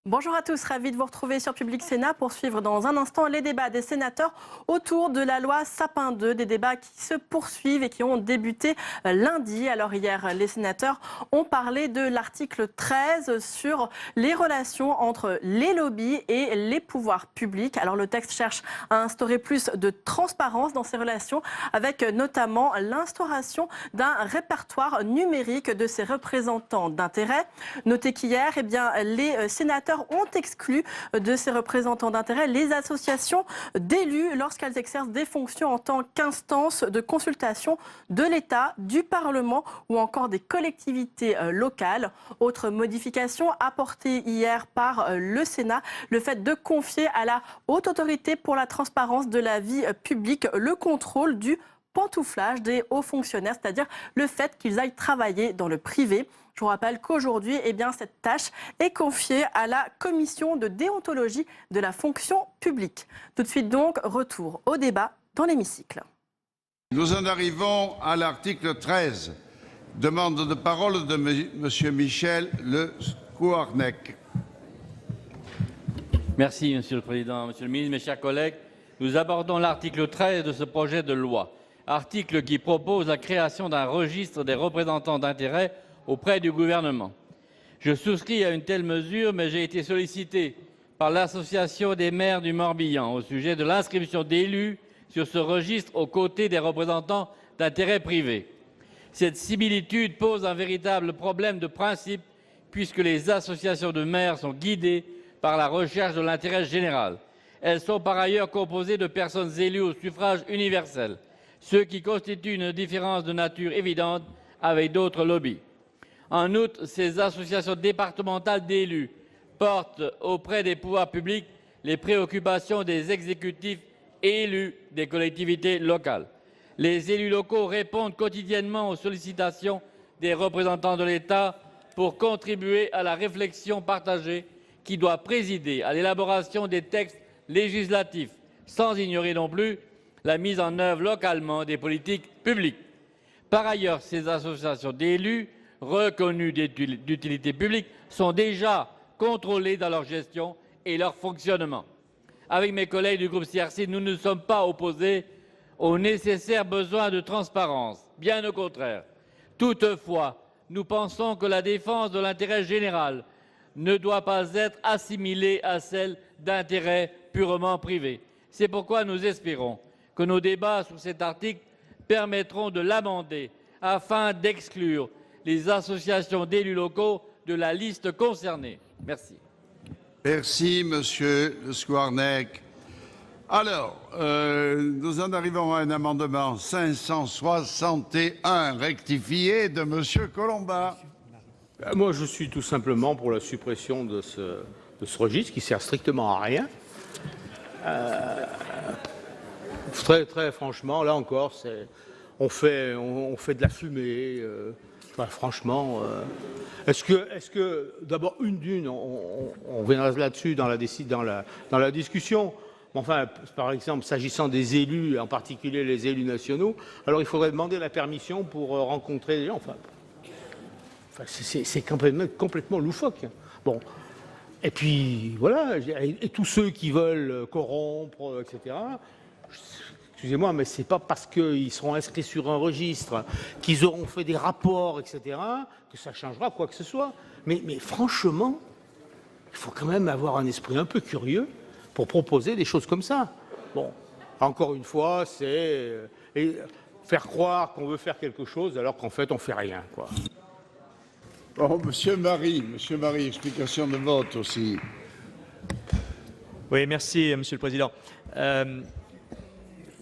Bonjour à tous, ravi de vous retrouver sur Public Sénat pour suivre dans un instant les débats des sénateurs autour de la loi Sapin 2, des débats qui se poursuivent et qui ont débuté lundi. Alors hier, les sénateurs ont parlé de l'article 13 sur les relations entre les lobbies et les pouvoirs publics. Alors le texte cherche à instaurer plus de transparence dans ces relations avec notamment l'instauration d'un répertoire numérique de ces représentants d'intérêt. Notez qu'hier, les sénateurs ont exclu de ces représentants d'intérêt les associations d'élus lorsqu'elles exercent des fonctions en tant qu'instance de consultation de l'État, du Parlement ou encore des collectivités locales. Autre modification apportée hier par le Sénat, le fait de confier à la Haute Autorité pour la transparence de la vie publique le contrôle du pantouflage des hauts fonctionnaires, c'est-à-dire le fait qu'ils aillent travailler dans le privé. Je vous rappelle qu'aujourd'hui, cette tâche est confiée à la commission de déontologie de la fonction publique. Tout de suite donc, retour au débat dans l'hémicycle. Nous en arrivons à l'article 13. Demande de parole de M. Michel Le Scouarnec. Merci, Monsieur le Président. Monsieur le Ministre, mes chers collègues, nous abordons l'article 13 de ce projet de loi. Article qui propose la création d'un registre des représentants d'intérêt auprès du gouvernement. Je souscris à une telle mesure, mais j'ai été sollicité par l'Association des maires du Morbihan au sujet de l'inscription d'élus sur ce registre aux côtés des représentants d'intérêt privés. Cette similitude pose un véritable problème de principe puisque les associations de maires sont guidées par la recherche de l'intérêt général. Elles sont par ailleurs composées de personnes élues au suffrage universel, ce qui constitue une différence de nature évidente avec d'autres lobbies. En outre, ces associations départementales d'élus portent auprès des pouvoirs publics les préoccupations des exécutifs élus des collectivités locales. Les élus locaux répondent quotidiennement aux sollicitations des représentants de l'État pour contribuer à la réflexion partagée qui doit présider à l'élaboration des textes législatifs, sans ignorer non plus la mise en œuvre localement des politiques publiques. Par ailleurs, ces associations d'élus reconnus d'utilité publique sont déjà contrôlées dans leur gestion et leur fonctionnement. Avec mes collègues du groupe CRC, nous ne sommes pas opposés au nécessaire besoin de transparence, bien au contraire. Toutefois, nous pensons que la défense de l'intérêt général ne doit pas être assimilée à celle d'intérêts purement privés. C'est pourquoi nous espérons que nos débats sur cet article permettront de l'amender afin d'exclure les associations d'élus locaux de la liste concernée. Merci. Merci, Monsieur Le Scouarnec. Alors, nous en arrivons à un amendement 561 rectifié de Monsieur Colomba. Moi, je suis tout simplement pour la suppression de ce registre qui sert strictement à rien. Très franchement, là encore, on fait de la fumée. Franchement, est-ce que d'abord on viendra là-dessus dans la discussion. Enfin, par exemple, s'agissant des élus, en particulier les élus nationaux, alors il faudrait demander la permission pour rencontrer les gens. Enfin, c'est complètement loufoque. Bon, et puis voilà, et tous ceux qui veulent corrompre, etc. Excusez-moi, mais ce n'est pas parce qu'ils seront inscrits sur un registre, qu'ils auront fait des rapports, etc., que ça changera quoi que ce soit. Mais franchement, il faut quand même avoir un esprit un peu curieux pour proposer des choses comme ça. Bon, encore une fois, c'est faire croire qu'on veut faire quelque chose alors qu'en fait, on ne fait rien, quoi. Bon, Monsieur Marie, explication de vote aussi. Oui, merci, Monsieur le Président.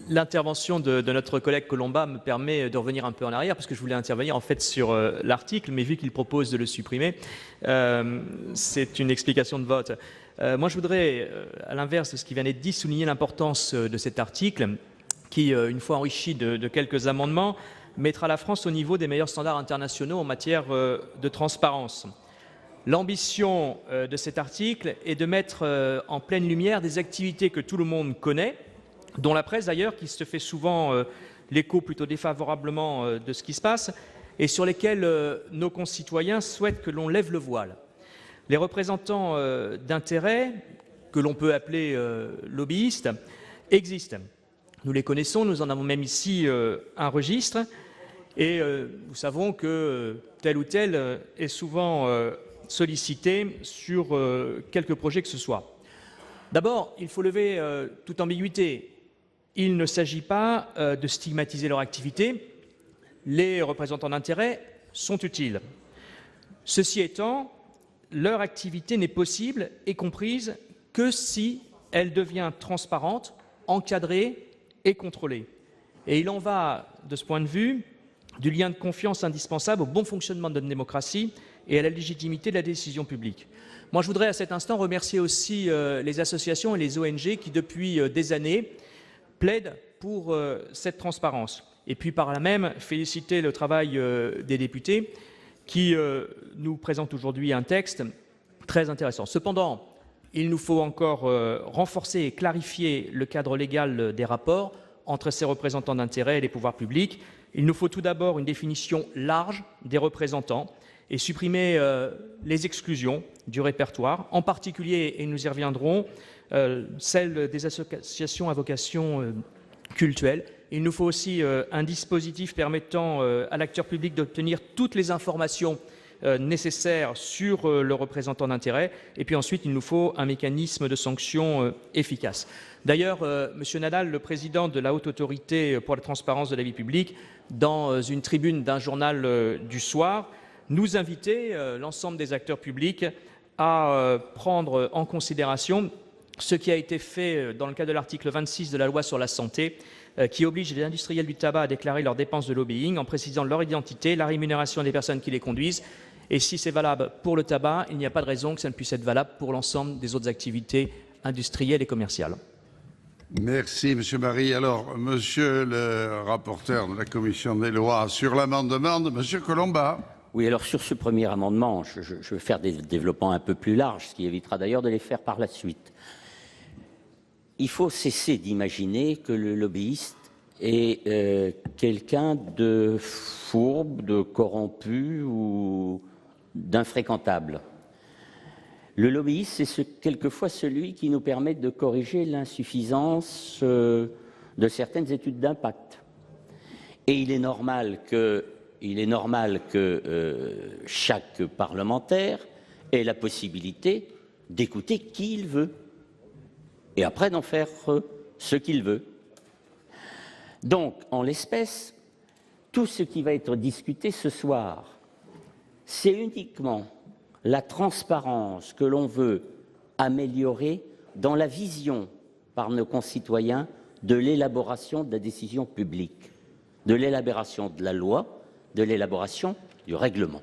L'intervention de notre collègue Colomba me permet de revenir un peu en arrière parce que je voulais intervenir en fait sur l'article, mais vu qu'il propose de le supprimer, c'est une explication de vote. Moi, je voudrais, à l'inverse de ce qui vient d'être dit, souligner l'importance de cet article qui, une fois enrichi de quelques amendements, mettra la France au niveau des meilleurs standards internationaux en matière de transparence. L'ambition de cet article est de mettre en pleine lumière des activités que tout le monde connaît, dont la presse d'ailleurs, qui se fait souvent l'écho plutôt défavorablement de ce qui se passe, et sur lesquelles nos concitoyens souhaitent que l'on lève le voile. Les représentants d'intérêts, que l'on peut appeler lobbyistes, existent. Nous les connaissons, nous en avons même ici un registre, et nous savons que tel ou tel est souvent sollicité sur quelques projets que ce soit. D'abord, il faut lever toute ambiguïté. Il ne s'agit pas de stigmatiser leur activité. Les représentants d'intérêts sont utiles. Ceci étant, leur activité n'est possible et comprise que si elle devient transparente, encadrée et contrôlée. Et il en va, de ce point de vue, du lien de confiance indispensable au bon fonctionnement de notre démocratie et à la légitimité de la décision publique. Moi, je voudrais à cet instant remercier aussi les associations et les ONG qui, depuis des années, plaident pour cette transparence. Et puis, par là même, féliciter le travail des députés qui nous présentent aujourd'hui un texte très intéressant. Cependant, il nous faut encore renforcer et clarifier le cadre légal des rapports entre ces représentants d'intérêts et les pouvoirs publics. Il nous faut tout d'abord une définition large des représentants et supprimer les exclusions du répertoire, en particulier, et nous y reviendrons, celle des associations à vocation cultuelle. Il nous faut aussi un dispositif permettant à l'acteur public d'obtenir toutes les informations nécessaires sur le représentant d'intérêt. Et puis ensuite, il nous faut un mécanisme de sanction efficace. D'ailleurs, M. Nadal, le président de la Haute Autorité pour la transparence de la vie publique, dans une tribune d'un journal du soir, nous invitait, l'ensemble des acteurs publics, à prendre en considération ce qui a été fait dans le cadre de l'article 26 de la loi sur la santé, qui oblige les industriels du tabac à déclarer leurs dépenses de lobbying en précisant leur identité, la rémunération des personnes qui les conduisent. Et si c'est valable pour le tabac, il n'y a pas de raison que ça ne puisse être valable pour l'ensemble des autres activités industrielles et commerciales. Merci, M. Marie. Alors, Monsieur le rapporteur de la Commission des lois, sur l'amendement de M. Colomba. Oui, alors sur ce premier amendement, je vais faire des développements un peu plus larges, ce qui évitera d'ailleurs de les faire par la suite. Il faut cesser d'imaginer que le lobbyiste est quelqu'un de fourbe, de corrompu ou d'infréquentable. Le lobbyiste, c'est quelquefois celui qui nous permet de corriger l'insuffisance de certaines études d'impact. Et il est normal que chaque parlementaire ait la possibilité d'écouter qui il veut et après d'en faire ce qu'il veut. Donc, en l'espèce, tout ce qui va être discuté ce soir, c'est uniquement la transparence que l'on veut améliorer dans la vision par nos concitoyens de l'élaboration de la décision publique, de l'élaboration de la loi, de l'élaboration du règlement.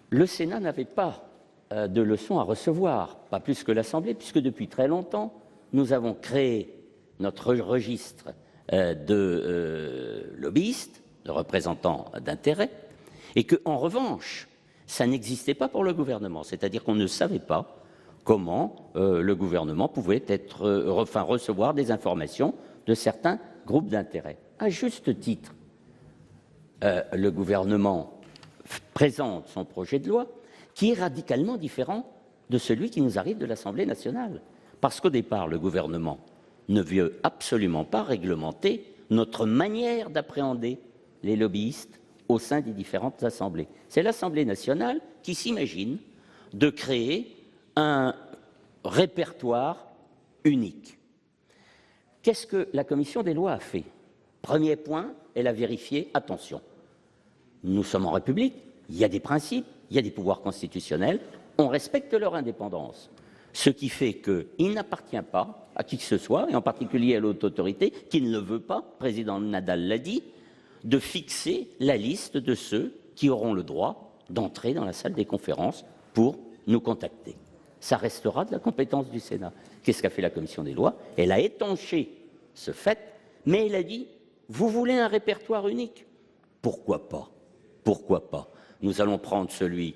Le Sénat n'avait pas de leçons à recevoir, pas plus que l'Assemblée, puisque depuis très longtemps, nous avons créé notre registre de lobbyistes, de représentants d'intérêts, et qu'en revanche, ça n'existait pas pour le gouvernement, c'est-à-dire qu'on ne savait pas comment le gouvernement pouvait recevoir des informations de certains groupes d'intérêts. À juste titre, le gouvernement présente son projet de loi qui est radicalement différent de celui qui nous arrive de l'Assemblée nationale. Parce qu'au départ, le gouvernement ne veut absolument pas réglementer notre manière d'appréhender les lobbyistes au sein des différentes assemblées. C'est l'Assemblée nationale qui s'imagine de créer un répertoire unique. Qu'est-ce que la Commission des lois a fait? Premier point, elle a vérifié, attention, nous sommes en République, il y a des principes, il y a des pouvoirs constitutionnels, on respecte leur indépendance. Ce qui fait qu'il n'appartient pas à qui que ce soit, et en particulier à l'autre autorité, qui ne le veut pas, le président Nadal l'a dit, de fixer la liste de ceux qui auront le droit d'entrer dans la salle des conférences pour nous contacter. Ça restera de la compétence du Sénat. Qu'est-ce qu'a fait la Commission des lois? Elle a étanché ce fait, mais elle a dit « Vous voulez un répertoire unique? Pourquoi pas? Pourquoi pas? Nous allons prendre celui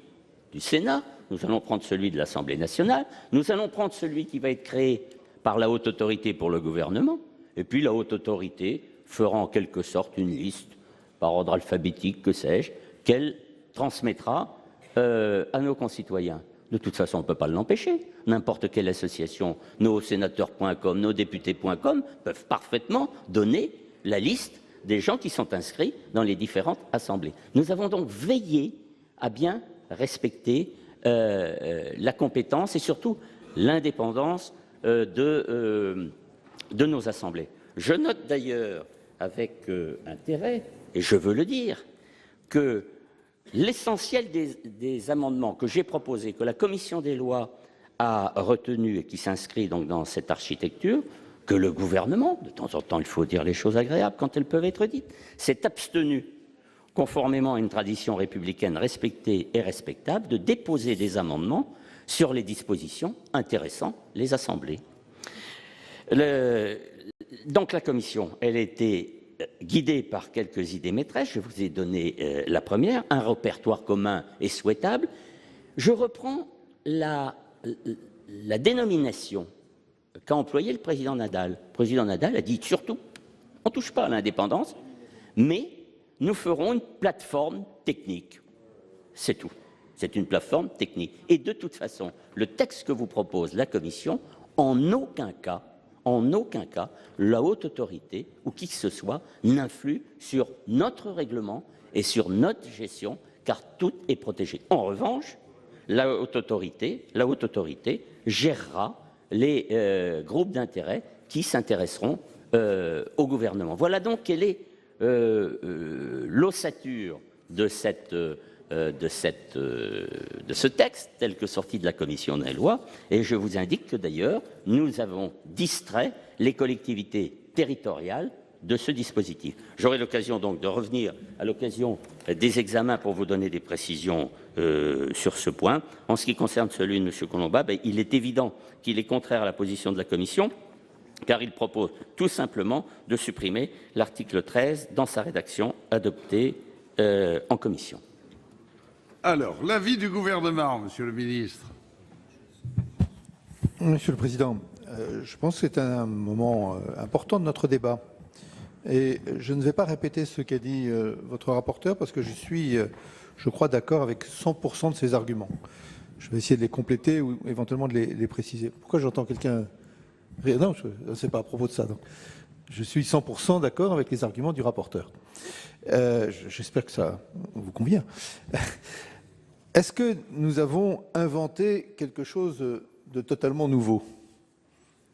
du Sénat, nous allons prendre celui de l'Assemblée nationale, nous allons prendre celui qui va être créé par la Haute Autorité pour le gouvernement, et puis la Haute Autorité fera en quelque sorte une liste, par ordre alphabétique, que sais-je, qu'elle transmettra à nos concitoyens. De toute façon, on ne peut pas l'empêcher. N'importe quelle association, nos sénateurs.com, nos députés.com, peuvent parfaitement donner la liste des gens qui sont inscrits dans les différentes assemblées. Nous avons donc veillé à bien respecter la compétence et surtout l'indépendance de nos assemblées. Je note d'ailleurs avec intérêt, et je veux le dire, que l'essentiel des amendements que j'ai proposés, que la commission des lois a retenus et qui s'inscrit donc dans cette architecture, que le gouvernement, de temps en temps il faut dire les choses agréables quand elles peuvent être dites, s'est abstenu, conformément à une tradition républicaine respectée et respectable, de déposer des amendements sur les dispositions intéressant les assemblées. Donc la commission, elle a été guidée par quelques idées maîtresses. Je vous ai donné la première, un répertoire commun est souhaitable. Je reprends la dénomination qu'a employée le président Nadal. Le président Nadal a dit surtout, on ne touche pas à l'indépendance, mais nous ferons une plateforme technique. C'est tout. C'est une plateforme technique. Et de toute façon, le texte que vous propose la Commission, en aucun cas, la Haute Autorité ou qui que ce soit n'influe sur notre règlement et sur notre gestion, car tout est protégé. En revanche, la Haute Autorité gérera les groupes d'intérêt qui s'intéresseront au gouvernement. Voilà donc quelle est l'ossature de ce texte tel que sorti de la commission des lois, et je vous indique que d'ailleurs nous avons distrait les collectivités territoriales de ce dispositif. J'aurai l'occasion donc de revenir à l'occasion des examens pour vous donner des précisions sur ce point. En ce qui concerne celui de M. Collombat, il est évident qu'il est contraire à la position de la commission, car il propose tout simplement de supprimer l'article 13 dans sa rédaction adoptée en commission. Alors, l'avis du gouvernement, Monsieur le ministre. Monsieur le Président, je pense que c'est un moment important de notre débat. Et je ne vais pas répéter ce qu'a dit votre rapporteur parce que je suis, je crois, d'accord avec 100% de ses arguments. Je vais essayer de les compléter ou éventuellement de les préciser. Pourquoi j'entends quelqu'un rire? Non, ce n'est pas à propos de ça. Donc. Je suis 100% d'accord avec les arguments du rapporteur. J'espère que ça vous convient. Est-ce que nous avons inventé quelque chose de totalement nouveau?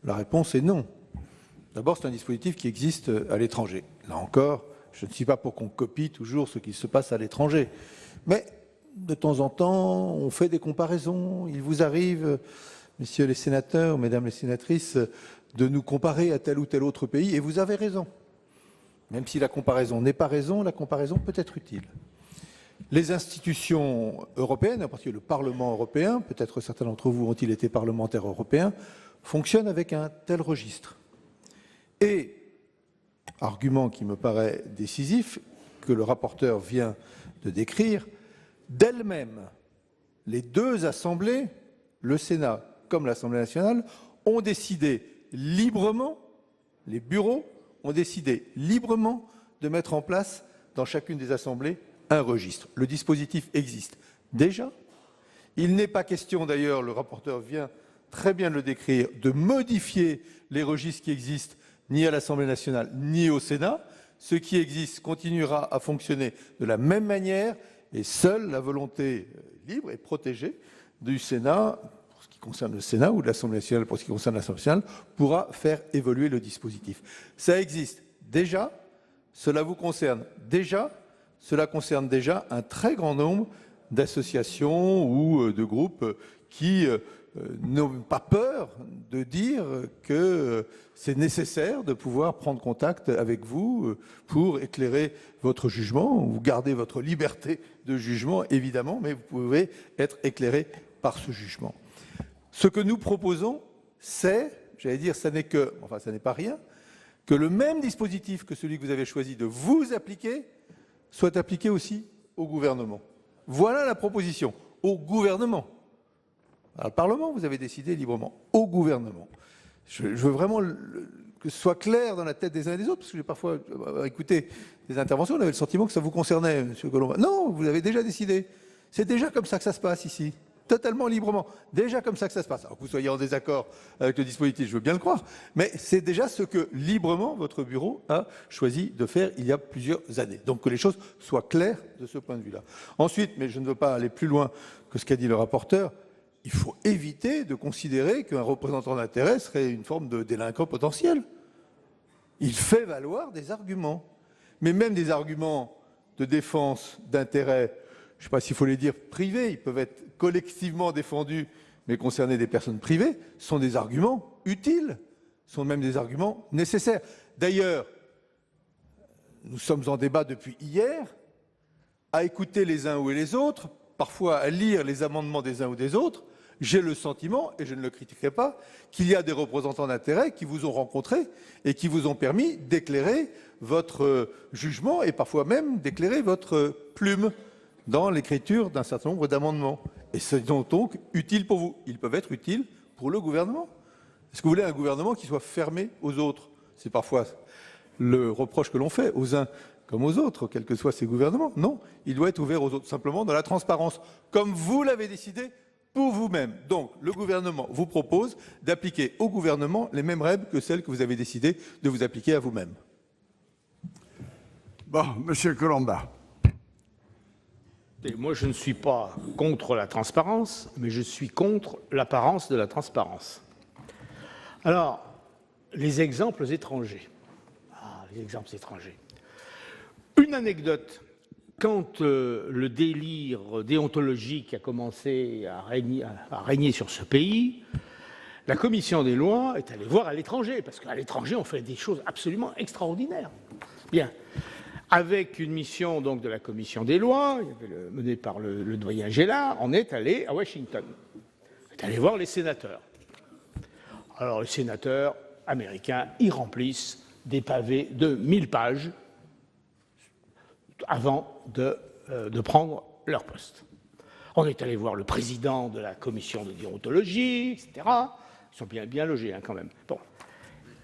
La réponse est non. D'abord, c'est un dispositif qui existe à l'étranger. Là encore, je ne suis pas pour qu'on copie toujours ce qui se passe à l'étranger. Mais de temps en temps, on fait des comparaisons. Il vous arrive, messieurs les sénateurs, mesdames les sénatrices, de nous comparer à tel ou tel autre pays. Et vous avez raison. Même si la comparaison n'est pas raison, la comparaison peut être utile. Les institutions européennes, en particulier le Parlement européen, peut-être certains d'entre vous ont-ils été parlementaires européens, fonctionnent avec un tel registre. Et, argument qui me paraît décisif, que le rapporteur vient de décrire, d'elles-mêmes, les deux assemblées, le Sénat comme l'Assemblée nationale, ont décidé librement, les bureaux ont décidé librement de mettre en place dans chacune des assemblées un registre. Le dispositif existe déjà. Il n'est pas question, d'ailleurs, le rapporteur vient très bien de le décrire, de modifier les registres qui existent ni à l'Assemblée nationale ni au Sénat. Ce qui existe continuera à fonctionner de la même manière et seule la volonté libre et protégée du Sénat, pour ce qui concerne le Sénat, ou de l'Assemblée nationale pour ce qui concerne l'Assemblée nationale, pourra faire évoluer le dispositif. Ça existe déjà, cela vous concerne déjà. Cela concerne déjà un très grand nombre d'associations ou de groupes qui n'ont pas peur de dire que c'est nécessaire de pouvoir prendre contact avec vous pour éclairer votre jugement. Vous gardez votre liberté de jugement, évidemment, mais vous pouvez être éclairé par ce jugement. Ce que nous proposons, c'est, j'allais dire, ça n'est que, enfin ça n'est pas rien, que le même dispositif que celui que vous avez choisi de vous appliquer soit appliqué aussi au gouvernement. Voilà la proposition. au gouvernement. Alors, le Parlement, vous avez décidé librement, au gouvernement. Je veux vraiment que ce soit clair dans la tête des uns et des autres, parce que j'ai parfois écouté des interventions, on avait le sentiment que ça vous concernait, M. Colomba. Non, vous avez déjà décidé. C'est déjà comme ça que ça se passe ici. Totalement librement. Déjà comme ça que ça se passe. Alors que vous soyez en désaccord avec le dispositif, je veux bien le croire, mais c'est déjà ce que librement votre bureau a choisi de faire il y a plusieurs années. Donc que les choses soient claires de ce point de vue-là. Ensuite, mais je ne veux pas aller plus loin que ce qu'a dit le rapporteur, il faut éviter de considérer qu'un représentant d'intérêt serait une forme de délinquant potentiel. Il fait valoir des arguments, mais même des arguments de défense d'intérêt, je ne sais pas s'il faut les dire privés, ils peuvent être collectivement défendus, mais concerner des personnes privées, sont des arguments utiles, sont même des arguments nécessaires. D'ailleurs, nous sommes en débat depuis hier, à écouter les uns ou les autres, parfois à lire les amendements des uns ou des autres, j'ai le sentiment, et je ne le critiquerai pas, qu'il y a des représentants d'intérêt qui vous ont rencontré et qui vous ont permis d'éclairer votre jugement et parfois même d'éclairer votre plume dans l'écriture d'un certain nombre d'amendements. Et c'est donc utile pour vous. Ils peuvent être utiles pour le gouvernement. Est-ce que vous voulez un gouvernement qui soit fermé aux autres? C'est parfois le reproche que l'on fait aux uns comme aux autres, quels que soient ces gouvernements. Non, il doit être ouvert aux autres, simplement dans la transparence, comme vous l'avez décidé pour vous-même. Donc, le gouvernement vous propose d'appliquer au gouvernement les mêmes règles que celles que vous avez décidé de vous appliquer à vous-même. Bon, Monsieur Colomba. Et moi, je ne suis pas contre la transparence, mais je suis contre l'apparence de la transparence. Alors, les exemples étrangers. Ah, les exemples étrangers. Une anecdote. Quand le délire déontologique a commencé à régner sur ce pays, la commission des lois est allée voir à l'étranger, parce qu'à l'étranger, on fait des choses absolument extraordinaires. Bien. Avec une mission donc de la commission des lois, menée par le doyen Gélard, on est allé à Washington. On est allé voir les sénateurs. Alors les sénateurs américains y remplissent des pavés de 1000 pages avant de prendre leur poste. On est allé voir le président de la commission de déontologie, etc. Ils sont bien logés quand même. Bon.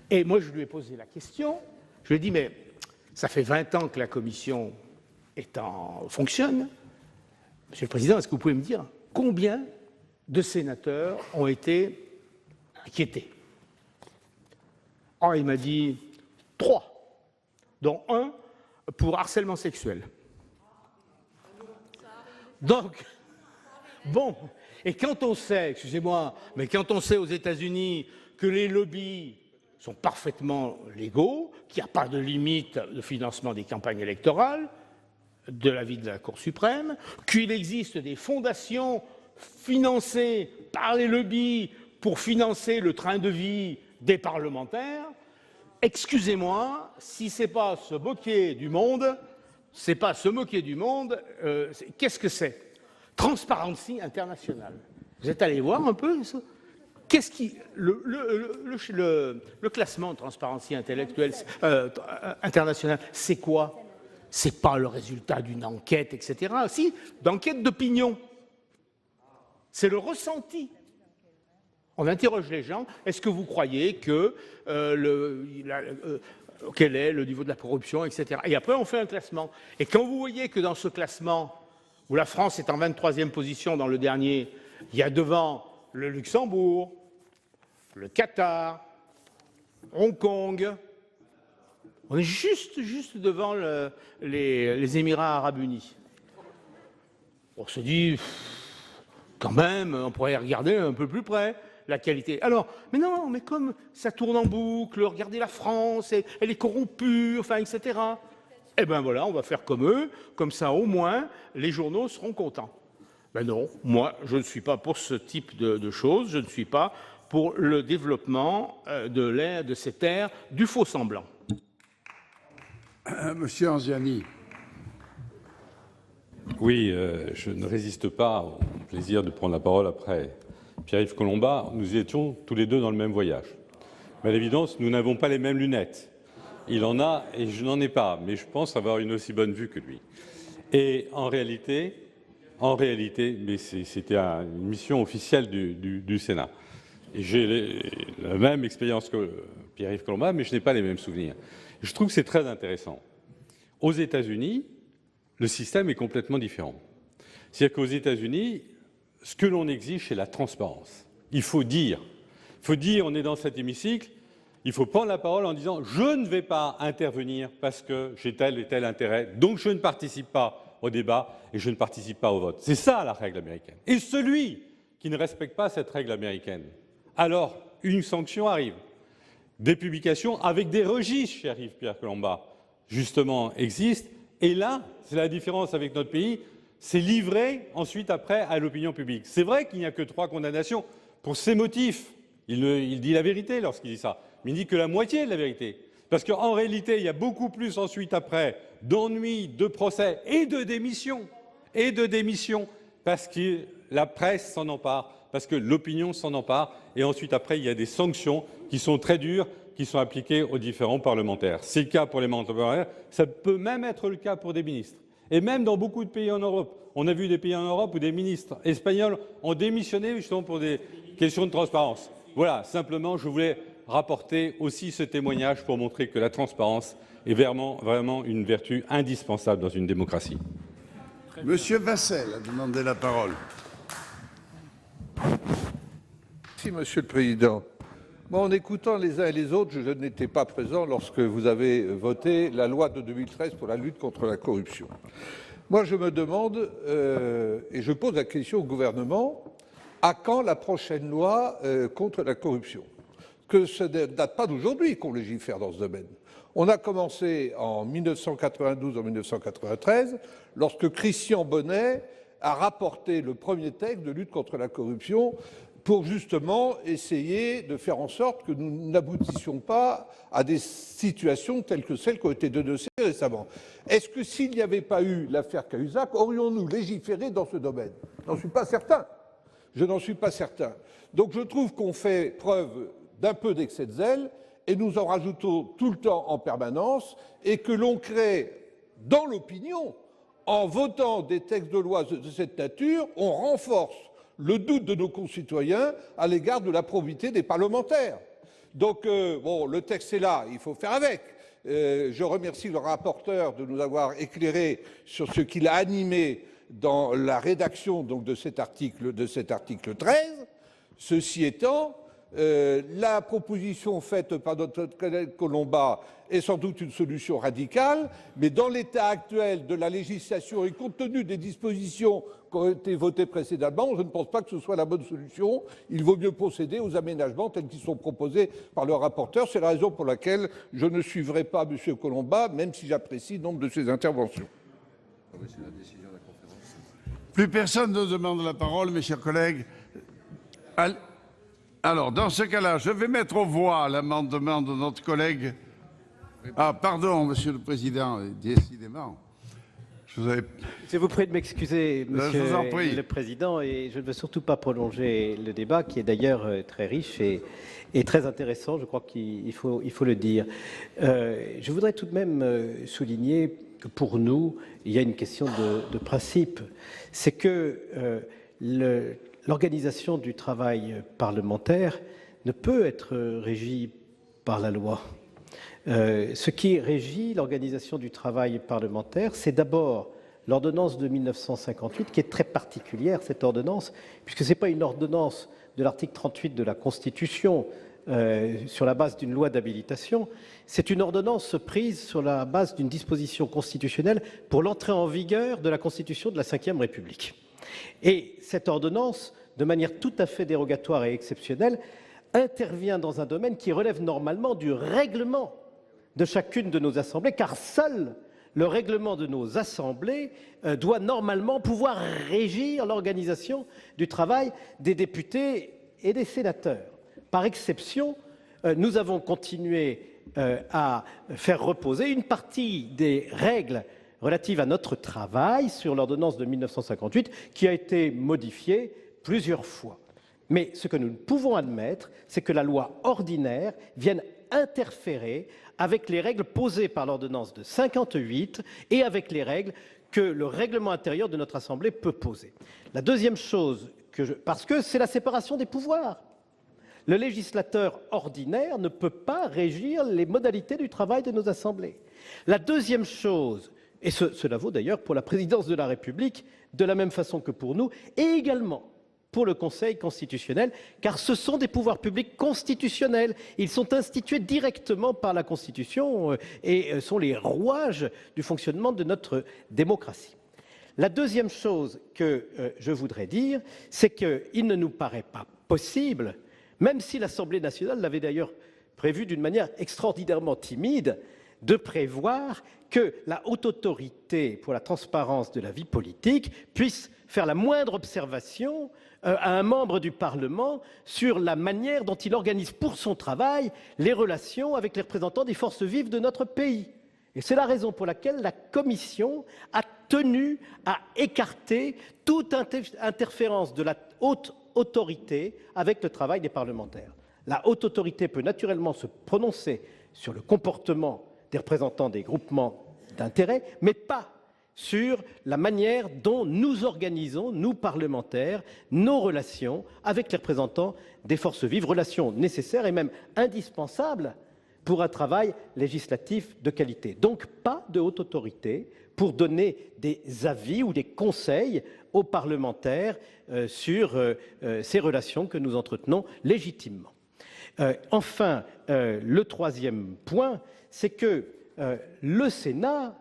Et moi, je lui ai posé la question. Je lui ai dit, mais ça fait 20 ans que la commission fonctionne. Monsieur le Président, est-ce que vous pouvez me dire combien de sénateurs ont été inquiétés? Oh, il m'a dit 3, dont un pour harcèlement sexuel. Donc, bon, et quand on sait, excusez-moi, mais quand on sait aux États-Unis que les lobbies sont parfaitement légaux, qu'il n'y a pas de limite de financement des campagnes électorales, de l'avis de la Cour suprême, qu'il existe des fondations financées par les lobbies pour financer le train de vie des parlementaires, excusez-moi, si ce n'est pas se moquer du monde, qu'est-ce que c'est? Transparency International. Vous êtes allé voir un peu ça? Qu'est-ce qui le classement de Transparency International, c'est quoi? C'est pas le résultat d'une enquête, etc. Si, d'enquête d'opinion. C'est le ressenti. On interroge les gens. Est-ce que vous croyez que quel est le niveau de la corruption, etc. Et après, on fait un classement. Et quand vous voyez que dans ce classement, où la France est en 23e position dans le dernier, il y a devant le Luxembourg, le Qatar, Hong Kong, on est juste devant les Émirats arabes unis. On se dit, quand même, on pourrait regarder un peu plus près la qualité. Alors, mais non, mais comme ça tourne en boucle, regardez la France, elle est corrompue, enfin, etc. Eh bien voilà, on va faire comme eux, comme ça au moins les journaux seront contents. Ben non, moi je ne suis pas pour ce type de choses, je ne suis pas pour le développement de cette ère du faux-semblant. Monsieur Anziani. Oui, je ne résiste pas au plaisir de prendre la parole après Pierre-Yves Colomba. Nous étions tous les deux dans le même voyage. Mais à l'évidence, nous n'avons pas les mêmes lunettes. Il en a et je n'en ai pas, mais je pense avoir une aussi bonne vue que lui. Et en réalité, en réalité, mais c'était une mission officielle du Sénat. Et j'ai la même expérience que Pierre-Yves Collombat, mais je n'ai pas les mêmes souvenirs. Je trouve que c'est très intéressant. Aux États-Unis, le système est complètement différent. C'est-à-dire qu'aux États-Unis, ce que l'on exige, c'est la transparence. Il faut dire, on est dans cet hémicycle, il faut prendre la parole en disant « je ne vais pas intervenir parce que j'ai tel et tel intérêt, donc je ne participe pas au débat et je ne participe pas au vote ». C'est ça la règle américaine. Et celui qui ne respecte pas cette règle américaine, alors une sanction arrive. Des publications avec des registres, cher Yves-Pierre Collombat, justement existent. Et là, c'est la différence avec notre pays, c'est livré ensuite après à l'opinion publique. C'est vrai qu'il n'y a que 3 condamnations pour ces motifs. Il dit la vérité lorsqu'il dit ça, mais il dit que la moitié de la vérité. Parce qu'en réalité, il y a beaucoup plus ensuite après d'ennuis, de procès et de démissions. Parce que la presse s'en empare, parce que l'opinion s'en empare. Et ensuite après, il y a des sanctions qui sont très dures, qui sont appliquées aux différents parlementaires. C'est le cas pour les parlementaires, ça peut même être le cas pour des ministres. Et même dans beaucoup de pays en Europe. On a vu des pays en Europe où des ministres espagnols ont démissionné justement pour des questions de transparence. Voilà, simplement, je voulais rapporter aussi ce témoignage pour montrer que la transparence est vraiment une vertu indispensable dans une démocratie. Monsieur Vassel a demandé la parole. Merci, Monsieur le Président. Moi, en écoutant les uns et les autres, je n'étais pas présent lorsque vous avez voté la loi de 2013 pour la lutte contre la corruption. Moi, je me demande, et je pose la question au gouvernement, à quand la prochaine loi contre la corruption? Que ce ne date pas d'aujourd'hui qu'on légifère dans ce domaine. On a commencé en 1992, en 1993, lorsque Christian Bonnet a rapporté le premier texte de lutte contre la corruption pour justement essayer de faire en sorte que nous n'aboutissions pas à des situations telles que celles qui ont été dénoncées récemment. Est-ce que s'il n'y avait pas eu l'affaire Cahuzac, aurions-nous légiféré dans ce domaine? Je n'en suis pas certain. Je n'en suis pas certain. Donc je trouve qu'on fait preuve d'un peu d'excès de zèle et nous en rajoutons tout le temps en permanence et que l'on crée dans l'opinion, en votant des textes de loi de cette nature, on renforce le doute de nos concitoyens à l'égard de la probité des parlementaires. Donc, bon, le texte est là, il faut faire avec. Je remercie le rapporteur de nous avoir éclairé sur ce qu'il a animé dans la rédaction donc, de cet article 13. Ceci étant, la proposition faite par notre collègue Collombat est sans doute une solution radicale, mais dans l'état actuel de la législation et compte tenu des dispositions qui ont été votées précédemment, je ne pense pas que ce soit la bonne solution. Il vaut mieux procéder aux aménagements tels qu'ils sont proposés par le rapporteur. C'est la raison pour laquelle je ne suivrai pas M. Collombat, même si j'apprécie nombre de ses interventions. Plus personne ne demande la parole, mes chers collègues. Alors, dans ce cas-là, je vais mettre aux voix l'amendement de notre collègue. Ah, pardon, Monsieur le Président, décidément. Je vous prie de m'excuser, Monsieur le Président, et je ne veux surtout pas prolonger le débat, qui est d'ailleurs très riche et très intéressant, je crois qu'il faut le dire. Je voudrais tout de même souligner que pour nous, il y a une question de principe. C'est que l'organisation du travail parlementaire ne peut être régie par la loi. Ce qui régit l'organisation du travail parlementaire, c'est d'abord l'ordonnance de 1958, qui est très particulière, cette ordonnance, puisque ce n'est pas une ordonnance de l'article 38 de la Constitution sur la base d'une loi d'habilitation, c'est une ordonnance prise sur la base d'une disposition constitutionnelle pour l'entrée en vigueur de la Constitution de la Ve République. Et cette ordonnance, de manière tout à fait dérogatoire et exceptionnelle, intervient dans un domaine qui relève normalement du règlement de chacune de nos assemblées, car seul le règlement de nos assemblées doit normalement pouvoir régir l'organisation du travail des députés et des sénateurs. Par exception, nous avons continué à faire reposer une partie des règles relatives à notre travail sur l'ordonnance de 1958, qui a été modifiée plusieurs fois. Mais ce que nous ne pouvons admettre, c'est que la loi ordinaire vienne interférer avec les règles posées par l'ordonnance de 58 et avec les règles que le règlement intérieur de notre Assemblée peut poser. La deuxième chose, parce que c'est la séparation des pouvoirs. Le législateur ordinaire ne peut pas régir les modalités du travail de nos assemblées. La deuxième chose, et cela vaut d'ailleurs pour la présidence de la République, de la même façon que pour nous, et également pour le Conseil constitutionnel, car ce sont des pouvoirs publics constitutionnels. Ils sont institués directement par la Constitution et sont les rouages du fonctionnement de notre démocratie. La deuxième chose que je voudrais dire, c'est qu'il ne nous paraît pas possible, même si l'Assemblée nationale l'avait d'ailleurs prévu d'une manière extraordinairement timide, de prévoir que la haute autorité pour la transparence de la vie politique puisse faire la moindre observation à un membre du Parlement sur la manière dont il organise pour son travail les relations avec les représentants des forces vives de notre pays. Et c'est la raison pour laquelle la Commission a tenu à écarter toute interférence de la haute autorité avec le travail des parlementaires. La haute autorité peut naturellement se prononcer sur le comportement des représentants des groupements d'intérêt, mais pas sur la manière dont nous organisons, nous parlementaires, nos relations avec les représentants des forces vives, relations nécessaires et même indispensables pour un travail législatif de qualité. Donc pas de haute autorité pour donner des avis ou des conseils aux parlementaires sur ces relations que nous entretenons légitimement. Enfin, le troisième point, c'est que le Sénat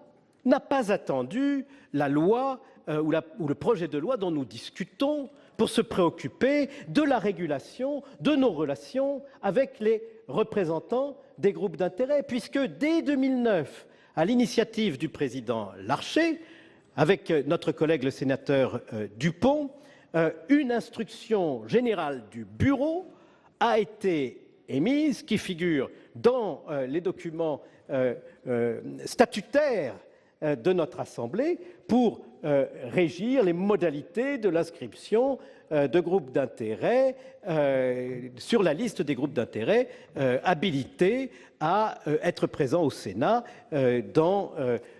n'a pas attendu la loi ou le projet de loi dont nous discutons pour se préoccuper de la régulation de nos relations avec les représentants des groupes d'intérêt, puisque dès 2009, à l'initiative du président Larcher, avec notre collègue le sénateur Dupont, une instruction générale du bureau a été émise, qui figure dans les documents statutaires de notre Assemblée, pour régir les modalités de l'inscription de groupes d'intérêt sur la liste des groupes d'intérêt habilités à être présents au Sénat dans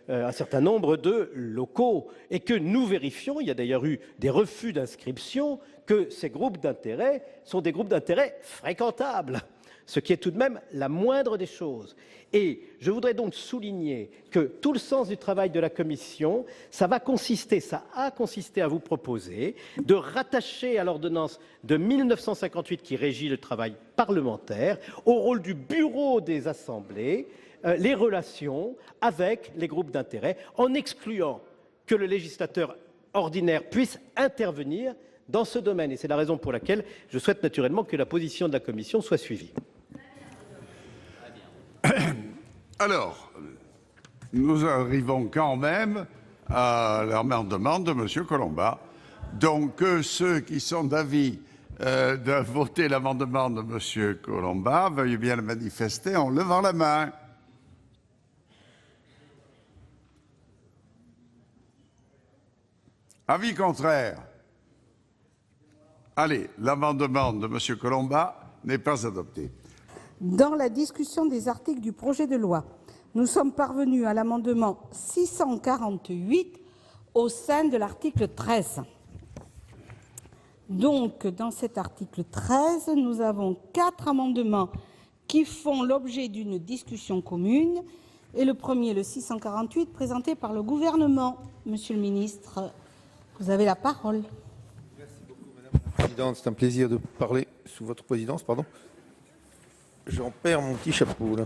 un certain nombre de locaux, et que nous vérifions, il y a d'ailleurs eu des refus d'inscription, que ces groupes d'intérêt sont des groupes d'intérêt fréquentables, ce qui est tout de même la moindre des choses. Et je voudrais donc souligner que tout le sens du travail de la Commission, ça a consisté à vous proposer de rattacher à l'ordonnance de 1958 qui régit le travail parlementaire, au rôle du bureau des assemblées, les relations avec les groupes d'intérêt, en excluant que le législateur ordinaire puisse intervenir dans ce domaine. Et c'est la raison pour laquelle je souhaite naturellement que la position de la Commission soit suivie. Alors, nous arrivons quand même à l'amendement de M. Colomba. Donc, ceux qui sont d'avis de voter l'amendement de M. Colomba, veuillez bien le manifester en levant la main. Avis contraire. Allez, l'amendement de M. Colomba n'est pas adopté. Dans la discussion des articles du projet de loi, nous sommes parvenus à l'amendement 648 au sein de l'article 13. Donc, dans cet article 13, nous avons 4 amendements qui font l'objet d'une discussion commune. Et le premier, le 648, présenté par le gouvernement. Monsieur le ministre, vous avez la parole. Merci beaucoup, Madame la Présidente. C'est un plaisir de parler sous votre présidence. Pardon. J'en perds mon petit chapeau, là.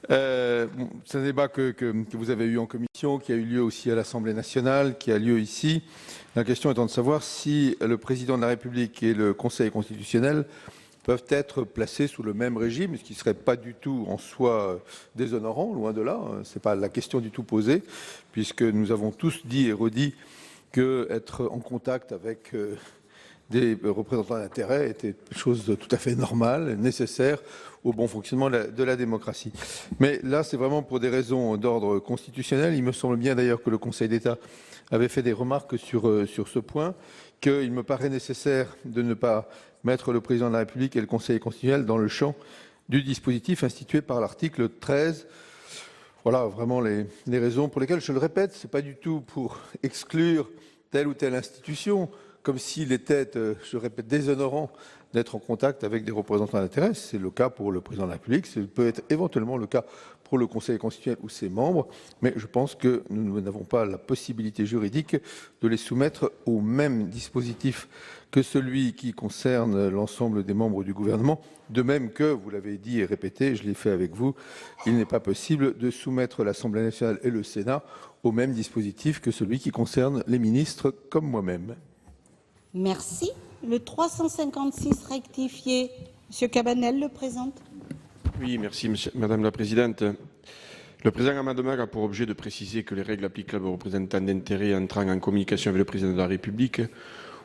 C'est un débat que vous avez eu en commission, qui a eu lieu aussi à l'Assemblée nationale, qui a lieu ici. La question étant de savoir si le président de la République et le Conseil constitutionnel peuvent être placés sous le même régime, ce qui ne serait pas du tout en soi déshonorant, loin de là. Ce n'est pas la question du tout posée, puisque nous avons tous dit et redit qu'être en contact avec des représentants d'intérêt était chose de tout à fait normale, nécessaire au bon fonctionnement de la démocratie. Mais là, c'est vraiment pour des raisons d'ordre constitutionnel. Il me semble bien d'ailleurs que le Conseil d'État avait fait des remarques sur ce point, qu'il me paraît nécessaire de ne pas mettre le président de la République et le Conseil constitutionnel dans le champ du dispositif institué par l'article 13. Voilà vraiment les raisons pour lesquelles, je le répète, ce n'est pas du tout pour exclure telle ou telle institution, comme s'il était, je le répète, déshonorant d'être en contact avec des représentants d'intérêt. C'est le cas pour le président de la République, ça peut être éventuellement le cas pour le Conseil constitutionnel ou ses membres, mais je pense que nous n'avons pas la possibilité juridique de les soumettre au même dispositif que celui qui concerne l'ensemble des membres du gouvernement, de même que, vous l'avez dit et répété, je l'ai fait avec vous, il n'est pas possible de soumettre l'Assemblée nationale et le Sénat au même dispositif que celui qui concerne les ministres comme moi-même. Merci. Le 356 rectifié, M. Cabanel le présente. Oui, merci Madame la Présidente. Le présent amendement a pour objet de préciser que les règles applicables aux représentants d'intérêts entrant en communication avec le Président de la République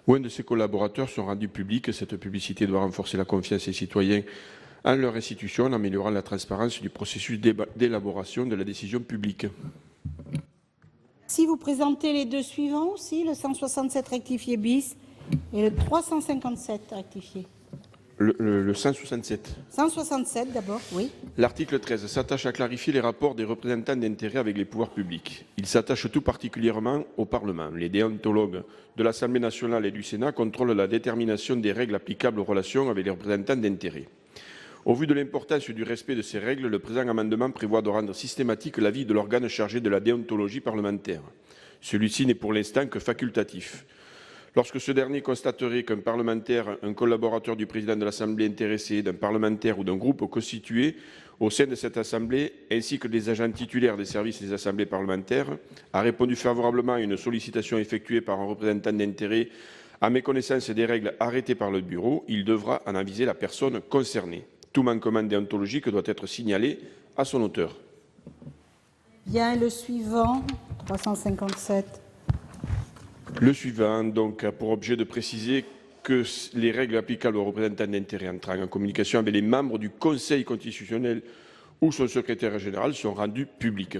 ou un de ses collaborateurs sont rendues publiques. Cette publicité doit renforcer la confiance des citoyens en leur institution en améliorant la transparence du processus d'élaboration de la décision publique. Si vous présentez les deux suivants aussi, le 167 rectifié bis et le 357 rectifié. Le 167. 167 d'abord, oui. L'article 13 s'attache à clarifier les rapports des représentants d'intérêts avec les pouvoirs publics. Il s'attache tout particulièrement au Parlement. Les déontologues de l'Assemblée nationale et du Sénat contrôlent la détermination des règles applicables aux relations avec les représentants d'intérêts. Au vu de l'importance du respect de ces règles, le présent amendement prévoit de rendre systématique l'avis de l'organe chargé de la déontologie parlementaire. Celui-ci n'est pour l'instant que facultatif. Lorsque ce dernier constaterait qu'un parlementaire, un collaborateur du président de l'Assemblée intéressé, d'un parlementaire ou d'un groupe constitué au sein de cette Assemblée, ainsi que des agents titulaires des services des assemblées parlementaires, a répondu favorablement à une sollicitation effectuée par un représentant d'intérêt à méconnaissance des règles arrêtées par le Bureau, il devra en aviser la personne concernée. Tout manquement déontologique doit être signalé à son auteur. Bien, le suivant, 357. Le suivant donc, a pour objet de préciser que les règles applicables aux représentants d'intérêts entrant en communication avec les membres du Conseil constitutionnel ou son secrétaire général sont rendues publiques.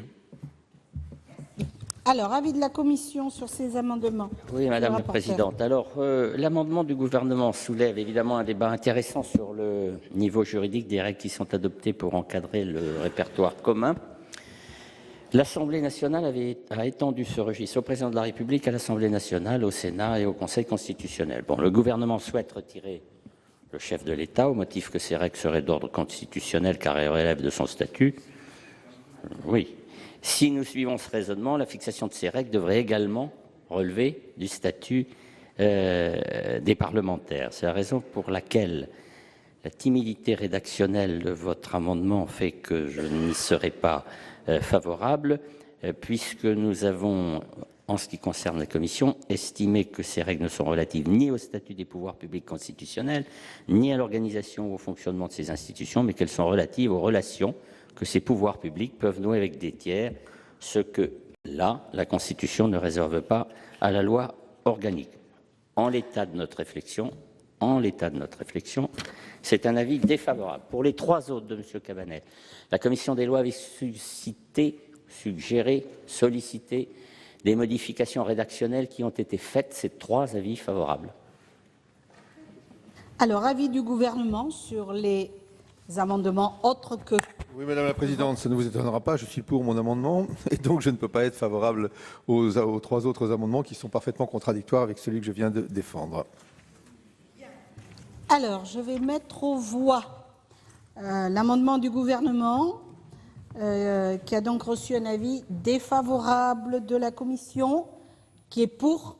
Alors, avis de la Commission sur ces amendements. Oui, Madame la Présidente. Alors, l'amendement du gouvernement soulève évidemment un débat intéressant sur le niveau juridique des règles qui sont adoptées pour encadrer le répertoire commun. L'Assemblée nationale a étendu ce registre au Président de la République, à l'Assemblée nationale, au Sénat et au Conseil constitutionnel. Bon, le gouvernement souhaite retirer le chef de l'État au motif que ces règles seraient d'ordre constitutionnel car elles relèvent de son statut. Oui. Si nous suivons ce raisonnement, la fixation de ces règles devrait également relever du statut des parlementaires. C'est la raison pour laquelle la timidité rédactionnelle de votre amendement fait que je n'y serai pas favorable, puisque nous avons, en ce qui concerne la Commission, estimé que ces règles ne sont relatives ni au statut des pouvoirs publics constitutionnels, ni à l'organisation ou au fonctionnement de ces institutions, mais qu'elles sont relatives aux relations que ces pouvoirs publics peuvent nouer avec des tiers, ce que, là, la Constitution ne réserve pas à la loi organique. En l'état de notre réflexion, c'est un avis défavorable. Pour les trois autres de M. Cabanel, la Commission des lois avait suggéré, sollicité des modifications rédactionnelles qui ont été faites. C'est trois avis favorables. Alors, avis du gouvernement sur les amendements autres que... Oui, Madame la Présidente, ça ne vous étonnera pas, je suis pour mon amendement et donc je ne peux pas être favorable aux trois autres amendements qui sont parfaitement contradictoires avec celui que je viens de défendre. Alors, je vais mettre aux voix l'amendement du gouvernement qui a donc reçu un avis défavorable de la Commission, qui est pour,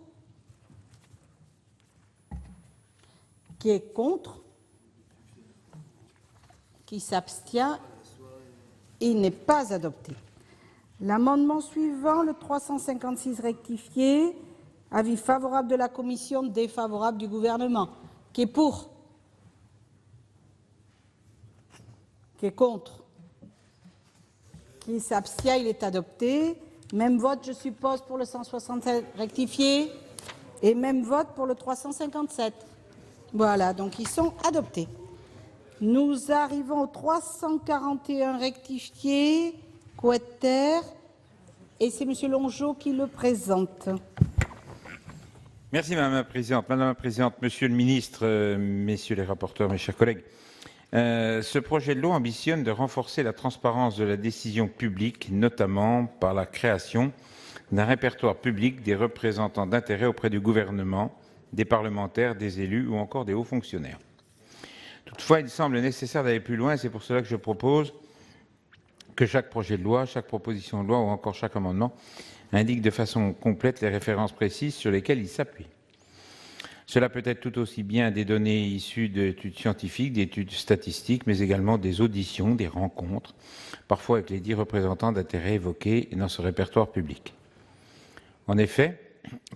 qui est contre, qui s'abstient. Il n'est pas adopté. L'amendement suivant, le 356 rectifié, avis favorable de la Commission, défavorable du gouvernement, qui est pour, qui est contre, qui s'abstient, il est adopté. Même vote, je suppose, pour le 167 rectifié et même vote pour le 357. Voilà, donc ils sont adoptés. Nous arrivons au 341 rectifié, quater, et c'est M. Longeau qui le présente. Merci Madame la Présidente. Madame la Présidente, Monsieur le Ministre, Messieurs les rapporteurs, mes chers collègues. Ce projet de loi ambitionne de renforcer la transparence de la décision publique, notamment par la création d'un répertoire public des représentants d'intérêts auprès du gouvernement, des parlementaires, des élus ou encore des hauts fonctionnaires. Toutefois, il semble nécessaire d'aller plus loin et c'est pour cela que je propose que chaque projet de loi, chaque proposition de loi ou encore chaque amendement indique de façon complète les références précises sur lesquelles il s'appuie. Cela peut être tout aussi bien des données issues d'études scientifiques, d'études statistiques, mais également des auditions, des rencontres, parfois avec les 10 représentants d'intérêts évoqués dans ce répertoire public. En effet,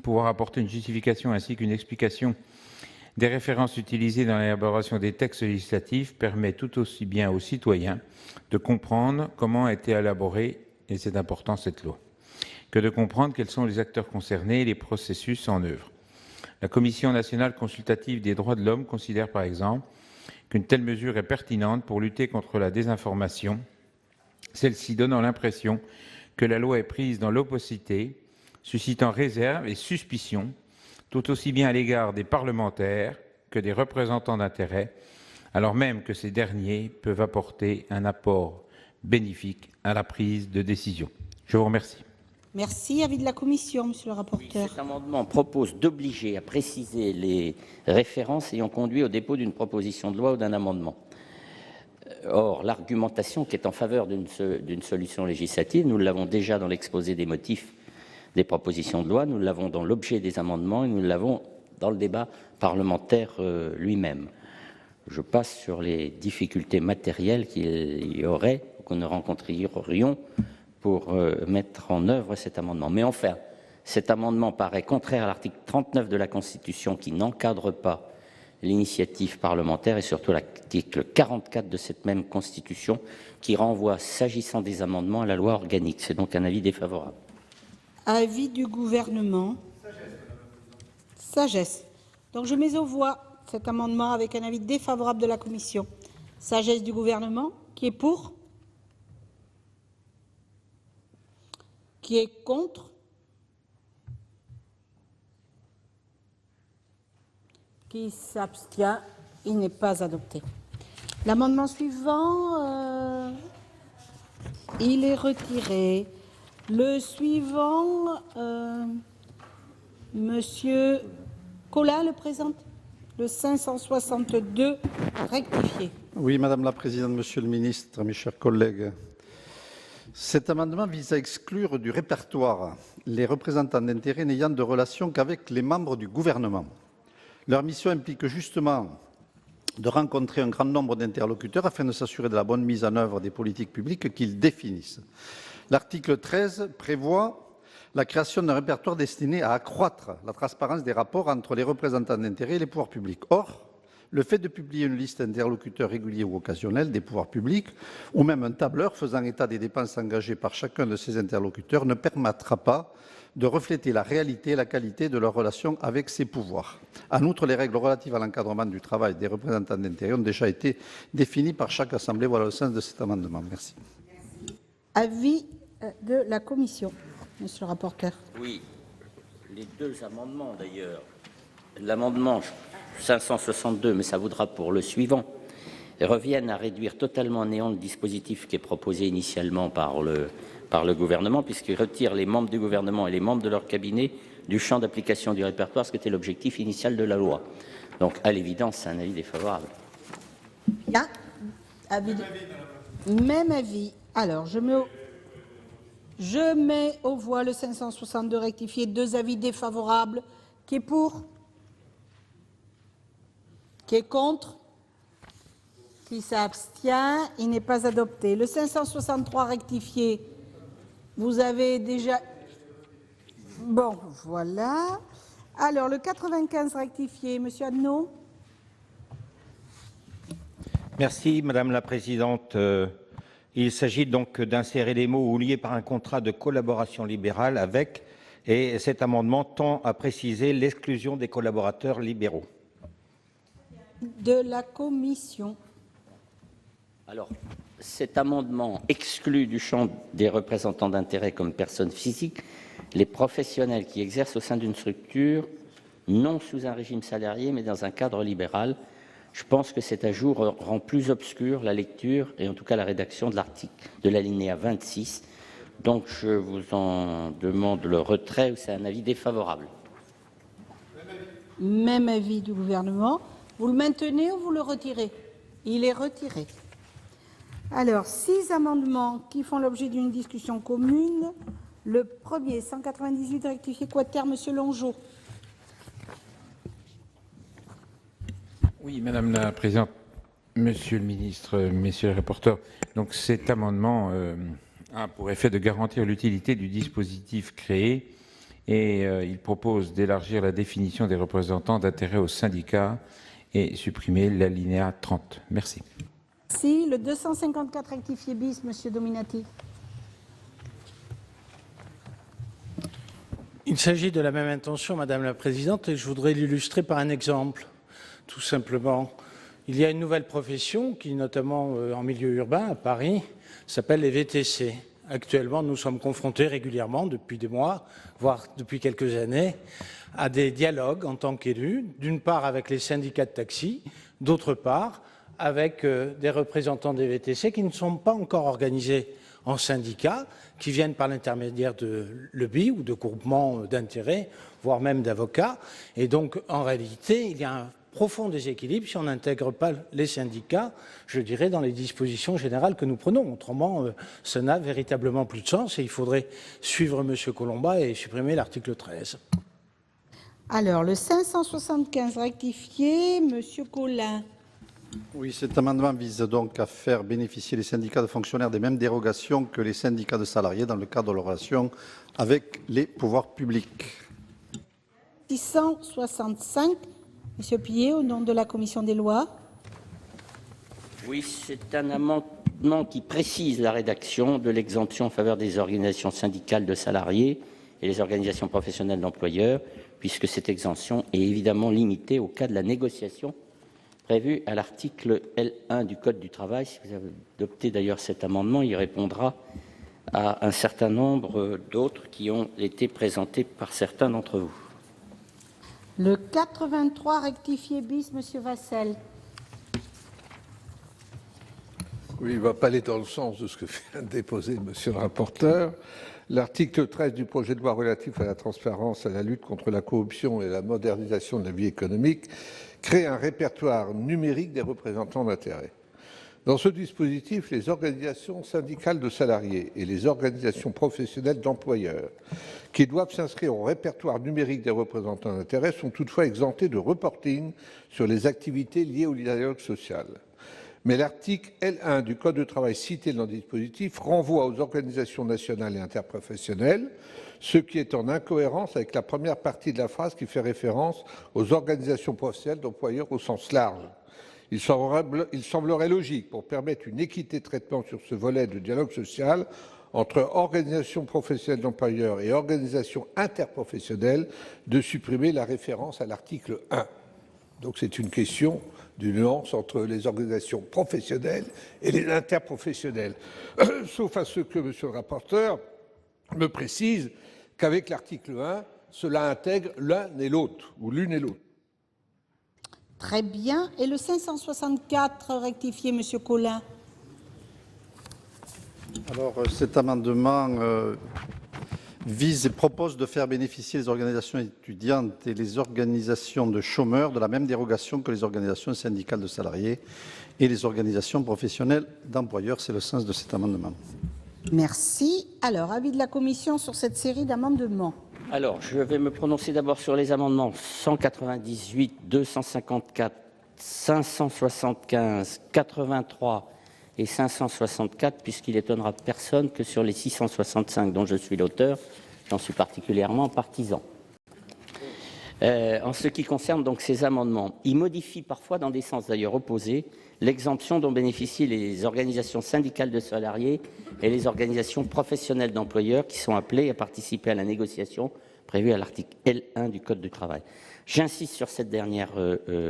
pouvoir apporter une justification ainsi qu'une explication des références utilisées dans l'élaboration des textes législatifs permet tout aussi bien aux citoyens de comprendre comment a été élaborée, et c'est important cette loi, que de comprendre quels sont les acteurs concernés et les processus en œuvre. La Commission nationale consultative des droits de l'homme considère par exemple qu'une telle mesure est pertinente pour lutter contre la désinformation, celle-ci donnant l'impression que la loi est prise dans l'opacité, suscitant réserve et suspicion, tout aussi bien à l'égard des parlementaires que des représentants d'intérêts, alors même que ces derniers peuvent apporter un apport bénéfique à la prise de décision. Je vous remercie. Merci. Avis de la Commission, Monsieur le rapporteur. Oui, cet amendement propose d'obliger à préciser les références ayant conduit au dépôt d'une proposition de loi ou d'un amendement. Or, l'argumentation qui est en faveur d'une solution législative, nous l'avons déjà dans l'exposé des motifs des propositions de loi, nous l'avons dans l'objet des amendements et nous l'avons dans le débat parlementaire lui-même. Je passe sur les difficultés matérielles qu'il y aurait, que nous rencontrerions pour mettre en œuvre cet amendement. Mais enfin, cet amendement paraît contraire à l'article 39 de la Constitution qui n'encadre pas l'initiative parlementaire et surtout l'article 44 de cette même Constitution qui renvoie, s'agissant des amendements, à la loi organique. C'est donc un avis défavorable. Avis du gouvernement. Sagesse. Donc je mets aux voix cet amendement avec un avis défavorable de la Commission. Sagesse du gouvernement. Qui est pour? Qui est contre? Qui s'abstient? Il n'est pas adopté. L'amendement suivant, il est retiré. Le suivant, Monsieur Collin le présente. Le 562 rectifié. Oui, Madame la Présidente, Monsieur le Ministre, mes chers collègues. Cet amendement vise à exclure du répertoire les représentants d'intérêts n'ayant de relation qu'avec les membres du gouvernement. Leur mission implique justement de rencontrer un grand nombre d'interlocuteurs afin de s'assurer de la bonne mise en œuvre des politiques publiques qu'ils définissent. L'article 13 prévoit la création d'un répertoire destiné à accroître la transparence des rapports entre les représentants d'intérêts et les pouvoirs publics. Or, le fait de publier une liste d'interlocuteurs réguliers ou occasionnels des pouvoirs publics, ou même un tableur faisant état des dépenses engagées par chacun de ces interlocuteurs, ne permettra pas de refléter la réalité et la qualité de leur relation avec ces pouvoirs. En outre, les règles relatives à l'encadrement du travail des représentants d'intérêts ont déjà été définies par chaque Assemblée. Voilà le sens de cet amendement. Merci. Avis de la Commission, Monsieur le rapporteur. Oui, les deux amendements d'ailleurs. L'amendement 562, mais ça vaudra pour le suivant, reviennent à réduire totalement à néant le dispositif qui est proposé initialement par le gouvernement, puisqu'il retire les membres du gouvernement et les membres de leur cabinet du champ d'application du répertoire, ce qui était l'objectif initial de la loi. Donc, à l'évidence, c'est un avis défavorable. Bien. Même avis. Alors, je mets aux voix le 562 rectifié, deux avis défavorables. Qui est pour? Qui est contre? Qui s'abstient? Il n'est pas adopté. Le 563 rectifié, vous avez déjà... Bon, voilà. Alors, le 95 rectifié, Monsieur Adnaud. Merci, Madame la Présidente. Il s'agit donc d'insérer les mots « ou liés par un contrat de collaboration libérale avec », et cet amendement tend à préciser l'exclusion des collaborateurs libéraux. De la Commission. Alors, cet amendement exclut du champ des représentants d'intérêts comme personnes physiques les professionnels qui exercent au sein d'une structure non sous un régime salarié mais dans un cadre libéral. Je pense que cet ajout rend plus obscure la lecture et en tout cas la rédaction de l'article de l'alinéa 26. Donc je vous en demande le retrait ou c'est un avis défavorable. Même avis du gouvernement. Vous le maintenez ou vous le retirez? Il est retiré. Alors, 6 amendements qui font l'objet d'une discussion commune. Le premier, 198 rectifié quater, Monsieur Longeau. Oui, Madame la Présidente, Monsieur le Ministre, Messieurs les rapporteurs. Donc cet amendement a pour effet de garantir l'utilité du dispositif créé et il propose d'élargir la définition des représentants d'intérêt aux syndicats et supprimer l'alinéa 30. Merci. Si, le 254 rectifié bis, Monsieur Dominati. Il s'agit de la même intention, Madame la Présidente, et je voudrais l'illustrer par un exemple, tout simplement. Il y a une nouvelle profession qui, notamment en milieu urbain, à Paris, s'appelle les VTC. Actuellement, nous sommes confrontés régulièrement, depuis des mois, voire depuis quelques années, à des dialogues en tant qu'élus, d'une part avec les syndicats de taxi, d'autre part avec des représentants des VTC qui ne sont pas encore organisés en syndicats, qui viennent par l'intermédiaire de lobbies ou de groupements d'intérêts, voire même d'avocats. Et donc, en réalité, il y a un profond déséquilibre si on n'intègre pas les syndicats, je dirais, dans les dispositions générales que nous prenons. Autrement, ça n'a véritablement plus de sens et il faudrait suivre M. Colomba et supprimer l'article 13. Alors, le 575 rectifié, M. Collin. Oui, cet amendement vise donc à faire bénéficier les syndicats de fonctionnaires des mêmes dérogations que les syndicats de salariés dans le cadre de leur relation avec les pouvoirs publics. 665, M. Pillet, au nom de la Commission des lois. Oui, c'est un amendement qui précise la rédaction de l'exemption en faveur des organisations syndicales de salariés et les organisations professionnelles d'employeurs, puisque cette exemption est évidemment limitée au cas de la négociation prévue à l'article L1 du Code du travail. Si vous avez adopté d'ailleurs cet amendement, il répondra à un certain nombre d'autres qui ont été présentés par certains d'entre vous. Le 83 rectifié bis, M. Vassel. Oui, il ne va pas aller dans le sens de ce que vient de déposer Monsieur le rapporteur. L'article 13 du projet de loi relatif à la transparence, à la lutte contre la corruption et à la modernisation de la vie économique crée un répertoire numérique des représentants d'intérêts. Dans ce dispositif, les organisations syndicales de salariés et les organisations professionnelles d'employeurs qui doivent s'inscrire au répertoire numérique des représentants d'intérêts sont toutefois exemptés de reporting sur les activités liées au dialogue social. Mais l'article L1 du Code du travail cité dans le dispositif renvoie aux organisations nationales et interprofessionnelles, ce qui est en incohérence avec la première partie de la phrase qui fait référence aux organisations professionnelles d'employeurs au sens large. Il semblerait logique, pour permettre une équité de traitement sur ce volet de dialogue social entre organisations professionnelles d'employeurs et organisations interprofessionnelles, de supprimer la référence à l'article 1. Donc c'est une question de nuance entre les organisations professionnelles et les interprofessionnelles. Sauf à ce que M. le rapporteur me précise qu'avec l'article 1, cela intègre l'un et l'autre, ou l'une et l'autre. Très bien. Et le 564 rectifié, M. Collin. Alors, cet amendement vise et propose de faire bénéficier les organisations étudiantes et les organisations de chômeurs de la même dérogation que les organisations syndicales de salariés et les organisations professionnelles d'employeurs. C'est le sens de cet amendement. Merci. Alors, avis de la Commission sur cette série d'amendements. Alors, je vais me prononcer d'abord sur les amendements 198, 254, 575, 83 et 564, puisqu'il étonnera personne que sur les 665 dont je suis l'auteur, j'en suis particulièrement partisan. En ce qui concerne donc ces amendements, ils modifient parfois, dans des sens d'ailleurs opposés, l'exemption dont bénéficient les organisations syndicales de salariés et les organisations professionnelles d'employeurs qui sont appelées à participer à la négociation prévue à l'article L1 du Code du travail. J'insiste sur cette dernière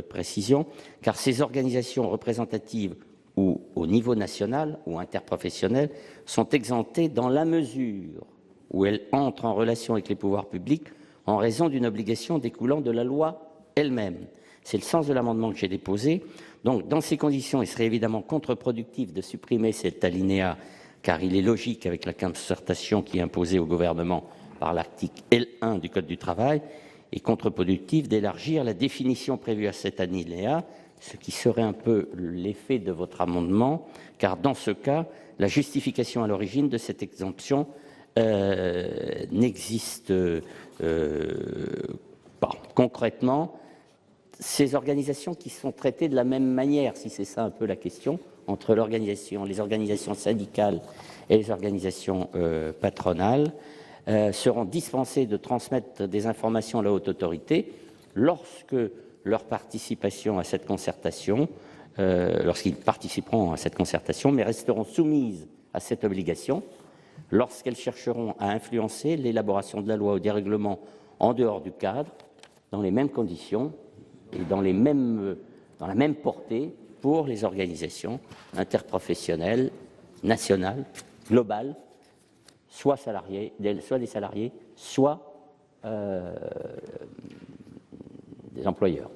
précision, car ces organisations représentatives ou au niveau national ou interprofessionnel sont exemptées dans la mesure où elles entrent en relation avec les pouvoirs publics en raison d'une obligation découlant de la loi elle-même. C'est le sens de l'amendement que j'ai déposé. Donc, dans ces conditions, il serait évidemment contre-productif de supprimer cet alinéa, car il est logique avec la concertation qui est imposée au gouvernement par l'article L1 du Code du travail, et contre-productif d'élargir la définition prévue à cet alinéa, ce qui serait un peu l'effet de votre amendement, car dans ce cas, la justification à l'origine de cette exemption n'existe pas. Concrètement, ces organisations qui sont traitées de la même manière, si c'est ça un peu la question, entre les organisations syndicales et les organisations patronales, seront dispensées de transmettre des informations à la haute autorité lorsque leur participation à cette concertation, lorsqu'ils participeront à cette concertation, mais resteront soumises à cette obligation lorsqu'elles chercheront à influencer l'élaboration de la loi ou des règlements en dehors du cadre, dans les mêmes conditions et dans la même portée pour les organisations interprofessionnelles, nationales, globales, soit des salariés, soit des employeurs.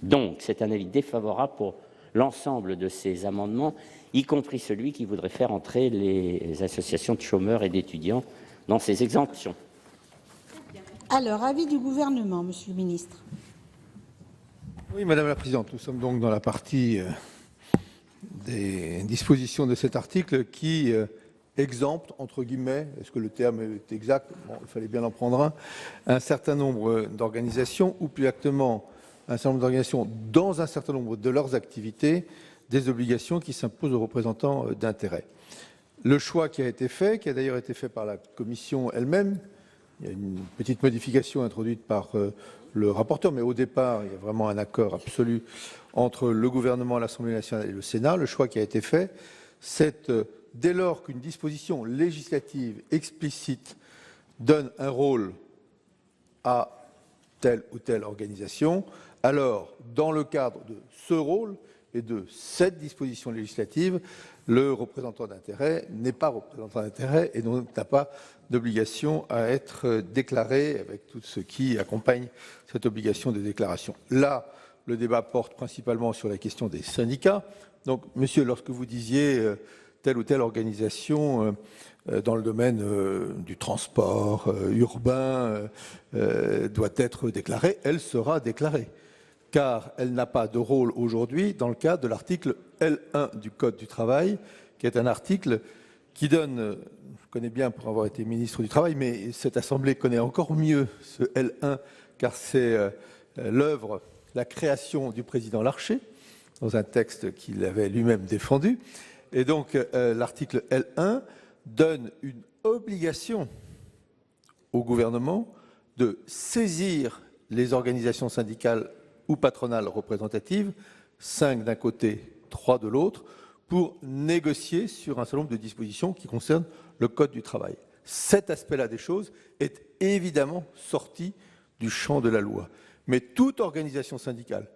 Donc, c'est un avis défavorable pour l'ensemble de ces amendements, y compris celui qui voudrait faire entrer les associations de chômeurs et d'étudiants dans ces exemptions. Alors, avis du gouvernement, Monsieur le ministre. Oui, Madame la Présidente, nous sommes donc dans la partie des dispositions de cet article qui exempte, entre guillemets, est-ce que le terme est exact? Bon, il fallait bien en prendre un certain nombre d'organisations, ou plus exactement un certain nombre d'organisations dans un certain nombre de leurs activités, des obligations qui s'imposent aux représentants d'intérêts. Le choix qui a été fait, qui a d'ailleurs été fait par la Commission elle-même, il y a une petite modification introduite par le rapporteur, mais au départ, il y a vraiment un accord absolu entre le gouvernement, l'Assemblée nationale et le Sénat. Le choix qui a été fait, c'est dès lors qu'une disposition législative explicite donne un rôle à telle ou telle organisation, alors, dans le cadre de ce rôle et de cette disposition législative, le représentant d'intérêt n'est pas représentant d'intérêt et donc n'a pas d'obligation à être déclaré avec tout ce qui accompagne cette obligation de déclaration. Là, le débat porte principalement sur la question des syndicats. Donc, monsieur, lorsque vous disiez telle ou telle organisation dans le domaine du transport urbain doit être déclarée, elle sera déclarée, car elle n'a pas de rôle aujourd'hui dans le cadre de l'article L1 du Code du travail, qui est un article qui donne, je connais bien pour avoir été ministre du Travail, mais cette Assemblée connaît encore mieux ce L1, car c'est l'œuvre, la création du président Larcher, dans un texte qu'il avait lui-même défendu. Et donc, l'article L1 donne une obligation au gouvernement de saisir les organisations syndicales ou patronales représentatives, 5 d'un côté, 3 de l'autre, pour négocier sur un certain nombre de dispositions qui concernent le Code du travail. Cet aspect-là des choses est évidemment sorti du champ de la loi. Mais toute organisation syndicale,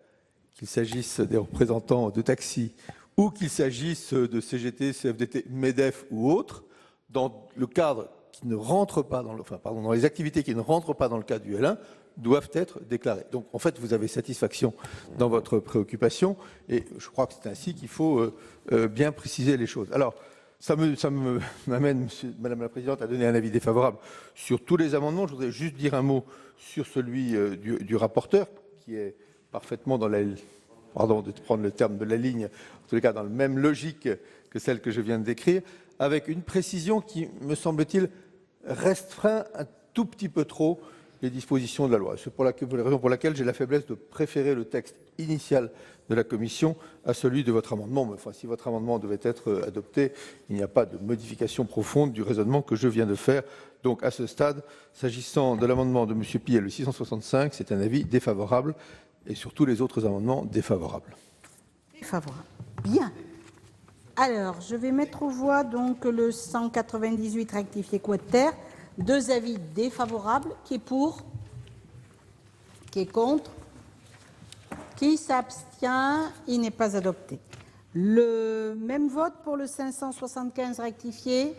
qu'il s'agisse des représentants de taxis ou qu'il s'agisse de CGT, CFDT, MEDEF ou autres, dans le cadre qui ne rentre pas dans dans les activités qui ne rentrent pas dans le cadre du L1, doivent être déclarées. Donc, en fait, vous avez satisfaction dans votre préoccupation et je crois que c'est ainsi qu'il faut bien préciser les choses. Alors, ça m'amène, Madame la Présidente, à donner un avis défavorable sur tous les amendements. Je voudrais juste dire un mot sur celui du rapporteur, qui est parfaitement dans la... Pardon de prendre le terme de la ligne, en tous les cas dans la même logique que celle que je viens de décrire, avec une précision qui, me semble-t-il, restreint un tout petit peu trop les dispositions de la loi. C'est la raison pour laquelle j'ai la faiblesse de préférer le texte initial de la Commission à celui de votre amendement. Mais enfin, si votre amendement devait être adopté, il n'y a pas de modification profonde du raisonnement que je viens de faire. Donc, à ce stade, s'agissant de l'amendement de M. Pillet, le 665, c'est un avis défavorable, et sur tous les autres amendements, défavorables. Défavorable. Bien. Alors, je vais mettre aux voix donc le 198 rectifié quater. 2 avis défavorables. Qui est pour? Qui est contre? Qui s'abstient? Il n'est pas adopté. Le même vote pour le 575 rectifié.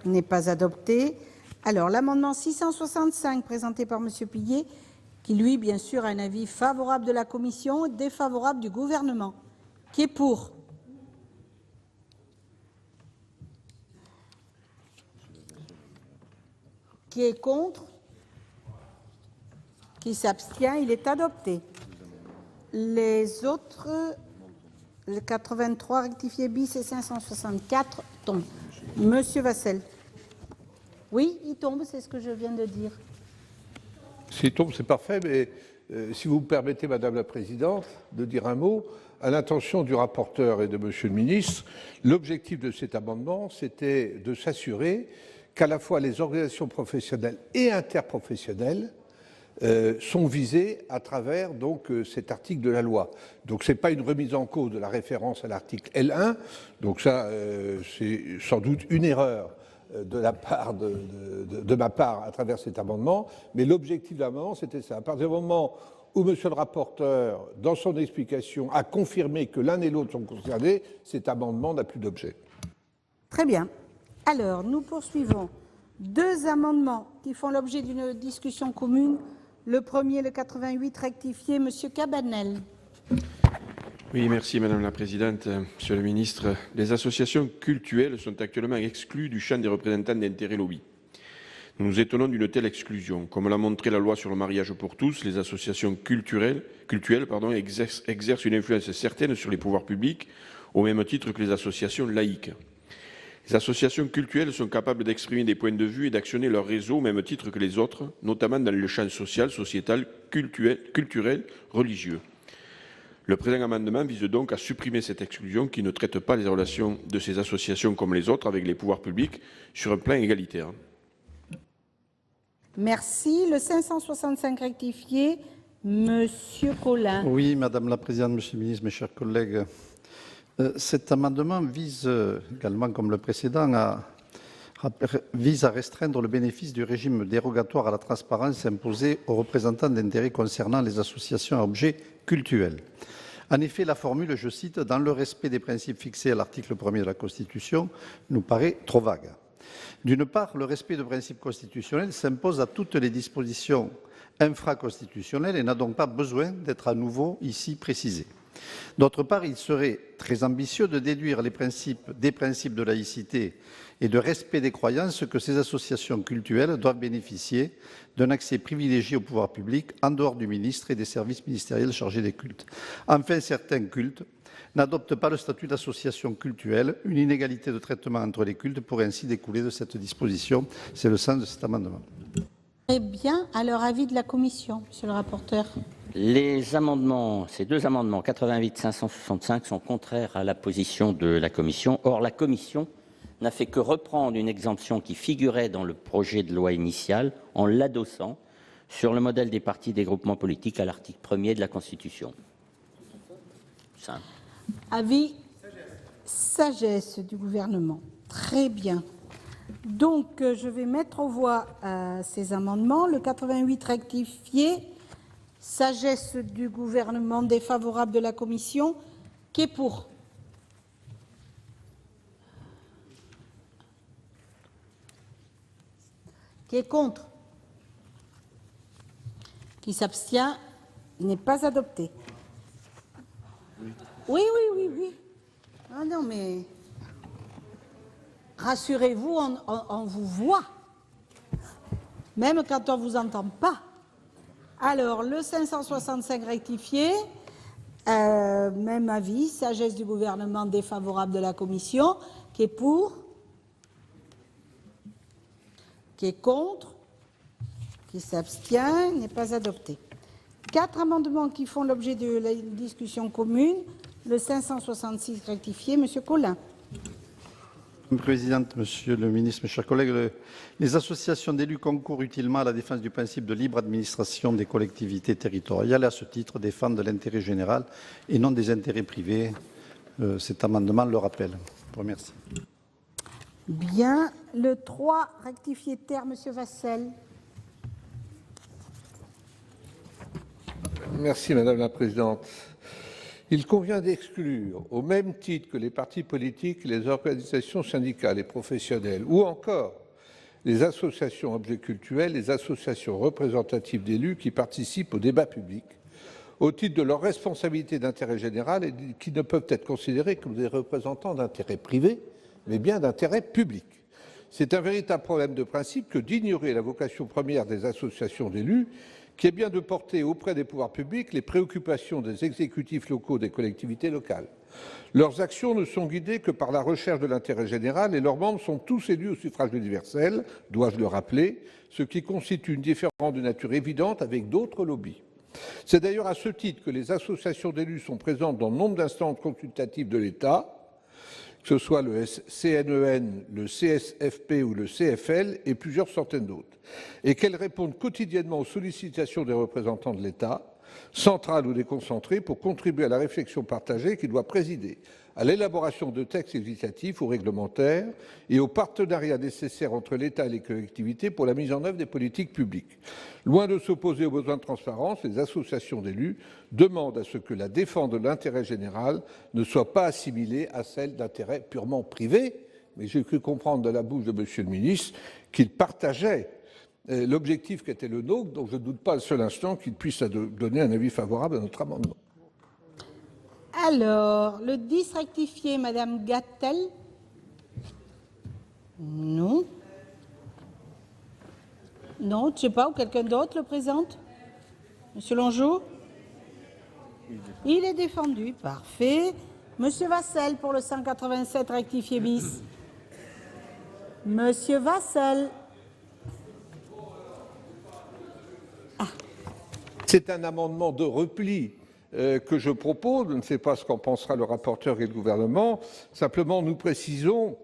N'est pas adopté. Alors, l'amendement 665 présenté par M. Pillet, qui, lui, bien sûr, a un avis favorable de la commission et défavorable du gouvernement. Qui est pour? Qui est contre? Qui s'abstient? Il est adopté. Les autres, le 83 rectifié bis et 564 tombent. Monsieur Vassel. Oui, il tombe, c'est ce que je viens de dire. S'il tombe, c'est parfait, mais si vous me permettez, Madame la Présidente, de dire un mot, à l'intention du rapporteur et de Monsieur le Ministre, l'objectif de cet amendement, c'était de s'assurer qu'à la fois les organisations professionnelles et interprofessionnelles sont visées à travers donc cet article de la loi. Donc ce n'est pas une remise en cause de la référence à l'article L1, donc ça c'est sans doute une erreur de ma part à travers cet amendement, mais l'objectif de l'amendement c'était ça. À partir du moment où Monsieur le rapporteur, dans son explication, a confirmé que l'un et l'autre sont concernés, cet amendement n'a plus d'objet. Très bien. Alors, nous poursuivons. Deux amendements qui font l'objet d'une discussion commune. Le premier, le 88 rectifié, Monsieur Cabanel. Oui, merci Madame la Présidente. Monsieur le Ministre, les associations cultuelles sont actuellement exclues du champ des représentants d'intérêts lobby. Nous nous étonnons d'une telle exclusion. Comme l'a montré la loi sur le mariage pour tous, les associations cultuelles exercent une influence certaine sur les pouvoirs publics, au même titre que les associations laïques. Les associations cultuelles sont capables d'exprimer des points de vue et d'actionner leur réseau au même titre que les autres, notamment dans le champ social, sociétal, culturel, religieux. Le présent amendement vise donc à supprimer cette exclusion qui ne traite pas les relations de ces associations comme les autres avec les pouvoirs publics sur un plan égalitaire. Merci. Le 565 rectifié, Monsieur Collin. Oui, Madame la Présidente, Monsieur le Ministre, mes chers collègues. Cet amendement vise également, comme le précédent, vise à restreindre le bénéfice du régime dérogatoire à la transparence imposé aux représentants d'intérêts concernant les associations à objet cultuel. En effet, la formule, je cite, « dans le respect des principes fixés à l'article 1er de la Constitution » nous paraît trop vague. D'une part, le respect de principes constitutionnels s'impose à toutes les dispositions infraconstitutionnelles et n'a donc pas besoin d'être à nouveau ici précisé. D'autre part, il serait très ambitieux de déduire des principes de laïcité et de respect des croyances que ces associations cultuelles doivent bénéficier d'un accès privilégié au pouvoir public en dehors du ministre et des services ministériels chargés des cultes. Enfin, certains cultes n'adoptent pas le statut d'association cultuelle. Une inégalité de traitement entre les cultes pourrait ainsi découler de cette disposition. C'est le sens de cet amendement. Très bien. Alors, avis de la Commission, Monsieur le rapporteur. Ces deux amendements, 88 et 565, sont contraires à la position de la Commission. Or, la Commission n'a fait que reprendre une exemption qui figurait dans le projet de loi initial en l'adossant sur le modèle des partis des groupements politiques à l'article 1er de la Constitution. Simple. Avis sagesse du gouvernement. Très bien. Donc, je vais mettre aux voix ces amendements. Le 88 rectifié, sagesse du gouvernement, défavorable de la commission. Qui est pour? Qui est contre? Qui s'abstient? Il n'est pas adopté. Oui. Ah non, mais rassurez-vous, on vous voit, même quand on ne vous entend pas. Alors, le 565 rectifié, même avis, sagesse du gouvernement, défavorable de la commission. Qui est pour? Qui est contre? Qui s'abstient? Il n'est pas adopté. 4 amendements qui font l'objet de la discussion commune. Le 566 rectifié, Monsieur Collin. Madame la Présidente, Monsieur le Ministre, mes chers collègues, les associations d'élus concourent utilement à la défense du principe de libre administration des collectivités territoriales et à ce titre défendent l'intérêt général et non des intérêts privés. Cet amendement le rappelle. Je vous remercie. Bien. Le 3 rectifié terre, Monsieur Vassel. Merci Madame la Présidente. Il convient d'exclure, au même titre que les partis politiques, les organisations syndicales et professionnelles, ou encore les associations objets cultuels, les associations représentatives d'élus qui participent au débat public au titre de leur responsabilité d'intérêt général et qui ne peuvent être considérés comme des représentants d'intérêt privé, mais bien d'intérêt public. C'est un véritable problème de principe que d'ignorer la vocation première des associations d'élus, qui est bien de porter auprès des pouvoirs publics les préoccupations des exécutifs locaux des collectivités locales. Leurs actions ne sont guidées que par la recherche de l'intérêt général et leurs membres sont tous élus au suffrage universel, dois-je le rappeler, ce qui constitue une différence de nature évidente avec d'autres lobbies. C'est d'ailleurs à ce titre que les associations d'élus sont présentes dans nombre d'instances consultatives de l'État, que ce soit le CNEN, le CSFP ou le CFL, et plusieurs centaines d'autres, et qu'elles répondent quotidiennement aux sollicitations des représentants de l'État, centrales ou déconcentrées, pour contribuer à la réflexion partagée qui doit présider à l'élaboration de textes législatifs ou réglementaires et au partenariat nécessaire entre l'État et les collectivités pour la mise en œuvre des politiques publiques. Loin de s'opposer aux besoins de transparence, les associations d'élus demandent à ce que la défense de l'intérêt général ne soit pas assimilée à celle d'intérêts purement privés. Mais j'ai cru comprendre de la bouche de Monsieur le ministre qu'il partageait l'objectif qui était le nôtre, donc je ne doute pas un seul instant qu'il puisse donner un avis favorable à notre amendement. Alors, le 10 rectifié, Madame Gattel? Non. Non, je ne sais pas, ou quelqu'un d'autre le présente? Monsieur Longeau? Il est défendu, parfait. Monsieur Vassel pour le 187 rectifié bis. Monsieur Vassel. C'est un amendement de repli que je propose. Je ne sais pas ce qu'en pensera le rapporteur et le gouvernement. Simplement, nous précisons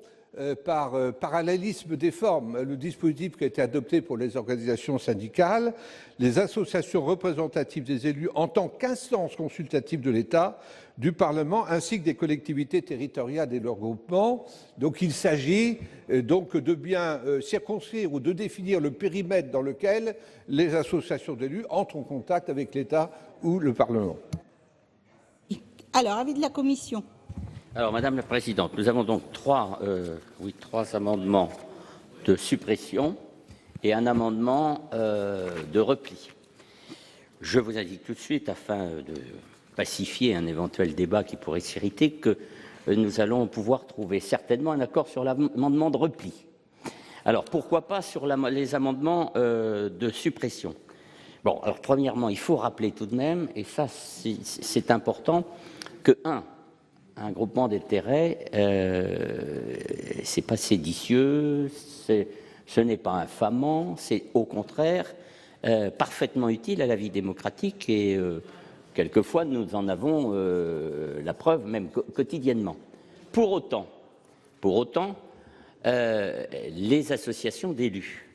par parallélisme des formes le dispositif qui a été adopté pour les organisations syndicales, les associations représentatives des élus en tant qu'instance consultative de l'État, du Parlement, ainsi que des collectivités territoriales et leurs groupements. Donc il s'agit donc de bien circonscrire ou de définir le périmètre dans lequel les associations d'élus entrent en contact avec l'État ou le Parlement. Alors, avis de la Commission. Alors, Madame la Présidente, nous avons donc trois amendements de suppression et un amendement de repli. Je vous indique tout de suite, afin de pacifier un éventuel débat qui pourrait s'irriter, que nous allons pouvoir trouver certainement un accord sur l'amendement de repli. Alors, pourquoi pas sur les amendements de suppression? Bon, alors, premièrement, il faut rappeler tout de même, et ça, c'est important, que, un groupement d'intérêts, c'est pas séditieux, ce n'est pas infamant, c'est au contraire parfaitement utile à la vie démocratique et quelquefois nous en avons la preuve même quotidiennement. Pour autant, les associations d'élus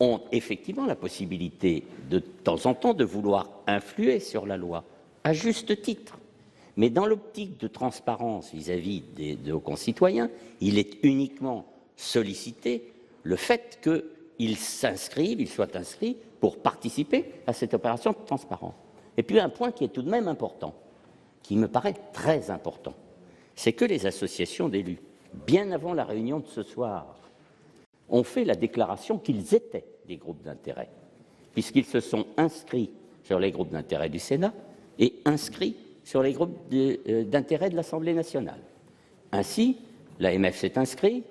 ont effectivement la possibilité de temps en temps de vouloir influer sur la loi, à juste titre. Mais dans l'optique de transparence vis-à-vis de nos concitoyens, il est uniquement sollicité le fait qu'ils soient inscrits pour participer à cette opération de transparence. Et puis un point qui est tout de même important, qui me paraît très important, c'est que les associations d'élus, bien avant la réunion de ce soir, ont fait la déclaration qu'ils étaient des groupes d'intérêt, puisqu'ils se sont inscrits sur les groupes d'intérêt du Sénat et inscrits sur les groupes d'intérêt de l'Assemblée nationale. Ainsi, l'AMF s'est inscrit,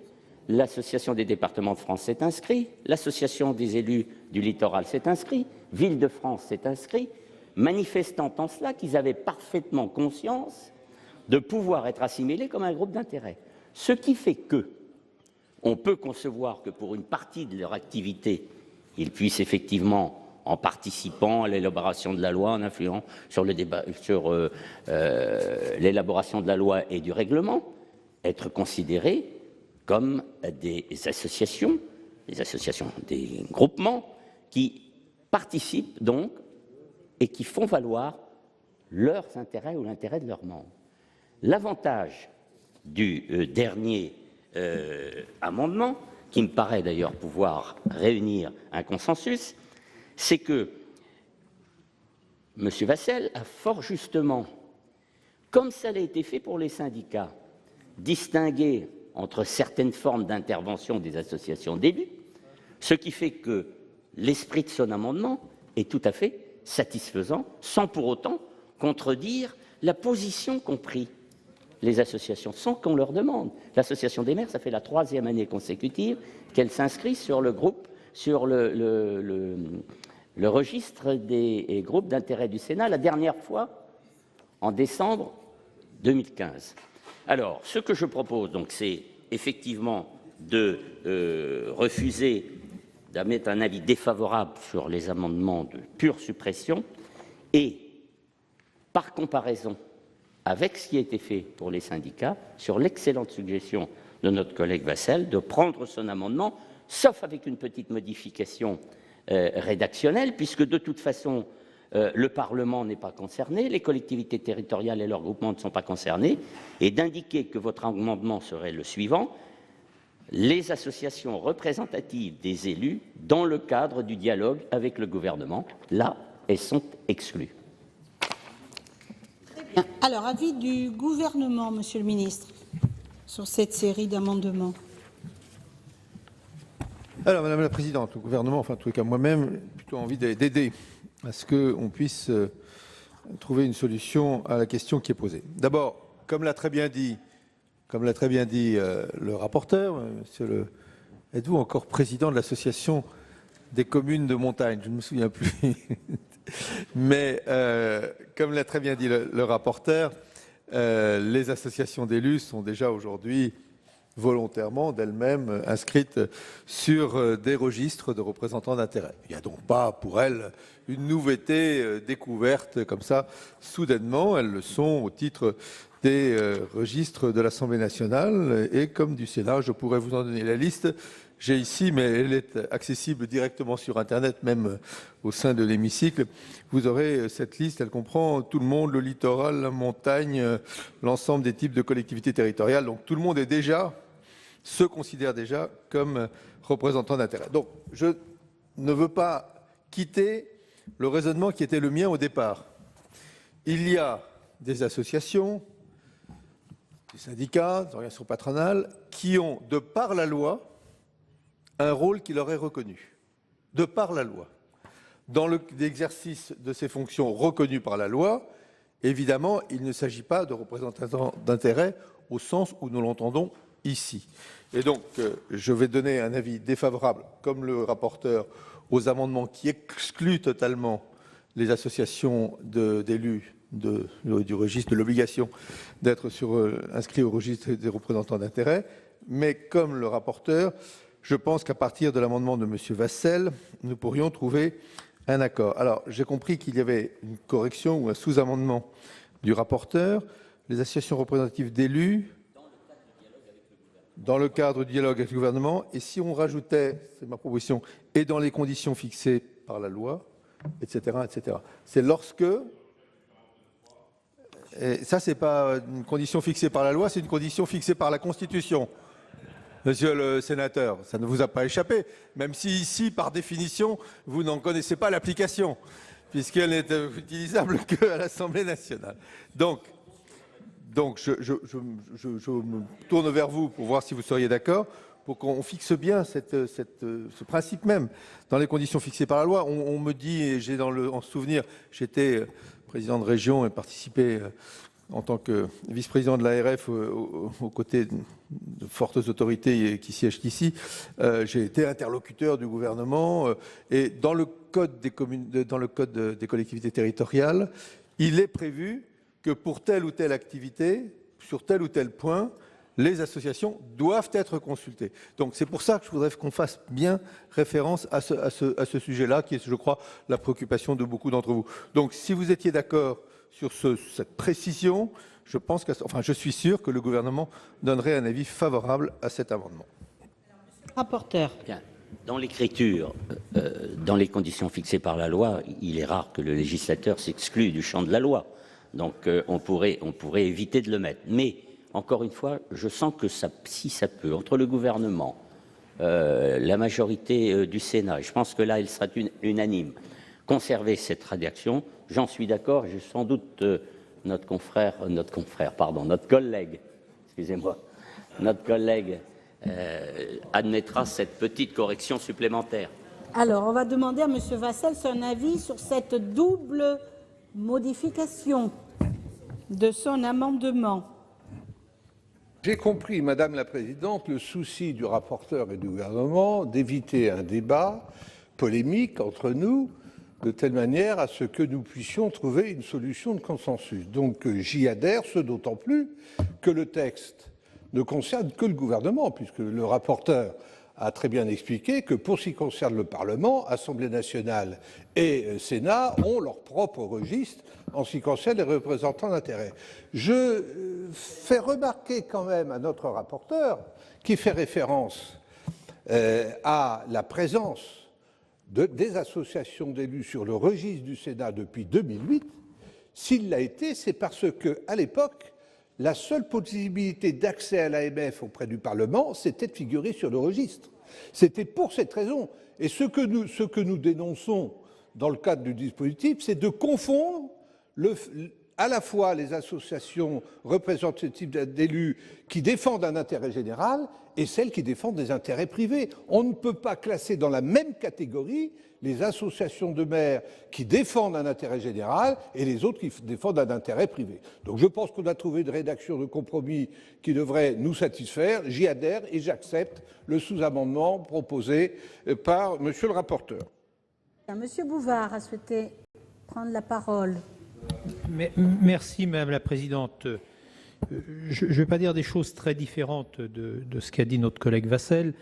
l'Association des départements de France s'est inscrit, l'Association des élus du littoral s'est inscrit, Ville-de-France s'est inscrit, manifestant en cela qu'ils avaient parfaitement conscience de pouvoir être assimilés comme un groupe d'intérêt. Ce qui fait que on peut concevoir que pour une partie de leur activité, ils puissent effectivement, en participant à l'élaboration de la loi, en influant sur le débat, sur l'élaboration de la loi et du règlement, être considérés comme des associations, des groupements qui participent donc et qui font valoir leurs intérêts ou l'intérêt de leurs membres. L'avantage du dernier amendement, qui me paraît d'ailleurs pouvoir réunir un consensus, c'est que M. Vassel a fort justement, comme ça a été fait pour les syndicats, distingué entre certaines formes d'intervention des associations d'élus, Ce qui fait que l'esprit de son amendement est tout à fait satisfaisant, sans pour autant contredire la position qu'ont pris les associations, sans qu'on leur demande. L'association des maires, ça fait la 3e année consécutive qu'elle s'inscrit sur le groupe, sur le registre des groupes d'intérêt du Sénat, la dernière fois en décembre 2015. Alors, ce que je propose, donc, c'est effectivement de refuser, d'émettre un avis défavorable sur les amendements de pure suppression et, par comparaison avec ce qui a été fait pour les syndicats, sur l'excellente suggestion de notre collègue Vassel, de prendre son amendement, sauf avec une petite modification rédactionnelle, puisque de toute façon, le Parlement n'est pas concerné, les collectivités territoriales et leurs groupements ne sont pas concernés, et d'indiquer que votre amendement serait le suivant: les associations représentatives des élus dans le cadre du dialogue avec le gouvernement, là, elles sont exclues. Très bien. Alors, avis du gouvernement, Monsieur le ministre, sur cette série d'amendements. Alors, Madame la Présidente, le gouvernement, enfin, en tout cas moi-même, plutôt envie d'aider à ce qu'on puisse trouver une solution à la question qui est posée. D'abord, comme l'a très bien dit le rapporteur, êtes-vous encore président de l'association des communes de montagne? Je ne me souviens plus. Mais comme l'a très bien dit le rapporteur, les associations d'élus sont déjà aujourd'hui volontairement d'elles-mêmes inscrites sur des registres de représentants d'intérêt. Il n'y a donc pas pour elles une nouveauté découverte comme ça soudainement. Elles le sont au titre des registres de l'Assemblée nationale et comme du Sénat. Je pourrais vous en donner la liste. J'ai ici, mais elle est accessible directement sur Internet, même au sein de l'hémicycle. Vous aurez cette liste, elle comprend tout le monde, le littoral, la montagne, l'ensemble des types de collectivités territoriales. Donc tout le monde se considère déjà comme représentant d'intérêt. Donc je ne veux pas quitter le raisonnement qui était le mien au départ. Il y a des associations, des syndicats, des organisations patronales qui ont, de par la loi, un rôle qui leur est reconnu, de par la loi. Dans l'exercice de ces fonctions reconnues par la loi, évidemment, il ne s'agit pas de représentants d'intérêt au sens où nous l'entendons ici. Et donc, je vais donner un avis défavorable, comme le rapporteur, aux amendements qui excluent totalement les associations d'élus du registre de l'obligation d'être inscrits au registre des représentants d'intérêt. Mais comme le rapporteur, je pense qu'à partir de l'amendement de M. Vassel, nous pourrions trouver un accord. Alors, j'ai compris qu'il y avait une correction ou un sous-amendement du rapporteur. Les associations représentatives d'élus, dans le cadre du dialogue avec le gouvernement, et si on rajoutait, c'est ma proposition, et dans les conditions fixées par la loi, etc., etc. C'est lorsque... Et ça, ce n'est pas une condition fixée par la loi, c'est une condition fixée par la Constitution. Monsieur le sénateur, ça ne vous a pas échappé, même si ici, par définition, vous n'en connaissez pas l'application, puisqu'elle n'est utilisable qu'à l'Assemblée nationale. Donc je me tourne vers vous pour voir si vous seriez d'accord, pour qu'on fixe bien ce principe même dans les conditions fixées par la loi. On me dit, et j'ai en souvenir, j'étais président de région et participé en tant que vice-président de l'ARF aux côtés de fortes autorités qui siègent ici. J'ai été interlocuteur du gouvernement et dans le code des collectivités territoriales, il est prévu que pour telle ou telle activité, sur tel ou tel point, les associations doivent être consultées. Donc c'est pour ça que je voudrais qu'on fasse bien référence à ce sujet-là, qui est, je crois, la préoccupation de beaucoup d'entre vous. Donc si vous étiez d'accord sur cette précision, je suis sûr que le gouvernement donnerait un avis favorable à cet amendement. Rapporteur. Bien. Dans l'écriture, dans les conditions fixées par la loi, il est rare que le législateur s'exclue du champ de la loi. Donc on pourrait éviter de le mettre. Mais, encore une fois, je sens que si ça peut, entre le gouvernement, la majorité du Sénat, et je pense que là, elle sera unanime, conserver cette rédaction, j'en suis d'accord, j'ai sans doute notre collègue admettra cette petite correction supplémentaire. Alors, on va demander à M. Vassel son avis sur cette double modification de son amendement. J'ai compris, Madame la Présidente, le souci du rapporteur et du gouvernement d'éviter un débat polémique entre nous, de telle manière à ce que nous puissions trouver une solution de consensus. Donc j'y adhère, ce d'autant plus que le texte ne concerne que le gouvernement, puisque le rapporteur a très bien expliqué que pour ce qui concerne le Parlement, Assemblée nationale et Sénat ont leur propre registre en ce qui concerne les représentants d'intérêt. Je fais remarquer quand même à notre rapporteur, qui fait référence à la présence des associations d'élus sur le registre du Sénat depuis 2008, s'il l'a été, c'est parce qu'à l'époque, la seule possibilité d'accès à l'AMF auprès du Parlement, c'était de figurer sur le registre. C'était pour cette raison. Et ce que nous dénonçons dans le cadre du dispositif, c'est de confondre à la fois les associations représentatives d'élus qui défendent un intérêt général et celles qui défendent des intérêts privés. On ne peut pas classer dans la même catégorie les associations de maires qui défendent un intérêt général et les autres qui défendent un intérêt privé. Donc je pense qu'on a trouvé une rédaction de compromis qui devrait nous satisfaire. J'y adhère et j'accepte le sous-amendement proposé par Monsieur le rapporteur. Monsieur Bouvard a souhaité prendre la parole. Merci Madame la Présidente. Je ne vais pas dire des choses très différentes de ce qu'a dit notre collègue Vassel.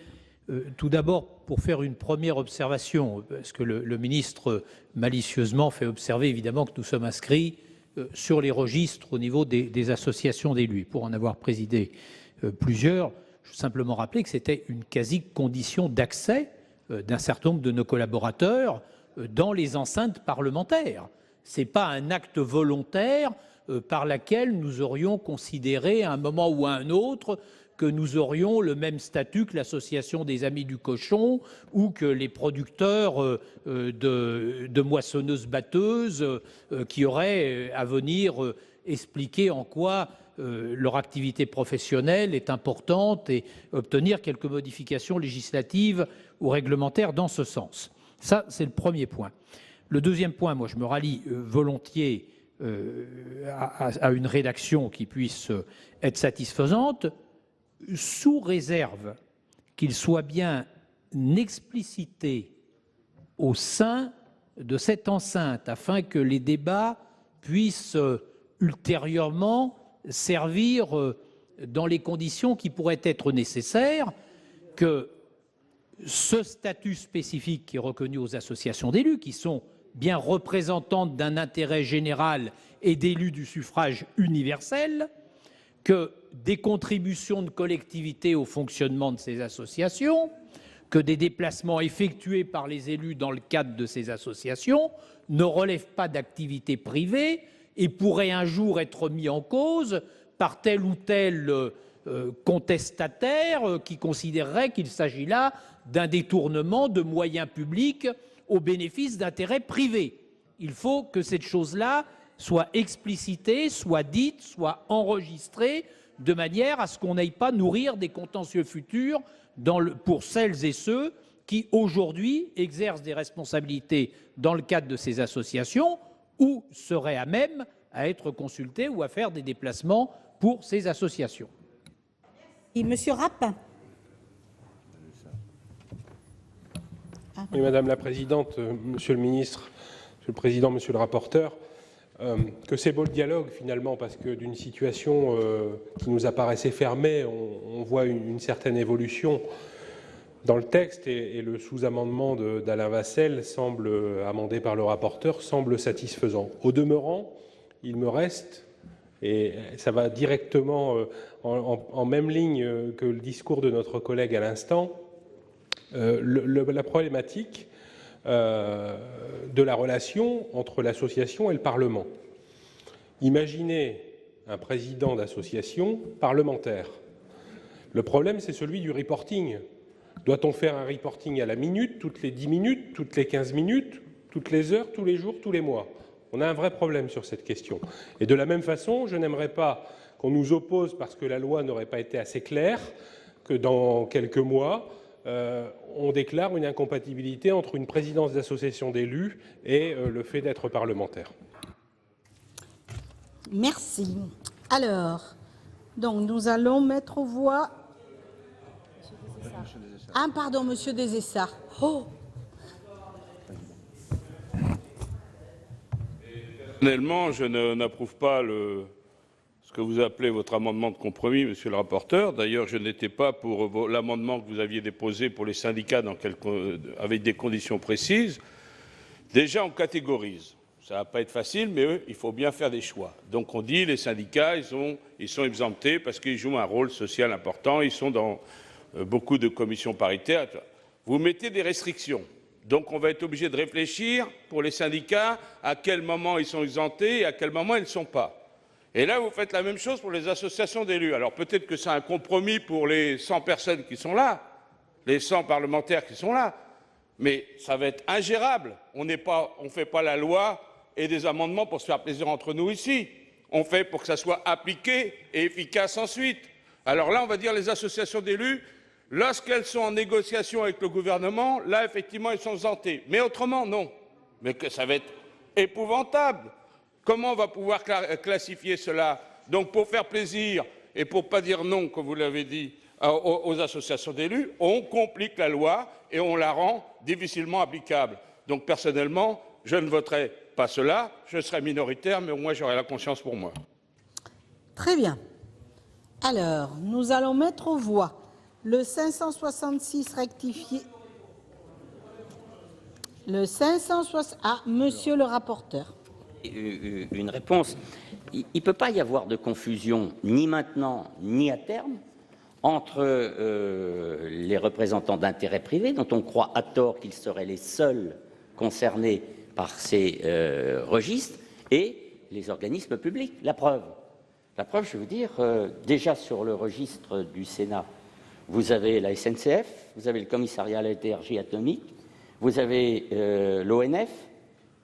Tout d'abord, pour faire une première observation, parce que le ministre malicieusement fait observer évidemment que nous sommes inscrits sur les registres au niveau des associations d'élus. Pour en avoir présidé plusieurs, je veux simplement rappeler que c'était une quasi-condition d'accès d'un certain nombre de nos collaborateurs dans les enceintes parlementaires. Ce n'est pas un acte volontaire par lequel nous aurions considéré à un moment ou à un autre que nous aurions le même statut que l'association des Amis du Cochon ou que les producteurs de moissonneuses-batteuses qui auraient à venir expliquer en quoi leur activité professionnelle est importante et obtenir quelques modifications législatives ou réglementaires dans ce sens. Ça, c'est le premier point. Le deuxième point, moi je me rallie volontiers à une rédaction qui puisse être satisfaisante, sous réserve qu'il soit bien explicité au sein de cette enceinte, afin que les débats puissent ultérieurement servir dans les conditions qui pourraient être nécessaires, que ce statut spécifique qui est reconnu aux associations d'élus, qui sont bien représentantes d'un intérêt général et d'élus du suffrage universel, que des contributions de collectivités au fonctionnement de ces associations, que des déplacements effectués par les élus dans le cadre de ces associations ne relèvent pas d'activités privées et pourraient un jour être mis en cause par tel ou tel contestataire qui considérerait qu'il s'agit là d'un détournement de moyens publics au bénéfice d'intérêts privés. Il faut que cette chose-là soit explicitée, soit dite, soit enregistrée, de manière à ce qu'on n'aille pas nourrir des contentieux futurs pour celles et ceux qui, aujourd'hui, exercent des responsabilités dans le cadre de ces associations ou seraient à même à être consultés ou à faire des déplacements pour ces associations. Et Monsieur Rapin. Oui, Madame la Présidente, Monsieur le Ministre, Monsieur le Président, Monsieur le rapporteur, que c'est beau le dialogue finalement, parce que d'une situation qui nous apparaissait fermée, on voit une certaine évolution dans le texte et le sous-amendement d'Alain Vassel semble, amendé par le rapporteur, semble satisfaisant. Au demeurant, il me reste, et ça va directement en même ligne que le discours de notre collègue à l'instant, la problématique de la relation entre l'association et le Parlement. Imaginez un président d'association parlementaire. Le problème, c'est celui du reporting. Doit-on faire un reporting à la minute, toutes les 10 minutes, toutes les 15 minutes, toutes les heures, tous les jours, tous les mois? On a un vrai problème sur cette question. Et de la même façon, je n'aimerais pas qu'on nous oppose, parce que la loi n'aurait pas été assez claire, que dans quelques mois, on déclare une incompatibilité entre une présidence d'association d'élus et le fait d'être parlementaire. Merci. Alors, donc nous allons mettre aux voix... Ah, pardon, Monsieur Desessard. Oh. Personnellement, je n'approuve pas ce que vous appelez votre amendement de compromis, monsieur le rapporteur. D'ailleurs, je n'étais pas pour l'amendement que vous aviez déposé pour les syndicats avec des conditions précises. Déjà, on catégorise. Ça ne va pas être facile, mais il faut bien faire des choix. Donc on dit les syndicats, ils sont exemptés parce qu'ils jouent un rôle social important, ils sont dans beaucoup de commissions paritaires. Vous mettez des restrictions. Donc on va être obligé de réfléchir pour les syndicats à quel moment ils sont exemptés et à quel moment ils ne sont pas. Et là, vous faites la même chose pour les associations d'élus. Alors peut-être que c'est un compromis pour les 100 personnes qui sont là, les 100 parlementaires qui sont là, mais ça va être ingérable. On ne fait pas la loi et des amendements pour se faire plaisir entre nous ici. On fait pour que ça soit appliqué et efficace ensuite. Alors là, on va dire les associations d'élus, lorsqu'elles sont en négociation avec le gouvernement, là, effectivement, elles sont exemptées. Mais autrement, non. Mais que ça va être épouvantable. Comment on va pouvoir classifier cela? Donc, pour faire plaisir et pour ne pas dire non, comme vous l'avez dit, aux associations d'élus, on complique la loi et on la rend difficilement applicable. Donc, personnellement, je ne voterai pas cela. Je serai minoritaire, mais au moins j'aurai la conscience pour moi. Très bien. Alors, nous allons mettre aux voix le 566 rectifié. Le 560... Ah, monsieur le rapporteur. Une réponse. Il ne peut pas y avoir de confusion, ni maintenant, ni à terme, entre les représentants d'intérêts privés, dont on croit à tort qu'ils seraient les seuls concernés par ces registres, et les organismes publics. La preuve, je veux dire, déjà sur le registre du Sénat, vous avez la SNCF, vous avez le Commissariat à l'énergie atomique, vous avez l'ONF,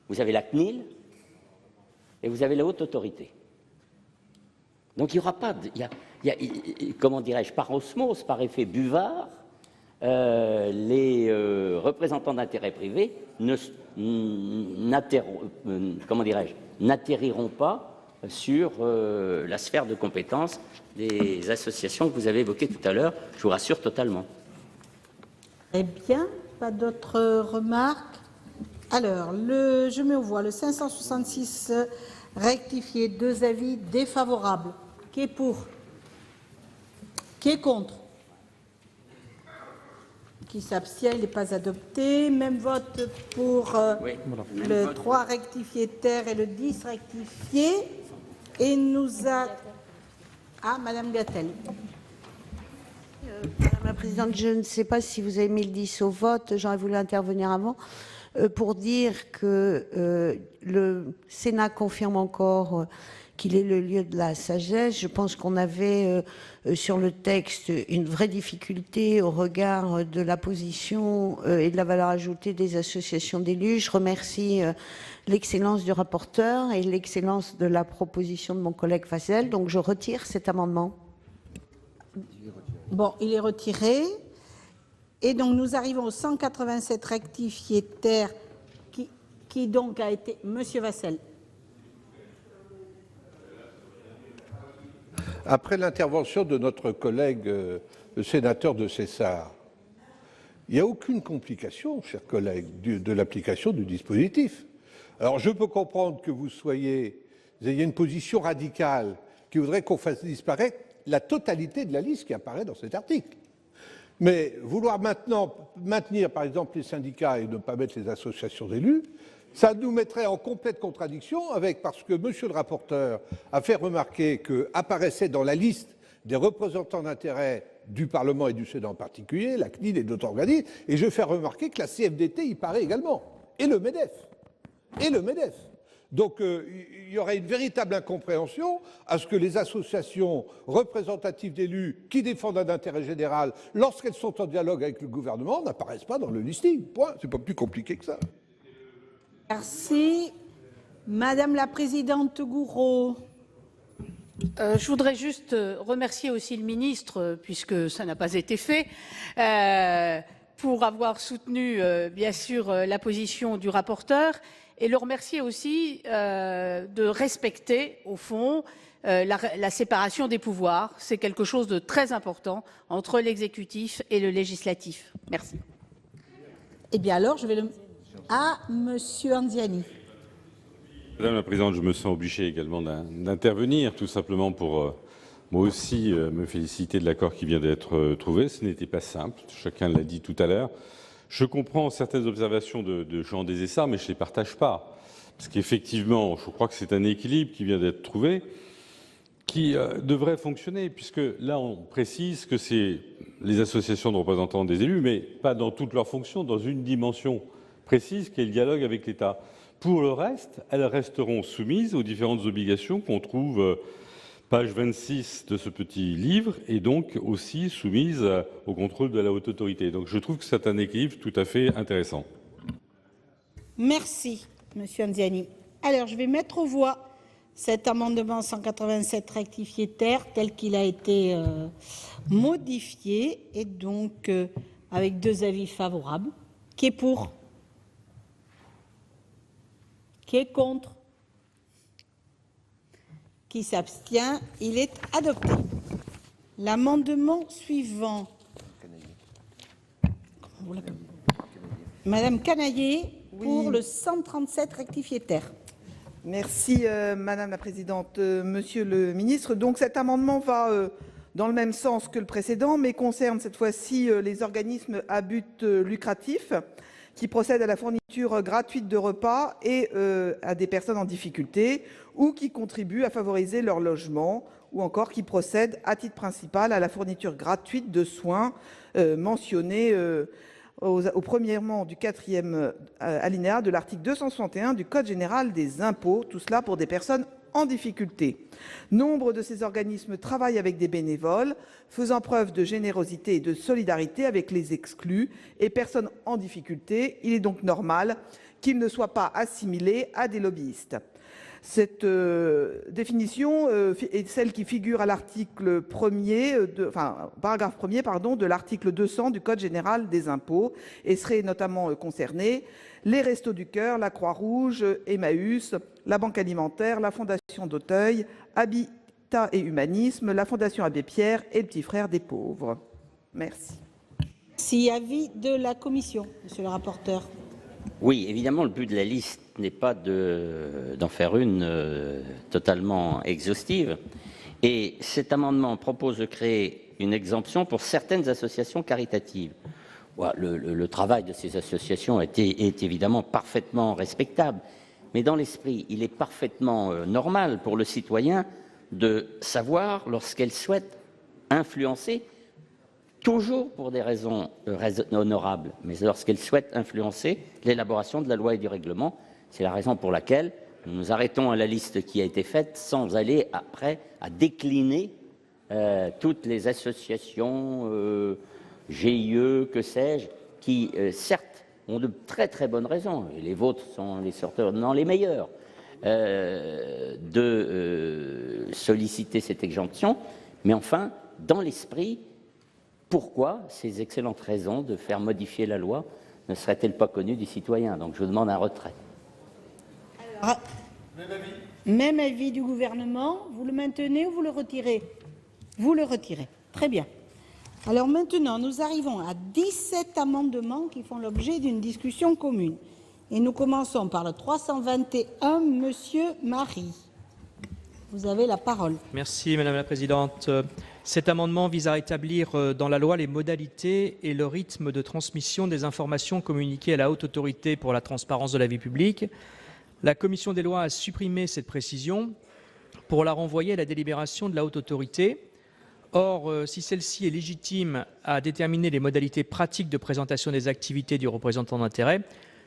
vous avez la CNIL, et vous avez la Haute Autorité. Donc il n'y aura pas de... comment dirais-je, par osmose, par effet buvard, les représentants d'intérêts privés n'atterriront pas sur la sphère de compétences des associations que vous avez évoquées tout à l'heure. Je vous rassure totalement. Eh bien, pas d'autres remarques. Alors, je mets aux voix le 566 rectifié, 2 avis défavorables. Qui est pour? Qui est contre? Qui s'abstient? Il n'est pas adopté. Même vote pour le 3 rectifié terre et le 10 rectifié. Et nous a... Ah, Madame Gatel. Madame la Présidente, je ne sais pas si vous avez mis le 10 au vote. J'aurais voulu intervenir avant pour dire que le Sénat confirme encore qu'il est le lieu de la sagesse. Je pense qu'on avait sur le texte une vraie difficulté au regard de la position et de la valeur ajoutée des associations d'élus. Je remercie l'excellence du rapporteur et l'excellence de la proposition de mon collègue Vassel. Donc je retire cet amendement. Bon, il est retiré. Et donc nous arrivons au 187 rectifié terre qui donc a été... Monsieur Vassel. Après l'intervention de notre collègue, le sénateur de Cessard, il n'y a aucune complication, chers collègues, de l'application du dispositif. Alors, je peux comprendre que vous ayez une position radicale qui voudrait qu'on fasse disparaître la totalité de la liste qui apparaît dans cet article. Mais vouloir maintenant maintenir, par exemple, les syndicats et ne pas mettre les associations d'élus, ça nous mettrait en complète contradiction avec, parce que monsieur le rapporteur a fait remarquer qu'apparaissait dans la liste des représentants d'intérêt du Parlement et du Sénat en particulier, la CNIL et d'autres organismes, et je fais remarquer que la CFDT y paraît également, et le MEDEF. Donc il y aurait une véritable incompréhension à ce que les associations représentatives d'élus qui défendent un intérêt général, lorsqu'elles sont en dialogue avec le gouvernement, n'apparaissent pas dans le listing. Point. C'est pas plus compliqué que ça. Merci. Madame la Présidente Gouraud. Je voudrais juste remercier aussi le ministre, puisque ça n'a pas été fait, pour avoir soutenu, bien sûr, la position du rapporteur, et le remercier aussi de respecter, au fond, la séparation des pouvoirs. C'est quelque chose de très important entre l'exécutif et le législatif. Merci. Eh bien alors, je vais le... Ah, Monsieur Anziani. Madame la Présidente, je me sens obligé également d'intervenir, tout simplement pour moi aussi me féliciter de l'accord qui vient d'être trouvé. Ce n'était pas simple, chacun l'a dit tout à l'heure. Je comprends certaines observations de Jean Desessarts, mais je ne les partage pas. Parce qu'effectivement, je crois que c'est un équilibre qui vient d'être trouvé, qui devrait fonctionner, puisque là, on précise que c'est les associations de représentants des élus, mais pas dans toutes leurs fonctions, dans une dimension précise qui est le dialogue avec l'État. Pour le reste, elles resteront soumises aux différentes obligations qu'on trouve page 26 de ce petit livre, et donc aussi soumises au contrôle de la haute autorité. Donc je trouve que c'est un équilibre tout à fait intéressant. Merci, Monsieur Anziani. Alors, je vais mettre aux voix cet amendement 187 rectifié terre tel qu'il a été modifié, et donc avec 2 avis favorables. Qui est pour? Qui est contre? Qui s'abstient? Il est adopté. L'amendement suivant. Madame Canayer, pour le 137 rectifié terre. Merci Madame la Présidente. Monsieur le Ministre, donc cet amendement va dans le même sens que le précédent, mais concerne cette fois-ci les organismes à but lucratif qui procèdent à la fourniture gratuite de repas et à des personnes en difficulté, ou qui contribuent à favoriser leur logement, ou encore qui procèdent à titre principal à la fourniture gratuite de soins mentionnés au premièrement du 4e alinéa de l'article 261 du Code général des impôts, tout cela pour des personnes en difficulté. Nombre de ces organismes travaillent avec des bénévoles, faisant preuve de générosité et de solidarité avec les exclus et personnes en difficulté. Il est donc normal qu'ils ne soient pas assimilés à des lobbyistes. Cette définition est celle qui figure à l'article 1er, paragraphe 1er, pardon, de l'article 200 du Code général des impôts, et seraient notamment concernés les Restos du Cœur, la Croix-Rouge, Emmaüs, la Banque alimentaire, la Fondation d'Auteuil, Habitat et Humanisme, la Fondation Abbé Pierre et le Petit Frère des Pauvres. Merci. Si avis de la Commission, Monsieur le rapporteur. Oui, évidemment, le but de la liste n'est pas d'en faire une totalement exhaustive. Et cet amendement propose de créer une exemption pour certaines associations caritatives. Le travail de ces associations est évidemment parfaitement respectable, mais dans l'esprit, il est parfaitement normal pour le citoyen de savoir, lorsqu'elle souhaite influencer, toujours pour des raisons honorables, mais lorsqu'elle souhaite influencer l'élaboration de la loi et du règlement. C'est la raison pour laquelle nous nous arrêtons à la liste qui a été faite sans aller après à décliner toutes les associations, GIE, que sais-je, qui certes ont de très très bonnes raisons, et les vôtres sont certainement les meilleures, de solliciter cette exemption, mais enfin, dans l'esprit, pourquoi ces excellentes raisons de faire modifier la loi ne seraient-elles pas connues du citoyen? Donc je vous demande un retrait. Alors, même avis du gouvernement. Vous le maintenez ou vous le retirez? Vous le retirez. Très bien. Alors maintenant, nous arrivons à 17 amendements qui font l'objet d'une discussion commune. Et nous commençons par le 321, Monsieur Marie. Vous avez la parole. Merci Madame la Présidente. Cet amendement vise à rétablir dans la loi les modalités et le rythme de transmission des informations communiquées à la Haute Autorité pour la transparence de la vie publique. La Commission des lois a supprimé cette précision pour la renvoyer à la délibération de la Haute Autorité. Or, si celle-ci est légitime à déterminer les modalités pratiques de présentation des activités du représentant d'intérêt,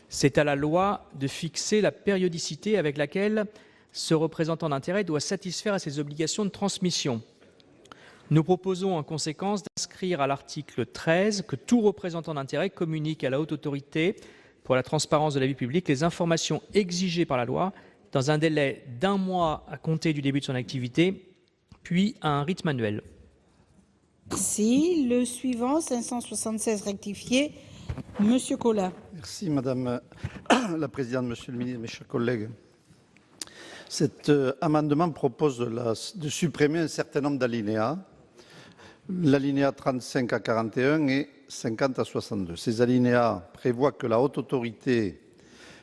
c'est à la loi de fixer la périodicité avec laquelle ce représentant d'intérêt doit satisfaire à ses obligations de transmission. Nous proposons en conséquence d'inscrire à l'article 13 que tout représentant d'intérêt communique à la Haute Autorité pour la transparence de la vie publique les informations exigées par la loi dans un délai d'1 mois à compter du début de son activité puis à un rite manuel. Merci. Le suivant, 576 rectifié, Monsieur Collin. Merci Madame la Présidente, Monsieur le Ministre, mes chers collègues. Cet amendement propose de supprimer un certain nombre d'alinéas, l'alinéa 35 à 41 et 50 à 62. Ces alinéas prévoient que la Haute Autorité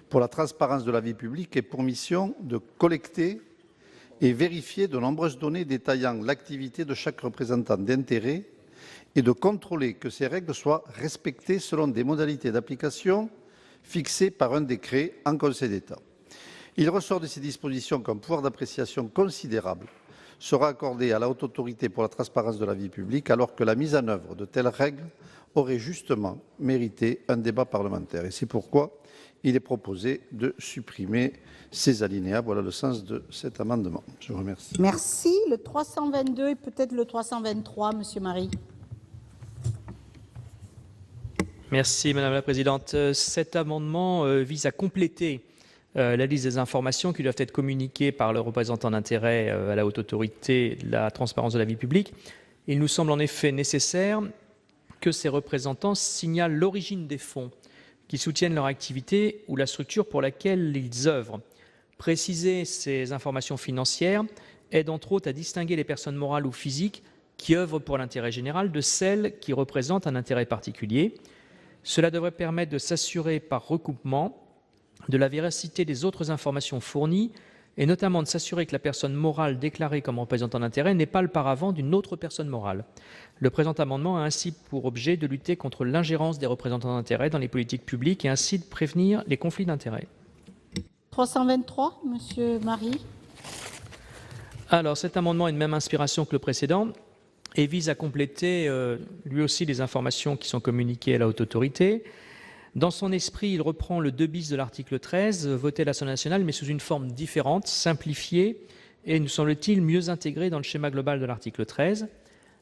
pour la transparence de la vie publique ait pour mission de collecter et vérifier de nombreuses données détaillant l'activité de chaque représentant d'intérêt et de contrôler que ces règles soient respectées selon des modalités d'application fixées par un décret en Conseil d'État. Il ressort de ces dispositions qu'un pouvoir d'appréciation considérable sera accordé à la Haute Autorité pour la transparence de la vie publique, alors que la mise en œuvre de telles règles aurait justement mérité un débat parlementaire. Et c'est pourquoi il est proposé de supprimer ces alinéas. Voilà le sens de cet amendement. Je vous remercie. Merci. Le 322 et peut-être le 323, Monsieur Marie. Merci Madame la Présidente. Cet amendement vise à compléter la liste des informations qui doivent être communiquées par le représentant d'intérêt à la Haute Autorité de la transparence de la vie publique. Il nous semble en effet nécessaire que ces représentants signalent l'origine des fonds qui soutiennent leur activité ou la structure pour laquelle ils œuvrent. Préciser ces informations financières aide entre autres à distinguer les personnes morales ou physiques qui œuvrent pour l'intérêt général de celles qui représentent un intérêt particulier. Cela devrait permettre de s'assurer par recoupement de la véracité des autres informations fournies et notamment de s'assurer que la personne morale déclarée comme représentant d'intérêt n'est pas le paravent d'une autre personne morale. Le présent amendement a ainsi pour objet de lutter contre l'ingérence des représentants d'intérêt dans les politiques publiques et ainsi de prévenir les conflits d'intérêts. 323, Monsieur Marie. Alors, cet amendement est de même inspiration que le précédent et vise à compléter lui aussi les informations qui sont communiquées à la Haute Autorité. Dans son esprit, il reprend le 2 bis de l'article 13, voté à l'Assemblée nationale, mais sous une forme différente, simplifiée et, nous semble-t-il, mieux intégrée dans le schéma global de l'article 13.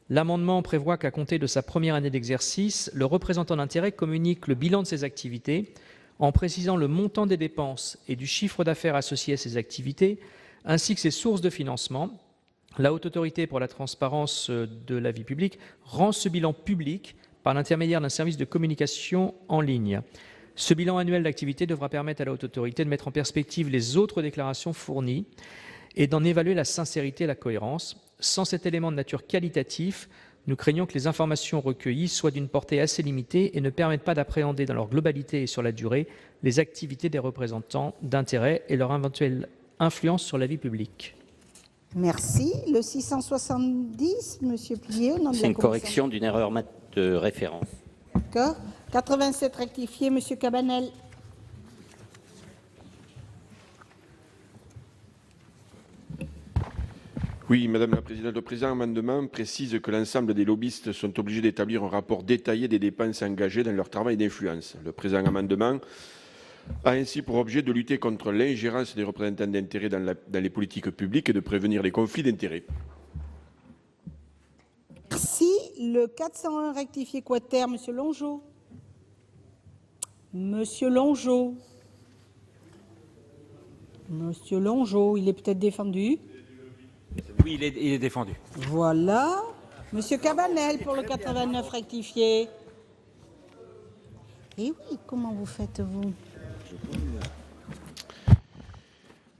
L'amendement prévoit qu'à compter de sa première année d'exercice, le représentant d'intérêt communique le bilan de ses activités en précisant le montant des dépenses et du chiffre d'affaires associé à ces activités, ainsi que ses sources de financement. La Haute Autorité pour la transparence de la vie publique rend ce bilan public par l'intermédiaire d'un service de communication en ligne. Ce bilan annuel d'activité devra permettre à la Haute Autorité de mettre en perspective les autres déclarations fournies et d'en évaluer la sincérité et la cohérence. Sans cet élément de nature qualitatif, nous craignons que les informations recueillies soient d'une portée assez limitée et ne permettent pas d'appréhender dans leur globalité et sur la durée les activités des représentants d'intérêt et leur éventuelle influence sur la vie publique. Merci. Le 670, Monsieur Plié, au nom de la C'est une commission. correction d'une erreur de référence. D'accord. 87 rectifié, Monsieur Cabanel. Oui, Madame la Présidente, le présent amendement précise que l'ensemble des lobbyistes sont obligés d'établir un rapport détaillé des dépenses engagées dans leur travail d'influence. Le présent amendement a ainsi pour objet de lutter contre l'ingérence des représentants d'intérêt dans les politiques publiques et de prévenir les conflits d'intérêts. Merci. Le 401 rectifié quater, Monsieur Longeau. Monsieur Longeau. Monsieur Longeau, il est peut-être défendu. Oui, il est défendu. Voilà. Monsieur Cabanel pour le 89 rectifié. Eh oui, comment vous faites-vous?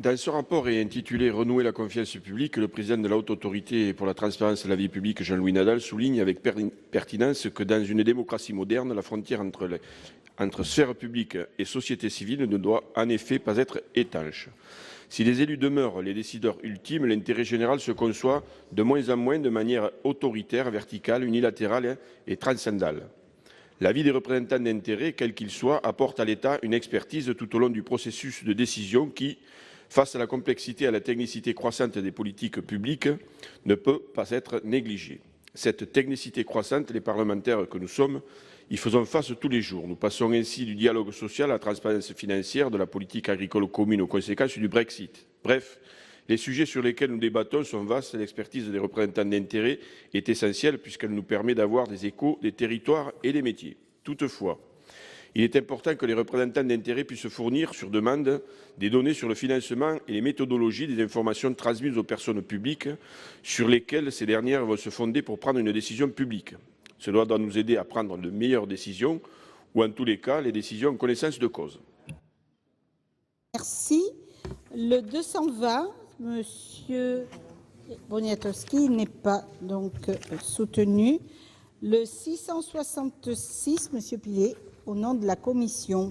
Dans ce rapport est intitulé « Renouer la confiance publique », le président de la Haute Autorité pour la transparence de la vie publique, Jean-Louis Nadal, souligne avec pertinence que dans une démocratie moderne, la frontière entre sphère publique et société civile ne doit en effet pas être étanche. Si les élus demeurent les décideurs ultimes, l'intérêt général se conçoit de moins en moins de manière autoritaire, verticale, unilatérale et transcendale. L'avis des représentants d'intérêt, quel qu'il soit, apporte à l'État une expertise tout au long du processus de décision qui, face à la complexité et à la technicité croissante des politiques publiques, ne peut pas être négligée. Cette technicité croissante, les parlementaires que nous sommes y faisons face tous les jours. Nous passons ainsi du dialogue social à la transparence financière, de la politique agricole commune aux conséquences du Brexit. Bref, les sujets sur lesquels nous débattons sont vastes et l'expertise des représentants d'intérêt est essentielle puisqu'elle nous permet d'avoir des échos des territoires et des métiers. Toutefois, Il est important que les représentants d'intérêts puissent fournir, sur demande, des données sur le financement et les méthodologies des informations transmises aux personnes publiques sur lesquelles ces dernières vont se fonder pour prendre une décision publique. Cela doit nous aider à prendre de meilleures décisions ou, en tous les cas, les décisions en connaissance de cause. Merci. Le 220, Monsieur Boniatowski n'est pas donc soutenu. Le 666, Monsieur Pillet, au nom de la Commission.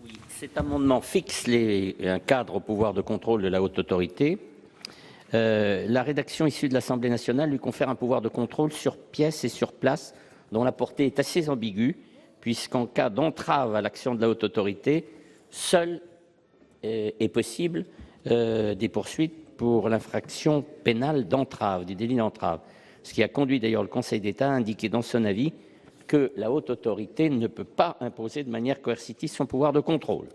Oui, cet amendement fixe un cadre au pouvoir de contrôle de la haute autorité. La rédaction issue de l'Assemblée nationale lui confère un pouvoir de contrôle sur pièce et sur place dont la portée est assez ambiguë, puisqu'en cas d'entrave à l'action de la haute autorité, seul est possible des poursuites pour l'infraction pénale d'entrave, du délit d'entrave. Ce qui a conduit d'ailleurs le Conseil d'État à indiquer dans son avis que la haute autorité ne peut pas imposer de manière coercitive son pouvoir de contrôle.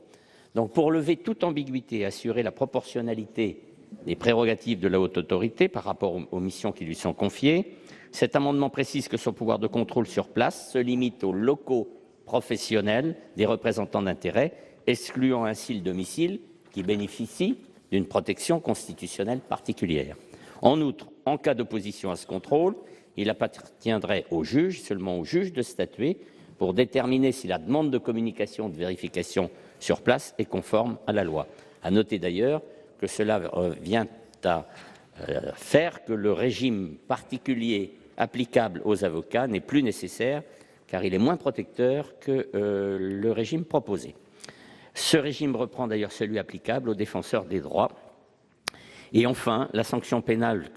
Donc, pour lever toute ambiguïté et assurer la proportionnalité des prérogatives de la haute autorité par rapport aux missions qui lui sont confiées, cet amendement précise que son pouvoir de contrôle sur place se limite aux locaux professionnels des représentants d'intérêts, excluant ainsi le domicile qui bénéficie d'une protection constitutionnelle particulière. En outre, en cas d'opposition à ce contrôle, il appartiendrait au juge, seulement au juge, de statuer pour déterminer si la demande de communication de vérification sur place est conforme à la loi. À noter d'ailleurs que cela vient à faire que le régime particulier applicable aux avocats n'est plus nécessaire, car il est moins protecteur que le régime proposé. Ce régime reprend d'ailleurs celui applicable aux défenseurs des droits. Et enfin, la sanction pénale,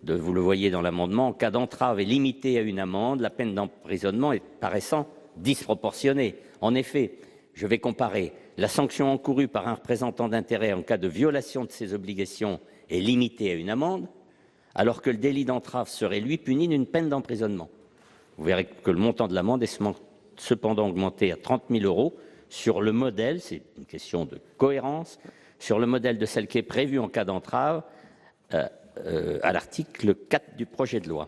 vous le voyez dans l'amendement, en cas d'entrave est limitée à une amende, la peine d'emprisonnement est paraissant disproportionnée. En effet, je vais comparer, la sanction encourue par un représentant d'intérêt en cas de violation de ses obligations est limitée à une amende, alors que le délit d'entrave serait, lui, puni d'une peine d'emprisonnement. Vous verrez que le montant de l'amende est cependant augmenté à 30 000 € sur le modèle, c'est une question de cohérence, sur le modèle de celle qui est prévue en cas d'entrave à l'article 4 du projet de loi.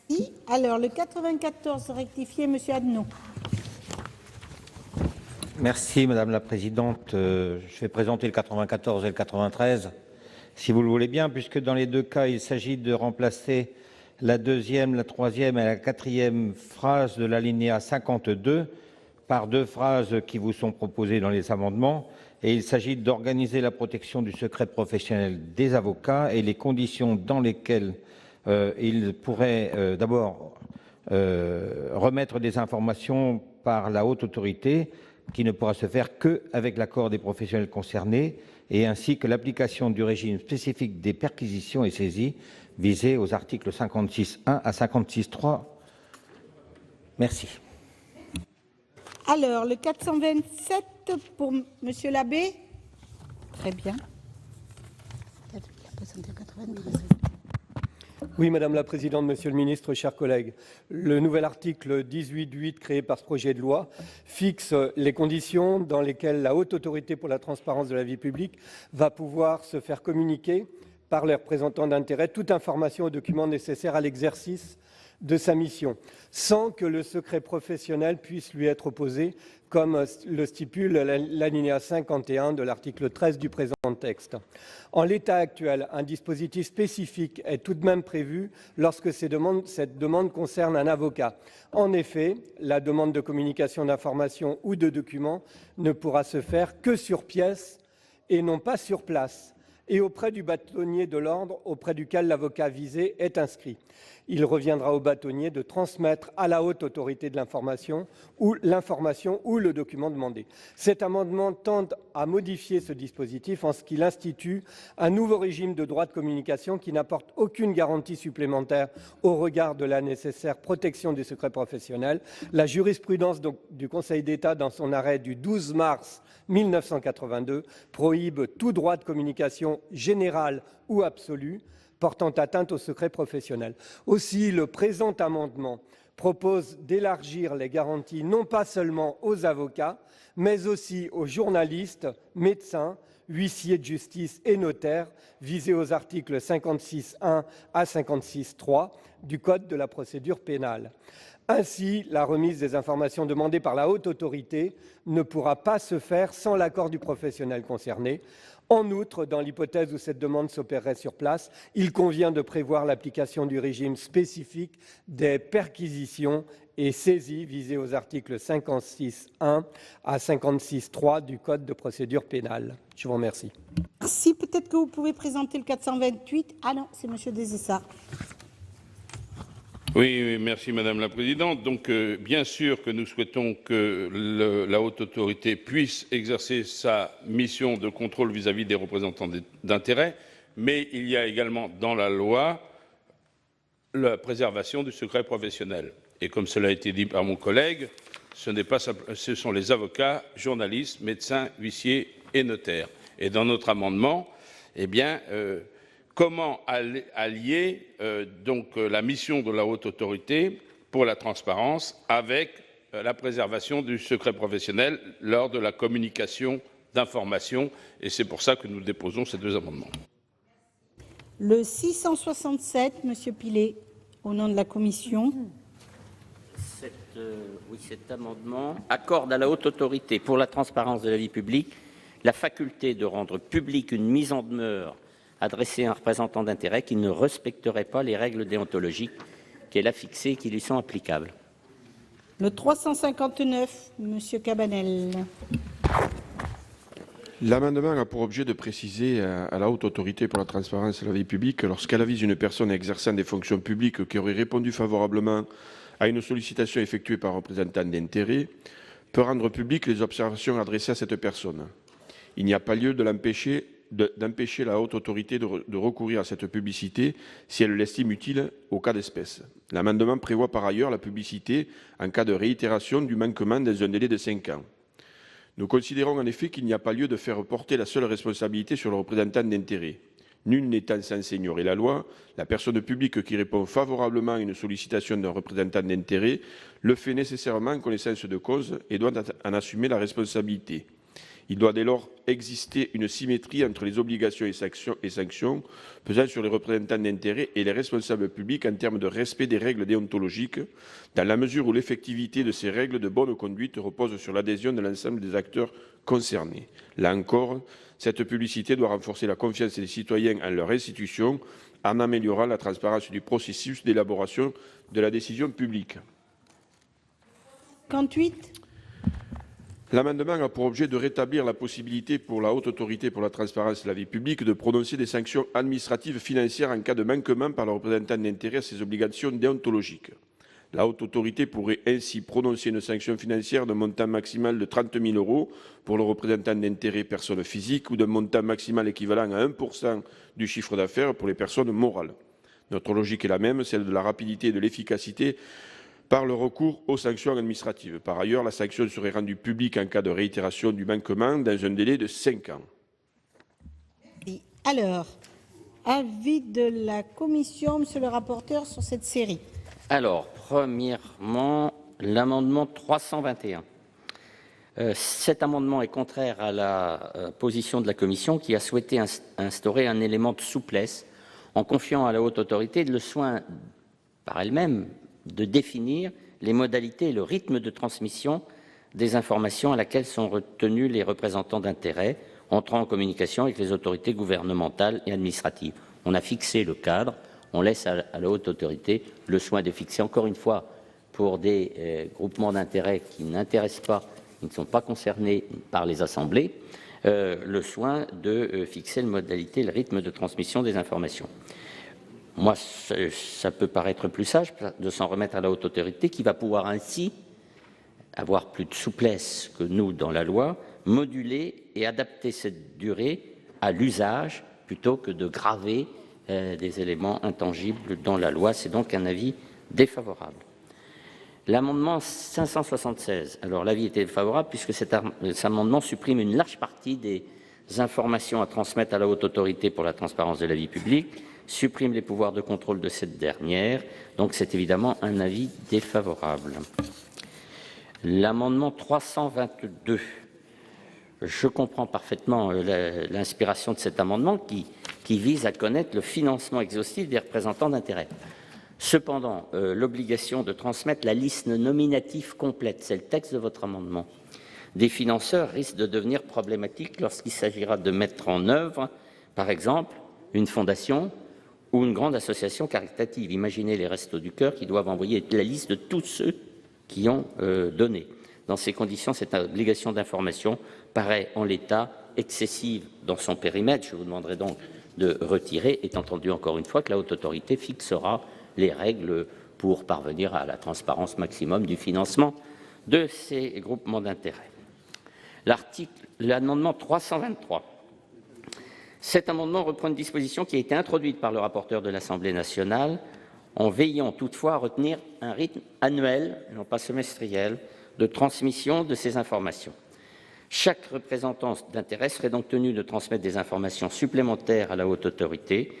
Merci. Alors, le 94 rectifié, Monsieur Adnot. Merci Madame la Présidente. Je vais présenter le 94 et le 93, si vous le voulez bien, puisque dans les deux cas, il s'agit de remplacer la deuxième, la troisième et la quatrième phrase de l'alinéa 52 par deux phrases qui vous sont proposées dans les amendements. Et il s'agit d'organiser la protection du secret professionnel des avocats et les conditions dans lesquelles ils pourraient d'abord remettre des informations par la haute autorité, qui ne pourra se faire qu'avec l'accord des professionnels concernés, et ainsi que l'application du régime spécifique des perquisitions et saisies visées aux articles 56.1 à 56.3. Merci. Alors, le 427 pour Monsieur Labbé. Très bien. Oui, Madame la Présidente, Monsieur le Ministre, chers collègues. Le nouvel article 18.8 créé par ce projet de loi fixe les conditions dans lesquelles la Haute Autorité pour la transparence de la vie publique va pouvoir se faire communiquer par les représentants d'intérêts toute information ou document nécessaire à l'exercice de sa mission, sans que le secret professionnel puisse lui être opposé, comme le stipule l'alinéa 51 de l'article 13 du présent texte. En l'état actuel, un dispositif spécifique est tout de même prévu lorsque cette demande concerne un avocat. En effet, la demande de communication d'informations ou de documents ne pourra se faire que sur pièce et non pas sur place, et auprès du bâtonnier de l'ordre auprès duquel l'avocat visé est inscrit. Il reviendra au bâtonnier de transmettre à la haute autorité de l'information ou le document demandé. Cet amendement tend à modifier ce dispositif en ce qu'il institue un nouveau régime de droit de communication qui n'apporte aucune garantie supplémentaire au regard de la nécessaire protection du secret professionnel. La jurisprudence du Conseil d'État, dans son arrêt du 12 mars 1982, prohibe tout droit de communication général ou absolu portant atteinte au secret professionnel. Aussi, le présent amendement propose d'élargir les garanties non pas seulement aux avocats, mais aussi aux journalistes, médecins, huissiers de justice et notaires visés aux articles 56.1 à 56.3 du Code de la procédure pénale. Ainsi, la remise des informations demandées par la Haute Autorité ne pourra pas se faire sans l'accord du professionnel concerné. En outre, dans l'hypothèse où cette demande s'opérerait sur place, il convient de prévoir l'application du régime spécifique des perquisitions et saisies visées aux articles 56.1 à 56.3 du Code de procédure pénale. Je vous remercie. Merci. Peut-être que vous pouvez présenter le 428. Ah non, c'est M. Desessard. Oui, merci Madame la Présidente. Donc, bien sûr que nous souhaitons que la Haute Autorité puisse exercer sa mission de contrôle vis-à-vis des représentants d'intérêts, mais il y a également dans la loi la préservation du secret professionnel. Et comme cela a été dit par mon collègue, ce sont les avocats, journalistes, médecins, huissiers et notaires. Et dans notre amendement, eh bien, comment allier la mission de la Haute Autorité pour la transparence avec la préservation du secret professionnel lors de la communication d'informations. Et c'est pour ça que nous déposons ces deux amendements. Le 667, M. Pilet, au nom de la Commission. Cet amendement accorde à la Haute Autorité pour la transparence de la vie publique la faculté de rendre publique une mise en demeure adressée à un représentant d'intérêt qui ne respecterait pas les règles déontologiques qu'elle a fixées et qui lui sont applicables. Le 359, M. Cabanel. L'amendement a pour objet de préciser à la Haute Autorité pour la transparence de la vie publique que lorsqu'elle avise une personne exerçant des fonctions publiques qui aurait répondu favorablement à une sollicitation effectuée par un représentant d'intérêt, peut rendre publiques les observations adressées à cette personne. Il n'y a pas lieu d'empêcher la Haute Autorité de recourir à cette publicité si elle l'estime utile au cas d'espèce. L'amendement prévoit par ailleurs la publicité en cas de réitération du manquement dans un délai de 5 ans. Nous considérons en effet qu'il n'y a pas lieu de faire porter la seule responsabilité sur le représentant d'intérêt. Nul n'étant censé ignorer la loi, la personne publique qui répond favorablement à une sollicitation d'un représentant d'intérêt le fait nécessairement en connaissance de cause et doit en assumer la responsabilité. Il doit dès lors exister une symétrie entre les obligations et sanctions pesant sur les représentants d'intérêt et les responsables publics en termes de respect des règles déontologiques, dans la mesure où l'effectivité de ces règles de bonne conduite repose sur l'adhésion de l'ensemble des acteurs concernés. Là encore, cette publicité doit renforcer la confiance des citoyens en leur institution en améliorant la transparence du processus d'élaboration de la décision publique. 58. L'amendement a pour objet de rétablir la possibilité pour la Haute Autorité pour la transparence de la vie publique de prononcer des sanctions administratives financières en cas de manquement par le représentant d'intérêt à ses obligations déontologiques. La Haute Autorité pourrait ainsi prononcer une sanction financière d'un montant maximal de 30 000 € pour le représentant d'intérêt personne physique ou d'un montant maximal équivalent à 1% du chiffre d'affaires pour les personnes morales. Notre logique est la même, celle de la rapidité et de l'efficacité par le recours aux sanctions administratives. Par ailleurs, la sanction serait rendue publique en cas de réitération du manquement dans un délai de 5 ans. Alors, avis de la Commission, Monsieur le rapporteur, sur cette série. Alors, premièrement, l'amendement 321. Cet amendement est contraire à la position de la Commission qui a souhaité instaurer un élément de souplesse en confiant à la Haute Autorité le soin, par elle-même, de définir les modalités et le rythme de transmission des informations à laquelle sont retenus les représentants d'intérêt entrant en communication avec les autorités gouvernementales et administratives. On a fixé le cadre, on laisse à la Haute Autorité le soin de fixer, encore une fois, pour des groupements d'intérêts qui n'intéressent pas, qui ne sont pas concernés par les assemblées, le soin de fixer les modalités et le rythme de transmission des informations. Moi, ça peut paraître plus sage de s'en remettre à la Haute Autorité qui va pouvoir ainsi avoir plus de souplesse que nous dans la loi, moduler et adapter cette durée à l'usage plutôt que de graver des éléments intangibles dans la loi. C'est donc un avis défavorable. L'amendement 576, alors l'avis était favorable puisque cet amendement supprime une large partie des informations à transmettre à la Haute Autorité pour la transparence de la vie publique, supprime les pouvoirs de contrôle de cette dernière, donc c'est évidemment un avis défavorable. L'amendement 322, je comprends parfaitement l'inspiration de cet amendement qui vise à connaître le financement exhaustif des représentants d'intérêt. Cependant, l'obligation de transmettre la liste nominative complète, c'est le texte de votre amendement, des financeurs risque de devenir problématique lorsqu'il s'agira de mettre en œuvre, par exemple, une fondation ou une grande association caritative. Imaginez les Restos du Cœur qui doivent envoyer la liste de tous ceux qui ont donné. Dans ces conditions, cette obligation d'information paraît en l'état excessive dans son périmètre. Je vous demanderai donc de retirer, étant entendu encore une fois que la Haute Autorité fixera les règles pour parvenir à la transparence maximum du financement de ces groupements d'intérêt. L'amendement 323. Cet amendement reprend une disposition qui a été introduite par le rapporteur de l'Assemblée nationale en veillant toutefois à retenir un rythme annuel, non pas semestriel, de transmission de ces informations. Chaque représentant d'intérêt serait donc tenu de transmettre des informations supplémentaires à la Haute Autorité.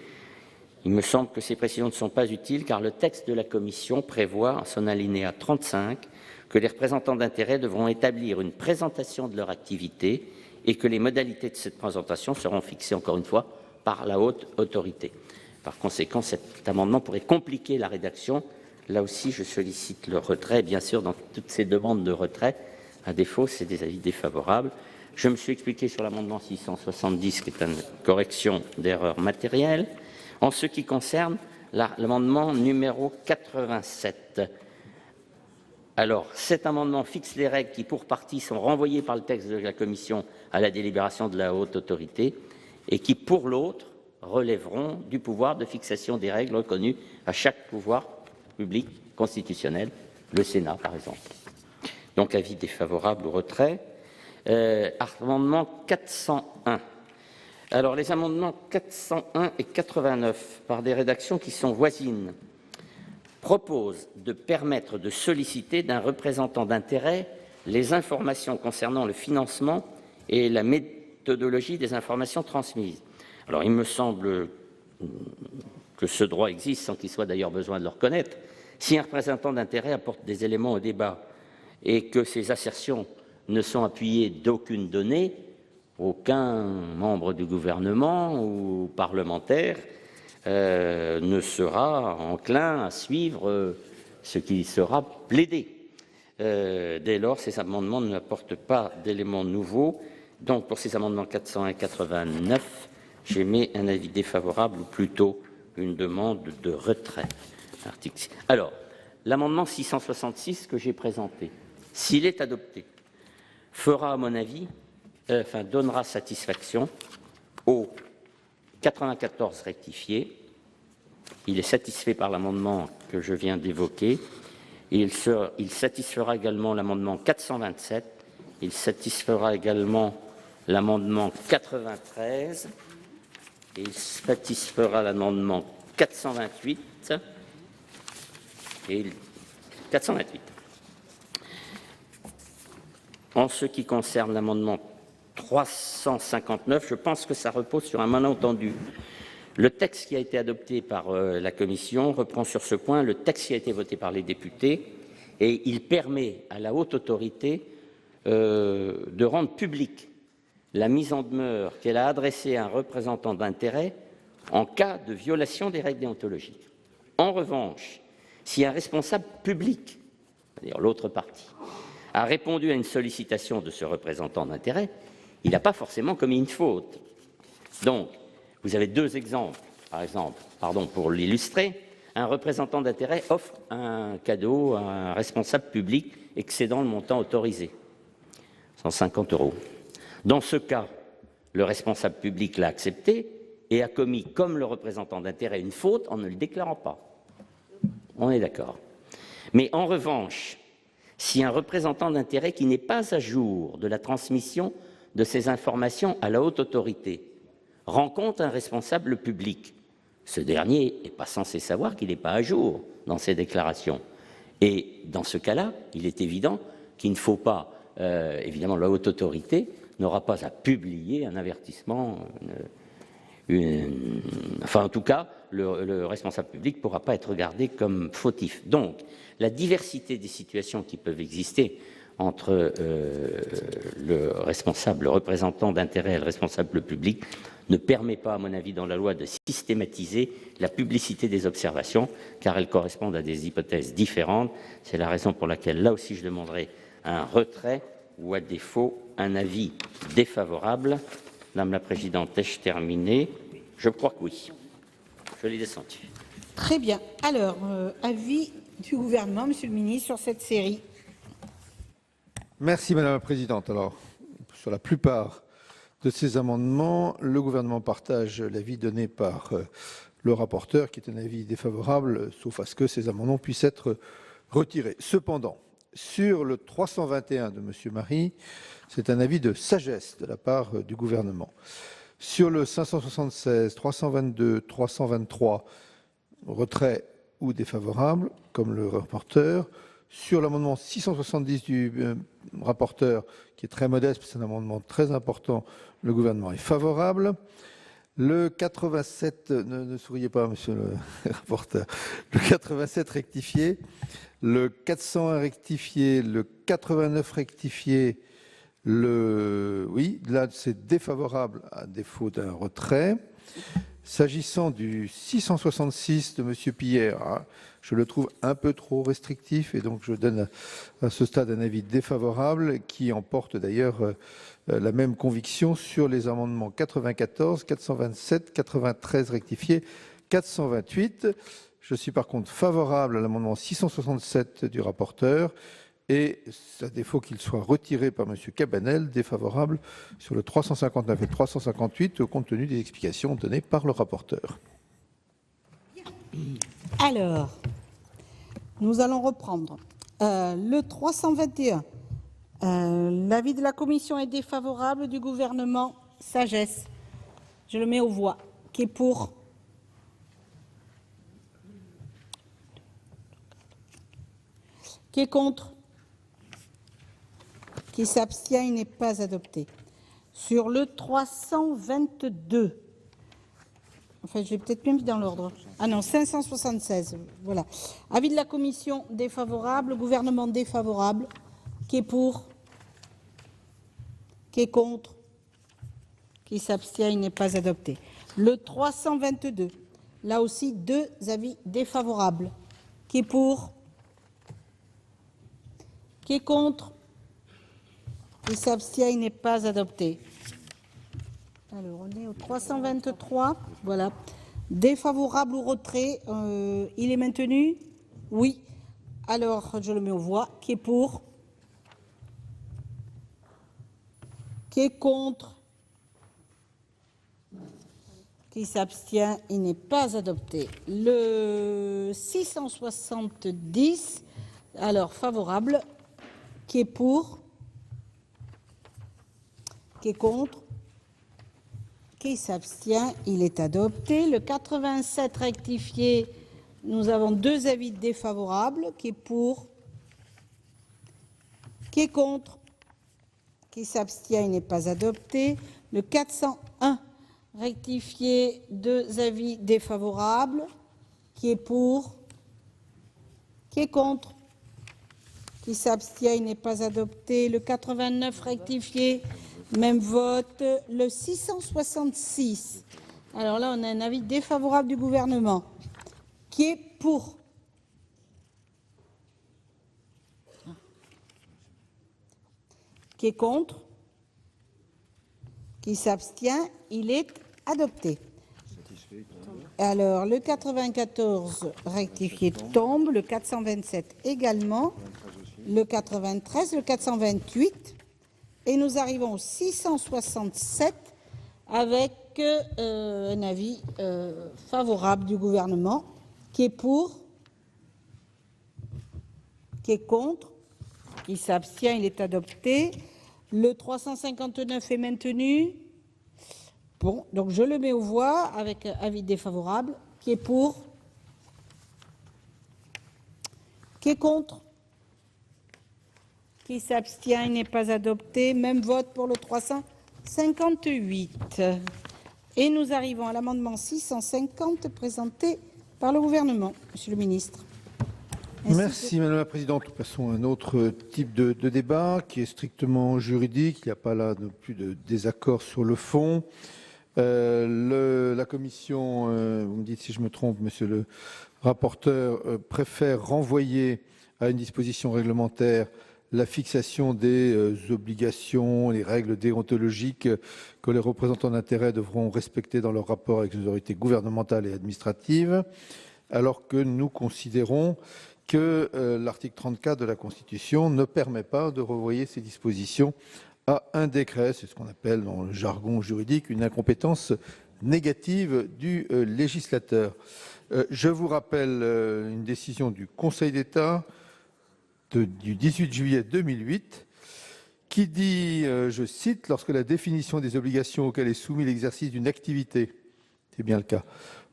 Il me semble que ces précisions ne sont pas utiles car le texte de la Commission prévoit, en son alinéa 35, que les représentants d'intérêt devront établir une présentation de leur activité et que les modalités de cette présentation seront fixées, encore une fois, par la Haute Autorité. Par conséquent, cet amendement pourrait compliquer la rédaction. Là aussi, je sollicite le retrait, bien sûr, dans toutes ces demandes de retrait. À défaut, c'est des avis défavorables. Je me suis expliqué sur l'amendement 670, qui est une correction d'erreur matérielle. En ce qui concerne l'amendement numéro 87, alors cet amendement fixe les règles qui, pour partie, sont renvoyées par le texte de la Commission à la délibération de la Haute Autorité et qui, pour l'autre, relèveront du pouvoir de fixation des règles reconnues à chaque pouvoir public constitutionnel, le Sénat par exemple. Donc avis défavorable au retrait. Amendement 401. Alors les amendements 401 et 89, par des rédactions qui sont voisines, proposent de permettre de solliciter d'un représentant d'intérêt les informations concernant le financement et la méthodologie des informations transmises. Alors il me semble que ce droit existe sans qu'il soit d'ailleurs besoin de le reconnaître. Si un représentant d'intérêt apporte des éléments au débat et que ces assertions ne sont appuyées d'aucune donnée, aucun membre du gouvernement ou parlementaire ne sera enclin à suivre ce qui sera plaidé. Dès lors, ces amendements n'apportent pas d'éléments nouveaux. Donc, pour ces amendements 401 et 89, j'émets un avis défavorable ou plutôt une demande de retrait. Alors, l'amendement 666 que j'ai présenté, s'il est adopté, fera, à mon avis, donnera satisfaction au 94 rectifié. Il est satisfait par l'amendement que je viens d'évoquer. Il satisfera également l'amendement 427. Il satisfera également l'amendement 93. Et il satisfera l'amendement 428 et 428. En ce qui concerne l'amendement 359, je pense que ça repose sur un malentendu. Le texte qui a été adopté par la Commission reprend sur ce point le texte qui a été voté par les députés et il permet à la Haute Autorité de rendre publique la mise en demeure qu'elle a adressée à un représentant d'intérêt en cas de violation des règles déontologiques. En revanche, si un responsable public, c'est-à-dire l'autre partie, a répondu à une sollicitation de ce représentant d'intérêt, il n'a pas forcément commis une faute. Donc, vous avez deux exemples. Par exemple, pour l'illustrer, un représentant d'intérêt offre un cadeau à un responsable public excédant le montant autorisé, 150 €. Dans ce cas, le responsable public l'a accepté et a commis, comme le représentant d'intérêt, une faute en ne le déclarant pas. On est d'accord. Mais en revanche, si un représentant d'intérêt qui n'est pas à jour de la transmission de ces informations à la Haute Autorité rencontre un responsable public, ce dernier n'est pas censé savoir qu'il n'est pas à jour dans ses déclarations. Et dans ce cas-là, il est évident qu'il ne faut pas, évidemment, la Haute Autorité n'aura pas à publier un avertissement, enfin en tout cas, le responsable public ne pourra pas être regardé comme fautif. Donc, la diversité des situations qui peuvent exister entre le représentant d'intérêt et le responsable public ne permet pas, à mon avis, dans la loi, de systématiser la publicité des observations, car elles correspondent à des hypothèses différentes. C'est la raison pour laquelle, là aussi, je demanderai un retrait ou, à défaut, un avis défavorable. Madame la Présidente, ai-je terminé? Je crois que oui. Je l'ai descendu. Très bien. Alors, avis du gouvernement, Monsieur le ministre, sur cette série. Merci Madame la Présidente. Alors, sur la plupart de ces amendements, le gouvernement partage l'avis donné par le rapporteur, qui est un avis défavorable, sauf à ce que ces amendements puissent être retirés. Cependant, sur le 321 de Monsieur Marie, c'est un avis de sagesse de la part du gouvernement. Sur le 576, 322, 323, retrait ou défavorable, comme le rapporteur. Sur l'amendement 670 du rapporteur, qui est très modeste, c'est un amendement très important, le gouvernement est favorable. Le 87, ne souriez pas, monsieur le rapporteur, le 87 rectifié, le 401 rectifié, le 89 rectifié, oui, là c'est défavorable à défaut d'un retrait. S'agissant du 666 de monsieur Pierre, je le trouve un peu trop restrictif et donc je donne à ce stade un avis défavorable qui emporte d'ailleurs la même conviction sur les amendements 94, 427, 93 rectifiés, 428. Je suis par contre favorable à l'amendement 667 du rapporteur et, à défaut qu'il soit retiré par M. Cabanel, défavorable sur le 359 et 358 compte tenu des explications données par le rapporteur. Alors, nous allons reprendre. Le 321, l'avis de la commission est défavorable, du gouvernement, sagesse. Je le mets aux voix. Qui est pour? Qui est contre? Qui s'abstient? Il n'est pas adopté. Sur le 322, enfin, je l'ai peut-être même mis dans l'ordre. Ah non, 576, voilà. Avis de la commission défavorable, gouvernement défavorable. Qui est pour? Qui est contre? Qui s'abstient? Il n'est pas adopté. Le 322, là aussi, deux avis défavorables. Qui est pour? Qui est contre? Qui s'abstient? Il n'est pas adopté. Alors, on est au 323. Voilà. Défavorable ou retrait, il est maintenu? Oui. Alors, je le mets aux voix. Qui est pour? Qui est contre? Qui s'abstient? Il n'est pas adopté. Le 670, alors favorable. Qui est pour? Qui est contre? Qui s'abstient? Il est adopté. Le 87 rectifié, nous avons deux avis défavorables. Qui est pour? Qui est contre? Qui s'abstient? Il n'est pas adopté. Le 401 rectifié, deux avis défavorables. Qui est pour? Qui est contre? Qui s'abstient? Il n'est pas adopté. Le 89 rectifié, même vote. Le 666. Alors là, on a un avis défavorable du gouvernement. Qui est pour? Qui est contre? Qui s'abstient? Il est adopté. Alors, le 94 rectifié tombe, le 427 également, le 93, le 428, et nous arrivons au 667 avec un avis favorable du gouvernement. Qui est pour? Qui est contre? Qui s'abstient? Il est adopté. Le 359 est maintenu. Bon, donc je le mets aux voix avec avis défavorable. Qui est pour? Qui est contre? Qui s'abstient? Il n'est pas adopté. Même vote pour le 358. Et nous arrivons à l'amendement 650 présenté par le gouvernement. Monsieur le ministre. Merci Madame la Présidente. Nous passons à un autre type de débat qui est strictement juridique. Il n'y a pas là non plus de désaccord sur le fond. La Commission, vous me dites si je me trompe, Monsieur le rapporteur, préfère renvoyer à une disposition réglementaire la fixation des obligations, les règles déontologiques que les représentants d'intérêts devront respecter dans leur rapport avec les autorités gouvernementales et administratives, alors que nous considérons que l'article 34 de la Constitution ne permet pas de renvoyer ces dispositions à un décret. C'est ce qu'on appelle dans le jargon juridique une incompétence négative du législateur. Je vous rappelle une décision du Conseil d'État du 18 juillet 2008 qui dit, je cite, « Lorsque la définition des obligations auxquelles est soumis l'exercice d'une activité, c'est bien le cas,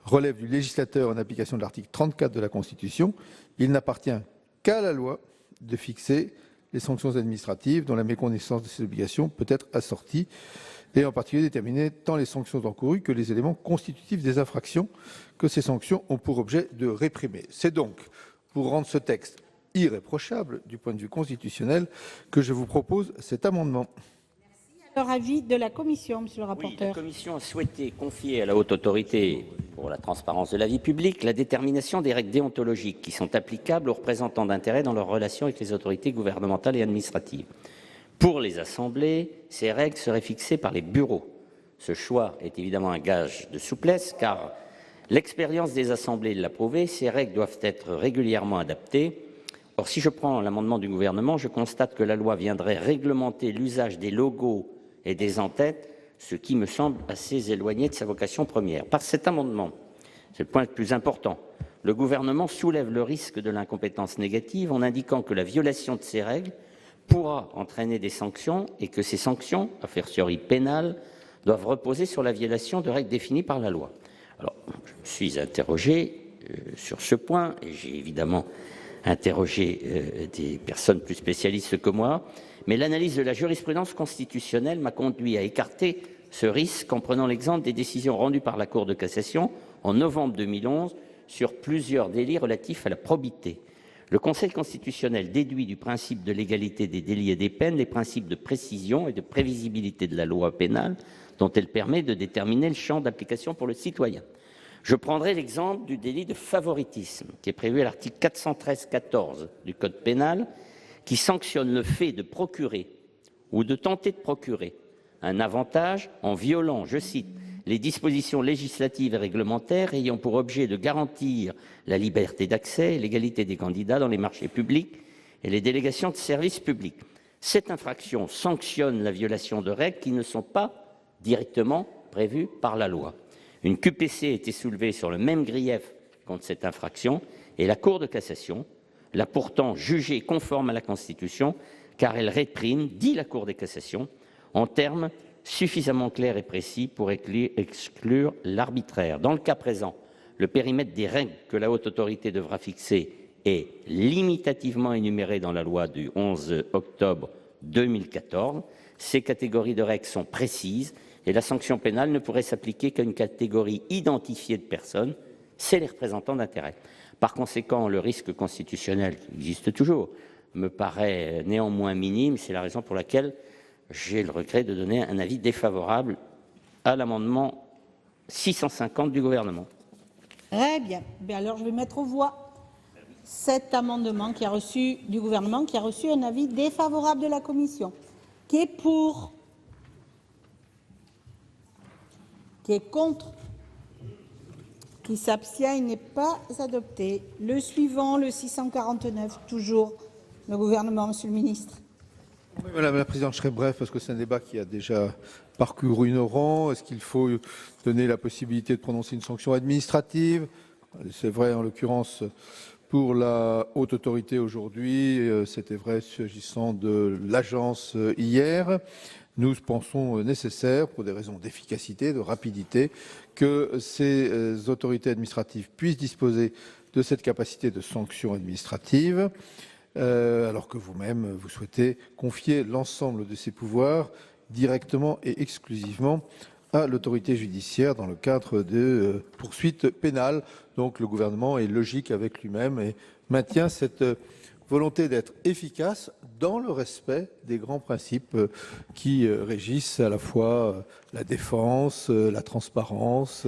relève du législateur en application de l'article 34 de la Constitution, il n'appartient qu'à la loi de fixer les sanctions administratives dont la méconnaissance de ces obligations peut être assortie et en particulier déterminer tant les sanctions encourues que les éléments constitutifs des infractions que ces sanctions ont pour objet de réprimer. » C'est donc pour rendre ce texte irréprochable du point de vue constitutionnel que je vous propose cet amendement. Alors, avis de la Commission, Monsieur le rapporteur. Oui, la Commission a souhaité confier à la Haute Autorité pour la transparence de la vie publique la détermination des règles déontologiques qui sont applicables aux représentants d'intérêts dans leurs relations avec les autorités gouvernementales et administratives. Pour les assemblées, ces règles seraient fixées par les bureaux. Ce choix est évidemment un gage de souplesse car l'expérience des assemblées l'a prouvé, ces règles doivent être régulièrement adaptées. Or, si je prends l'amendement du gouvernement, je constate que la loi viendrait réglementer l'usage des logos et des en-têtes, ce qui me semble assez éloigné de sa vocation première. Par cet amendement, c'est le point le plus important, le gouvernement soulève le risque de l'incompétence négative en indiquant que la violation de ces règles pourra entraîner des sanctions et que ces sanctions, a fortiori pénales, doivent reposer sur la violation de règles définies par la loi. Alors, je me suis interrogé sur ce point et j'ai évidemment interrogé des personnes plus spécialistes que moi, mais l'analyse de la jurisprudence constitutionnelle m'a conduit à écarter ce risque en prenant l'exemple des décisions rendues par la Cour de cassation en novembre 2011 sur plusieurs délits relatifs à la probité. Le Conseil constitutionnel déduit du principe de l'égalité des délits et des peines les principes de précision et de prévisibilité de la loi pénale dont elle permet de déterminer le champ d'application pour le citoyen. Je prendrai l'exemple du délit de favoritisme qui est prévu à l'article 413-14 du Code pénal qui sanctionne le fait de procurer ou de tenter de procurer un avantage en violant, je cite, les dispositions législatives et réglementaires ayant pour objet de garantir la liberté d'accès et l'égalité des candidats dans les marchés publics et les délégations de services publics. Cette infraction sanctionne la violation de règles qui ne sont pas directement prévues par la loi. Une QPC a été soulevée sur le même grief contre cette infraction et la Cour de cassation l'a pourtant jugée conforme à la Constitution car elle réprime, dit la Cour de cassation, en termes suffisamment clairs et précis pour exclure l'arbitraire. Dans le cas présent, le périmètre des règles que la Haute Autorité devra fixer est limitativement énuméré dans la loi du 11 octobre 2014. Ces catégories de règles sont précises et la sanction pénale ne pourrait s'appliquer qu'à une catégorie identifiée de personnes, c'est les représentants d'intérêts. Par conséquent, le risque constitutionnel qui existe toujours me paraît néanmoins minime. C'est la raison pour laquelle j'ai le regret de donner un avis défavorable à l'amendement 650 du gouvernement. Très bien. Alors, je vais mettre aux voix cet amendement qui a reçu du gouvernement, qui a reçu un avis défavorable de la commission. Qui est pour? Qui est contre? Qui s'abstient? Il n'est pas adopté. Le suivant, le 649, toujours le gouvernement, Monsieur le ministre. Oui, Madame la Présidente, je serai bref parce que c'est un débat qui a déjà parcouru nos rangs. Est-ce qu'il faut donner la possibilité de prononcer une sanction administrative? C'est vrai en l'occurrence pour la Haute Autorité aujourd'hui, c'était vrai s'agissant de l'agence hier. Nous pensons nécessaire, pour des raisons d'efficacité, de rapidité, que ces autorités administratives puissent disposer de cette capacité de sanction administrative, alors que vous-même, vous souhaitez confier l'ensemble de ces pouvoirs directement et exclusivement à l'autorité judiciaire dans le cadre de poursuites pénales. Donc le gouvernement est logique avec lui-même et maintient cette volonté d'être efficace dans le respect des grands principes qui régissent à la fois la défense, la transparence,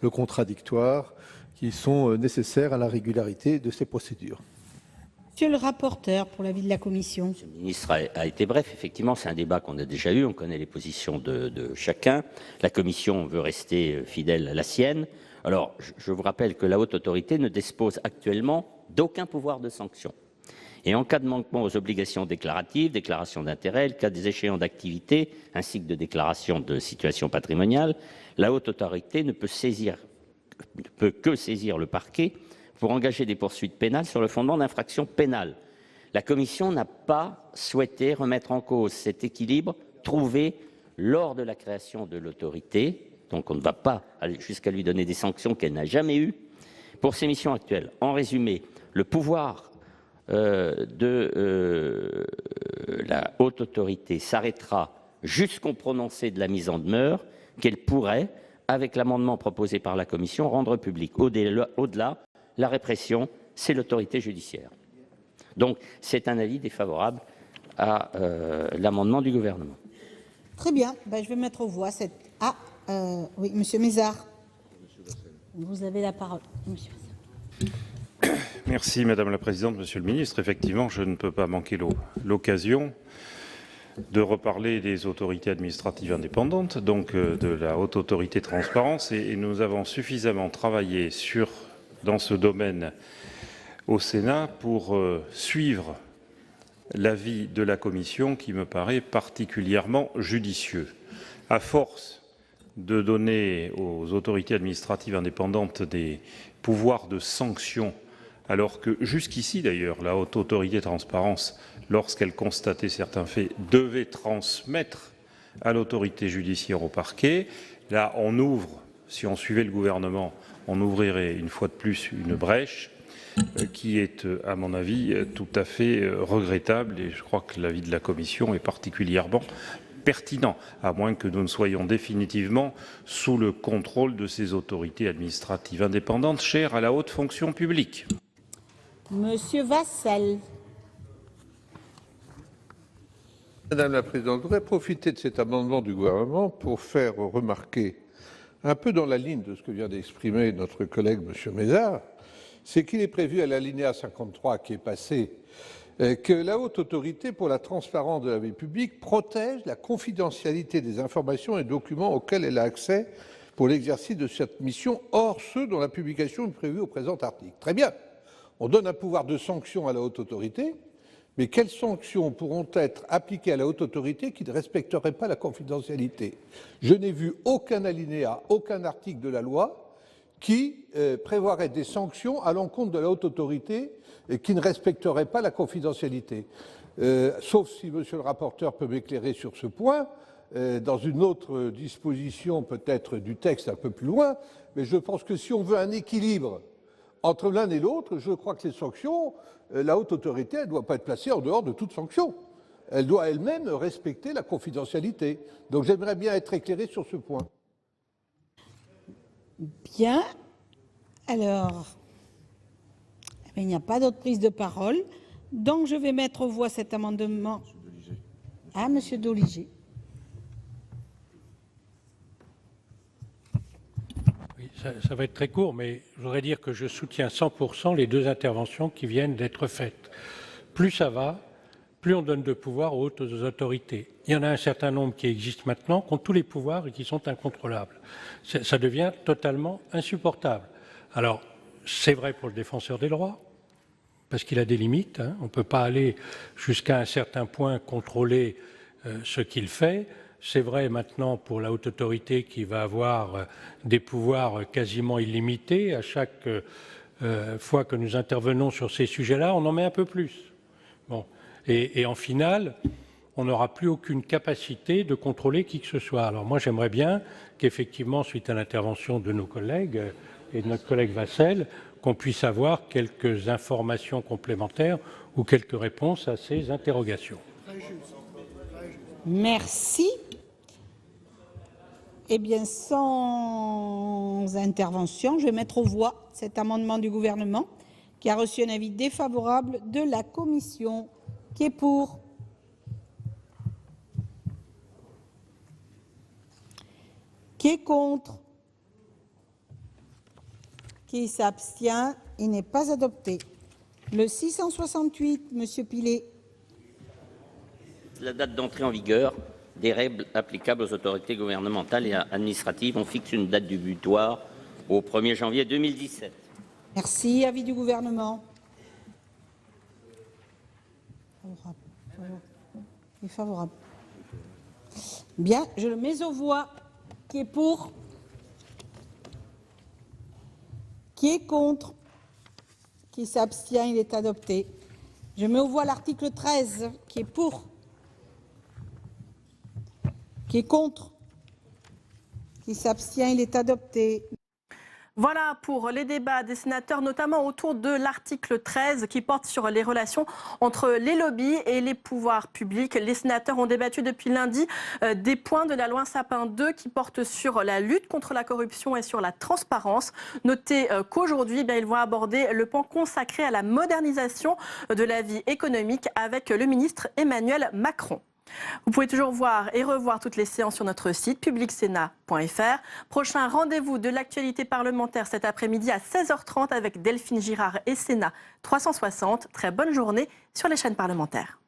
le contradictoire, qui sont nécessaires à la régularité de ces procédures. Monsieur le rapporteur, pour l'avis de la Commission. Le ministre a été bref. Effectivement, c'est un débat qu'on a déjà eu. On connaît les positions de chacun. La Commission veut rester fidèle à la sienne. Alors, je vous rappelle que la Haute Autorité ne dispose actuellement d'aucun pouvoir de sanction. Et en cas de manquement aux obligations déclaratives, déclaration d'intérêt, le cas des échéants d'activité, ainsi que de déclaration de situation patrimoniale, la Haute Autorité ne peut que saisir le parquet pour engager des poursuites pénales sur le fondement d'infractions pénales. La Commission n'a pas souhaité remettre en cause cet équilibre trouvé lors de la création de l'autorité, donc on ne va pas aller jusqu'à lui donner des sanctions qu'elle n'a jamais eues pour ses missions actuelles. En résumé, le pouvoir de la Haute Autorité s'arrêtera jusqu'au prononcé de la mise en demeure qu'elle pourrait, avec l'amendement proposé par la Commission, rendre public. Au-delà, la répression, c'est l'autorité judiciaire. Donc, c'est un avis défavorable à l'amendement du gouvernement. Très bien. Je vais mettre aux voix cette... oui, Monsieur Mézard. Vous avez la parole. Monsieur. Merci Madame la Présidente, Monsieur le Ministre. Effectivement, je ne peux pas manquer l'occasion de reparler des autorités administratives indépendantes, donc de la Haute Autorité Transparence, et nous avons suffisamment travaillé dans ce domaine au Sénat pour suivre l'avis de la Commission qui me paraît particulièrement judicieux. À force de donner aux autorités administratives indépendantes des pouvoirs de sanction, alors que jusqu'ici d'ailleurs la Haute Autorité Transparence, lorsqu'elle constatait certains faits, devait transmettre à l'autorité judiciaire au parquet. Là, on ouvre, si on suivait le gouvernement, on ouvrirait une fois de plus une brèche qui est, à mon avis, tout à fait regrettable, et je crois que l'avis de la Commission est particulièrement pertinent, à moins que nous ne soyons définitivement sous le contrôle de ces autorités administratives indépendantes chères à la haute fonction publique. Monsieur Vassel. Madame la Présidente, je voudrais profiter de cet amendement du gouvernement pour faire remarquer, un peu dans la ligne de ce que vient d'exprimer notre collègue Monsieur Mézard, c'est qu'il est prévu à l'alinéa 53 qui est passé que la Haute Autorité pour la transparence de la vie publique protège la confidentialité des informations et documents auxquels elle a accès pour l'exercice de cette mission, hors ceux dont la publication est prévue au présent article. Très bien, on donne un pouvoir de sanction à la Haute Autorité, mais quelles sanctions pourront être appliquées à la Haute Autorité qui ne respecterait pas la confidentialité? Je n'ai vu aucun alinéa, aucun article de la loi qui prévoirait des sanctions à l'encontre de la Haute Autorité et qui ne respecterait pas la confidentialité. Sauf si Monsieur le rapporteur peut m'éclairer sur ce point, dans une autre disposition peut-être du texte un peu plus loin, mais je pense que si on veut un équilibre entre l'un et l'autre, je crois que les sanctions, la Haute Autorité, elle ne doit pas être placée en dehors de toute sanction. Elle doit elle-même respecter la confidentialité. Donc j'aimerais bien être éclairé sur ce point. Bien. Alors, il n'y a pas d'autre prise de parole. Donc, je vais mettre aux voix cet amendement. Monsieur Doligé. Oui, ça va être très court, mais je voudrais dire que je soutiens 100% les deux interventions qui viennent d'être faites. Plus ça va, plus on donne de pouvoir aux hautes autorités. Il y en a un certain nombre qui existent maintenant, qui ont tous les pouvoirs et qui sont incontrôlables. Ça devient totalement insupportable. Alors, c'est vrai pour le défenseur des droits, parce qu'il a des limites. On ne peut pas aller jusqu'à un certain point contrôler ce qu'il fait. C'est vrai maintenant pour la Haute Autorité qui va avoir des pouvoirs quasiment illimités. À chaque fois que nous intervenons sur ces sujets-là, on en met un peu plus. Bon. Et en finale, on n'aura plus aucune capacité de contrôler qui que ce soit. Alors moi, j'aimerais bien qu'effectivement, suite à l'intervention de nos collègues et de notre collègue Vassel, qu'on puisse avoir quelques informations complémentaires ou quelques réponses à ces interrogations. Merci. Eh bien, sans intervention, je vais mettre aux voix cet amendement du gouvernement qui a reçu un avis défavorable de la commission. Qui est pour? Qui est contre? Qui s'abstient? Il n'est pas adopté. Le 668, Monsieur Pilet. La date d'entrée en vigueur des règles applicables aux autorités gouvernementales et administratives. On fixe une date du butoir au 1er janvier 2017. Merci. Avis du gouvernement. Favorable. Bien, je le mets aux voix. Qui est pour? Qui est contre? Qui s'abstient? Il est adopté. Je mets aux voix l'article 13. Qui est pour? Qui est contre? Qui s'abstient? Il est adopté. Voilà pour les débats des sénateurs, notamment autour de l'article 13 qui porte sur les relations entre les lobbies et les pouvoirs publics. Les sénateurs ont débattu depuis lundi des points de la loi Sapin 2 qui portent sur la lutte contre la corruption et sur la transparence. Notez qu'aujourd'hui, ils vont aborder le pan consacré à la modernisation de la vie économique avec le ministre Emmanuel Macron. Vous pouvez toujours voir et revoir toutes les séances sur notre site publicsénat.fr. Prochain rendez-vous de l'actualité parlementaire cet après-midi à 16h30 avec Delphine Girard et Sénat 360. Très bonne journée sur les chaînes parlementaires.